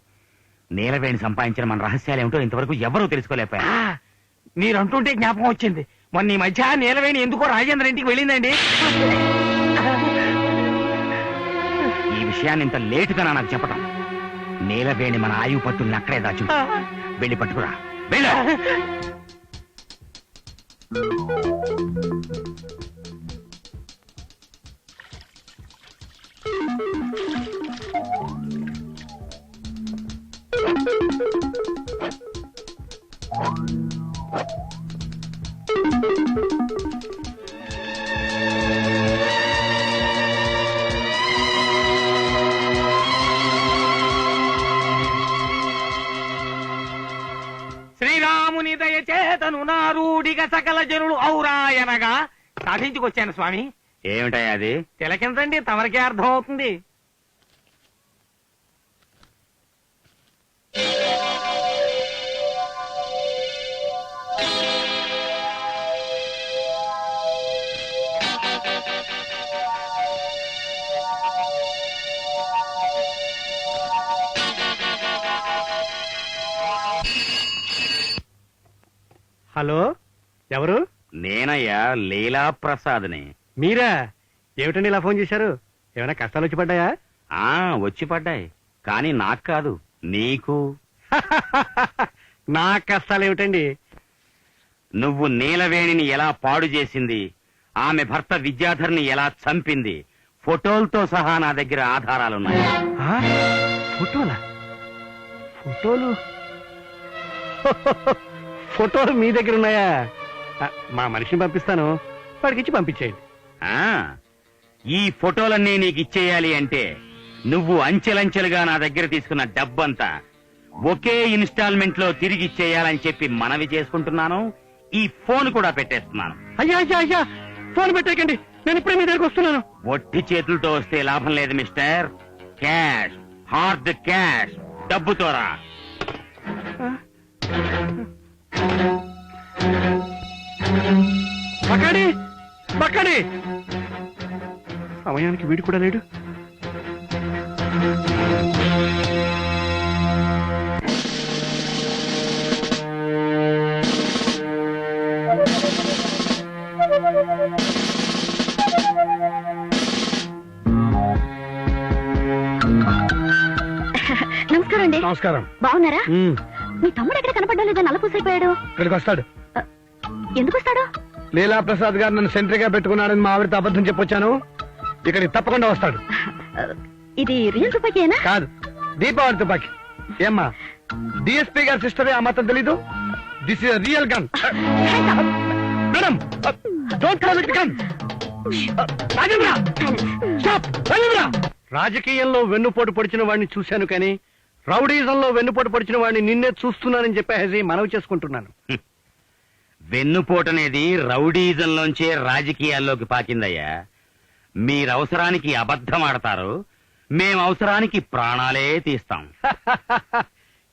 నీలవేణి సంపాదించిన మన రహస్యాలు ఏమిటో ఇంతవరకు ఎవరూ తెలుసుకోలేకపోయా. మీరంటుంటే జ్ఞాపకం వచ్చింది. మొన్న ఈ మధ్య నీలవేణి ఎందుకో రాజేంద్ర ఇంటికి వెళ్ళిందండి. ఈ విషయాన్ని ఇంత లేటుగా నాకు చెప్పటం. నీలవేణి మన ఆయువు పట్టుల్ని అక్కడే దాచు. వెళ్ళి పట్టుకురా, వెళ్ళు. శ్రీరాముని దయచేతను నారూడిగా సకల జనులు ఔరాయనగా సాధించుకొచ్చాను స్వామి. ఏమిటయా అది? తిలకించండి, తమరికే అర్థం అవుతుంది. హలో, ఎవరు? నేనయ్యా, లీలా ప్రసాద్ని. మీరా? ఏమిటండి ఇలా ఫోన్ చేశారు? ఏమైనా కష్టాలు వచ్చి పడ్డాయా? వచ్చి పడ్డాయి, కానీ నాకు కాదు, నీకు. నా కష్టాలు ఏమిటండి? నువ్వు నీలవేణిని ఎలా పాడు చేసింది, ఆమె భర్త విద్యాధర్ని ఎలా చంపింది, ఫోటోలతో సహా నా దగ్గర ఆధారాలున్నాయి. ఫోటోలా? ఫోటోలు? ఫోటోలు మీ దగ్గర ఉన్నాయా? మా మనిషిని పంపిస్తాను, వాడికిచ్చి పంపించేయండి. ఈ ఫోటోలన్నీ నీకు ఇచ్చేయాలి అంటే నువ్వు అంచెలంచెలుగా నా దగ్గర తీసుకున్న డబ్బంతా ఒకే ఇన్స్టాల్మెంట్ లో తిరిగి ఇచ్చేయాలని చెప్పి మనవి చేసుకుంటున్నాను. ఈ ఫోన్ కూడా పెట్టేస్తున్నాను. అయ్యా అయ్యా అయ్యా, ఫోన్ పెట్టేయకండి, నేను ఇప్పుడే మీ దగ్గరకు వస్తున్నాను. ఒట్టి చేతులతో వస్తే లాభం లేదు మిస్టర్. క్యాష్, హార్డ్ క్యాష్, డబ్బుతోరా. బక్కడి బక్కడి, సమయానికి వీడు కూడా లేడు. నమస్కారం అండి. నమస్కారం. బాగున్నారా? మీ తమ్ముడు ఎక్కడ కనపడ్డా లేదా? నల్లపూసైపోయాడు. ఇక్కడికి వస్తాడు. ఎందుకు వస్తాడు? లీలా ప్రసాద్ గారు నన్ను సెంట్రీగా పెట్టుకున్నాడని మా ఆవిడతో అబద్ధం చెప్పొచ్చాను. ఇక్కడికి తప్పకుండా వస్తాడు. ఇది రియల్ తుపాకీయేనా? కాదు, దీపావళి తుపాకీ. ఏమ్మా, డిఎస్పీ గారి సిస్టరే ఆ మాత్రం తెలీదు? This is real gun. Madam, don't call it gun. Rajendra, stop. Rajendra, రాజకీయంలో వెన్నుపోటు పొడిచిన వాడిని చూశాను, కానీ రౌడీజంలో వెన్నుపోటు పొడిచిన వాడిని నిన్నే చూస్తున్నానని చెప్పేసి మనవి చేసుకుంటున్నాను. వెన్నుపోటనేది రౌడీజంలోంచే రాజకీయాల్లోకి పాకిందయ్యా. మీరవసరానికి అబద్ధం ఆడతారు, మేం అవసరానికి ప్రాణాలే తీస్తాం.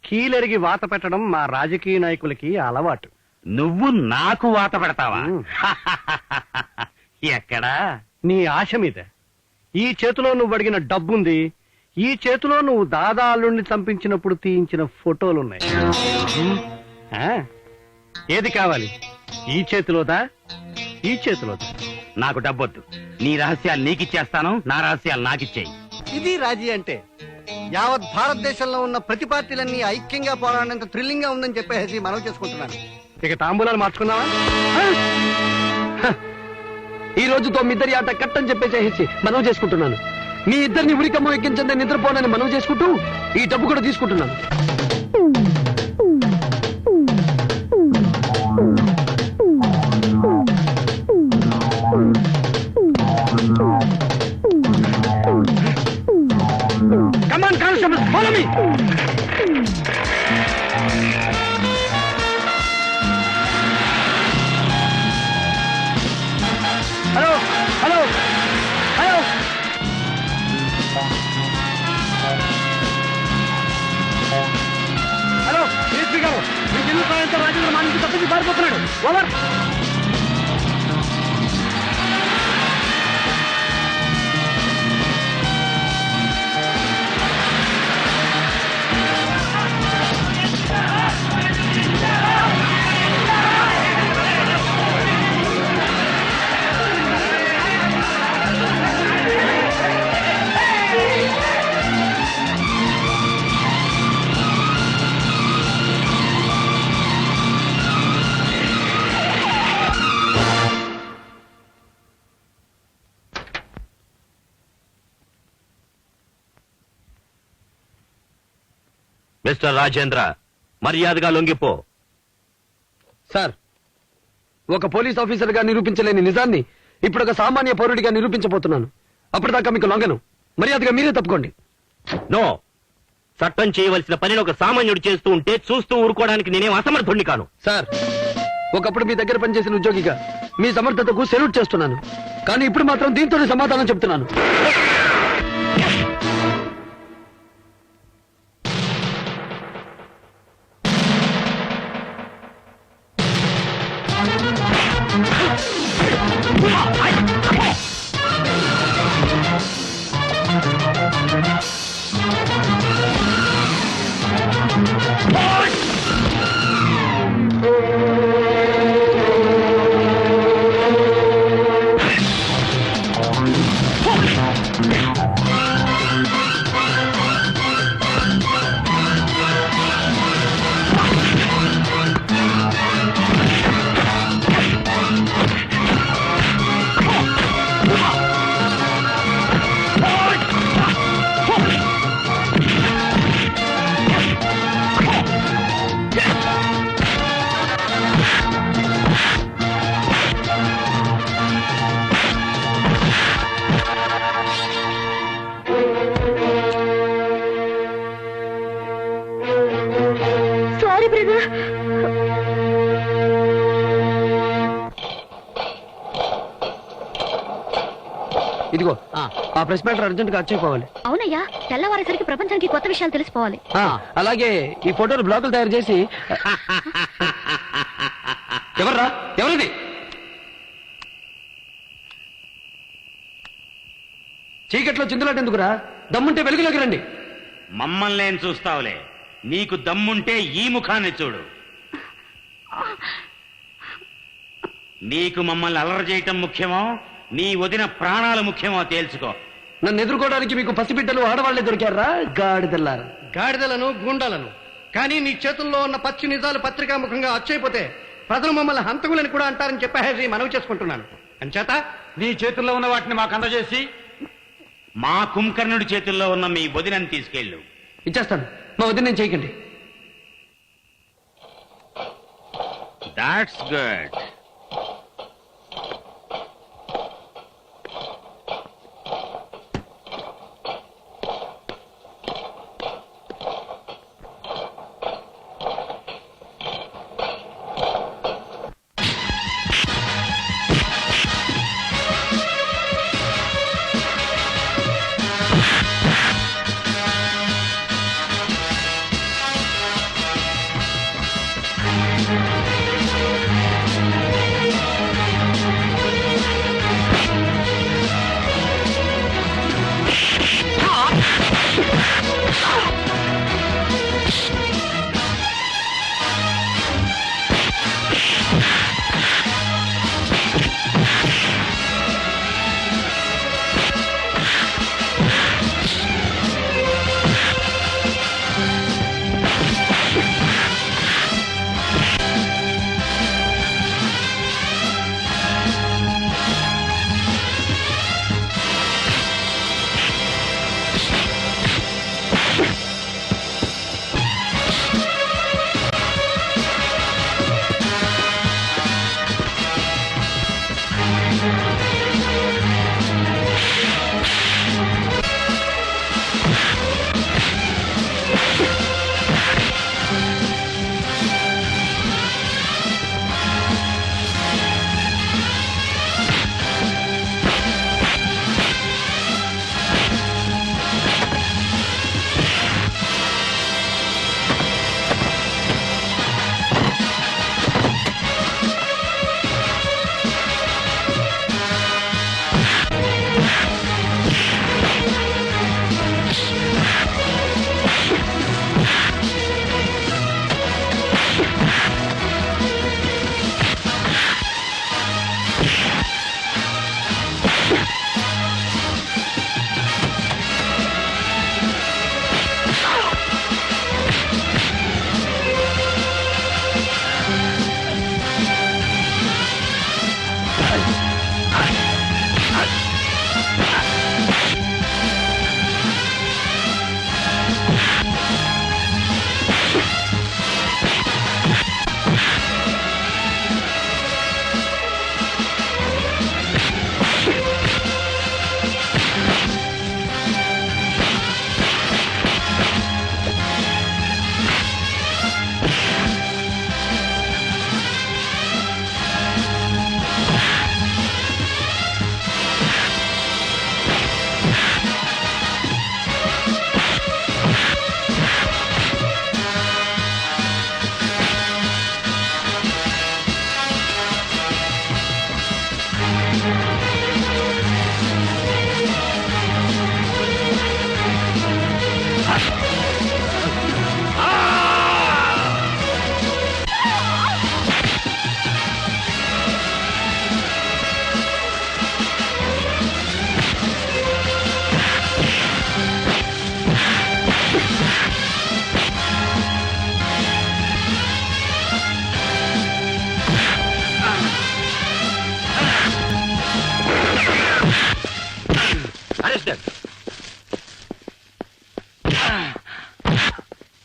కీలెరిగి వాత పెట్టడం మా రాజకీయ నాయకులకి అలవాటు. నువ్వు నాకు వాత పెడతావా? ఎక్కడా? నీ ఆశ మీద. ఈ చేతిలో నువ్వు అడిగిన డబ్బుంది, ఈ చేతిలో నువ్వు దాదా అల్లుడిని చంపించినప్పుడు తీయించిన ఫోటోలున్నాయి. ఏది కావాలి? ఈ చేతిలోదా, ఈ చేతిలోదా? నాకు డబ్బొద్దు. నీ రహస్యాలు నీకిచ్చేస్తాను, నా రహస్యాలు నాకిచ్చేయి. ఇది రాజీ అంటే. యావత్ భారతదేశంలో ఉన్న ప్రతి పార్టీలన్నీ ఐక్యంగా పోరాడినంత థ్రిల్లింగ్ గా ఉందని చెప్పేసి మనవి చేసుకుంటున్నాను. ఇక తాంబూలాలు మార్చుకున్నావా? ఈ రోజుతో మీ ఇద్దరి ఆట కట్టని చెప్పేసి మనవి చేసుకుంటున్నాను. మీ ఇద్దరిని ఉరికమ్మ ఎక్కించండి, నిద్రపోనని మనవి చేసుకుంటూ ఈ డబ్బు కూడా తీసుకుంటున్నాను. Come on, constables, follow me. Hello, hello, hello. Hello, DSP గారు, మీకు ఇల్లు సాయంతో రాజేంద్ర మా నుంచి తప్పించి పారిపోతున్నాడు. ఓవర్. మిస్టర్ రాజేంద్ర, మర్యాదగా లొంగిపో. సార్, ఒక పోలీస్ ఆఫీసర్ గా నిరూపించలేని నిజాన్ని ఇప్పుడు ఒక సామాన్య పౌరుడిగా నిరూపించబోతున్నాను. అప్పటిదాకా మీకు లొంగను. మర్యాదగా మీరే తప్పుకోండి. నో, చట్టం చేయవలసిన పనిని ఒక సామాన్యుడు చేస్తూ ఉంటే చూస్తూ ఊరుకోవడానికి నేనేం అసమర్థుణ్ణి కాను. సార్, ఒకప్పుడు మీ దగ్గర పనిచేసిన ఉద్యోగిగా మీ సమర్థతకు సెల్యూట్ చేస్తున్నాను, కానీ ఇప్పుడు మాత్రం దీంతోనే సమాధానం చెప్తున్నాను. Sorry brother. ఇదిగో ఆ ప్రెస్ మ్యాటర్ అర్జెంట్ గా వచ్చేపోవాలి. అవునయ్యా, తెల్లవారేసరికి ప్రపంచానికి కొత్త విషయాలు తెలిసిపోవాలి. అలాగే ఈ ఫోటోలు బ్లాకులు తయారు చేసి. ఎవర్రా, ఎవరిది? చీకట్లో చిందులాట ఎందుకురా? దమ్ముంటే వెలుగులోకి రండి. మమ్మల్ని ఏం చూస్తావులే, నీకు దమ్ముంటే ఈ ముఖాన్ని చూడు. నీకు మమ్మల్ని అలర చేయటం ముఖ్యమో, నీ వదిన ప్రాణాలు ముఖ్యమో తేల్చుకో. నన్ను ఎదుర్కోవడానికి మీకు పసిబిడ్డలు ఆడవాళ్లే దొరికారా? గాడిదలను, గూండాలను. కానీ నీ చేతుల్లో ఉన్న పచ్చి నిజాలు పత్రికా ముఖంగా అచ్చైపోతే ప్రజలు మమ్మల్ని హంతకులని కూడా అంటారని చెప్పేసి మనవి చేసుకుంటున్నాను. అంచేత నీ చేతుల్లో ఉన్న వాటిని మాకు అందజేసి మా కుంకర్ణుడి చేతుల్లో ఉన్న మీ వదినని తీసుకెళ్ళు. ఇచ్చేస్తాను, మా వదిన నేను చేయకండి. That's good.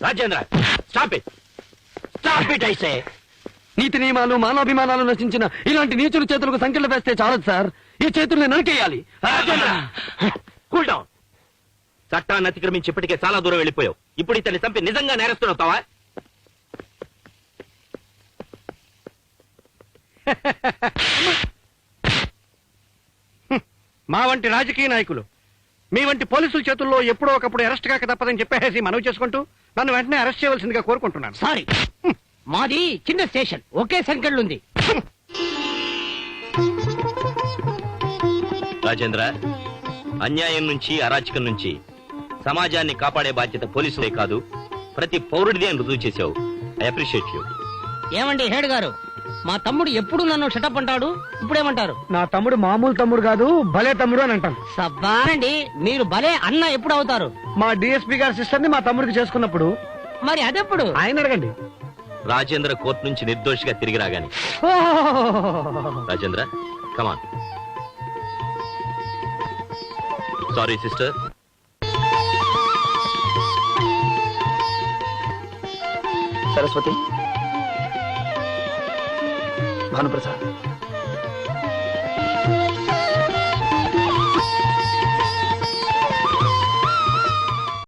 Rajendra, stop it, stop it ఐసే. నీతి నియమాలు మానవాభిమానాలు నశించిన ఇలాంటి నీచుల చేతులకు సంఖ్యలు వేస్తే చాలదు సార్, ఈ చేతుల్ని నరికేయాలి. Cool down. చట్టాన్ని అతిక్రమించి ఇప్పటికే చాలా దూరం వెళ్ళిపోయావు. ఇప్పుడు ఇతన్ని చంపి నిజంగా నేరస్తున్నావుతావా? మా వంటి రాజకీయ నాయకులు మీ వంటి పోలీసుల చేతుల్లో ఎప్పుడో ఒకప్పుడు అరెస్ట్ కాక తప్పదని చెప్పేసి మనవి చేసుకుంటూ నన్ను వెంటనే అరెస్ట్ చేయవలసిందిగా కోరుకుంటున్నాను. సారీ, మాది చిన్న స్టేషన్, ఒకే సంఖ్యలు ఉంది. రాజేంద్ర, అన్యాయం నుంచి అరాచకం నుంచి సమాజాన్ని కాపాడే బాధ్యత పోలీసులే కాదు, ప్రతి పౌరుడిది అని రుజువు చేశావు. I appreciate you. ఏమండి హెడ్ గారు, మా తమ్ముడు ఎప్పుడు నన్ను షటప్ అంటాడు, ఇప్పుడేమంటారు? నా తమ్ముడు మామూలు తమ్ముడు కాదు, భలే తమ్ముడు అని అంటాను. సబ్బానండి, మీరు భలే అన్న ఎప్పుడు అవుతారు? మా డిఎస్పీ గారి సిస్టర్ ని మా తమ్ముడికి చేసుకున్నప్పుడు. మరి అదెప్పుడు? ఆయన అడగండి. రాజేంద్ర కోర్టు నుంచి నిర్దోషిగా తిరిగి రాగాని. Rajendra come on. Sorry sister. Saraswati, Bhanuprasad,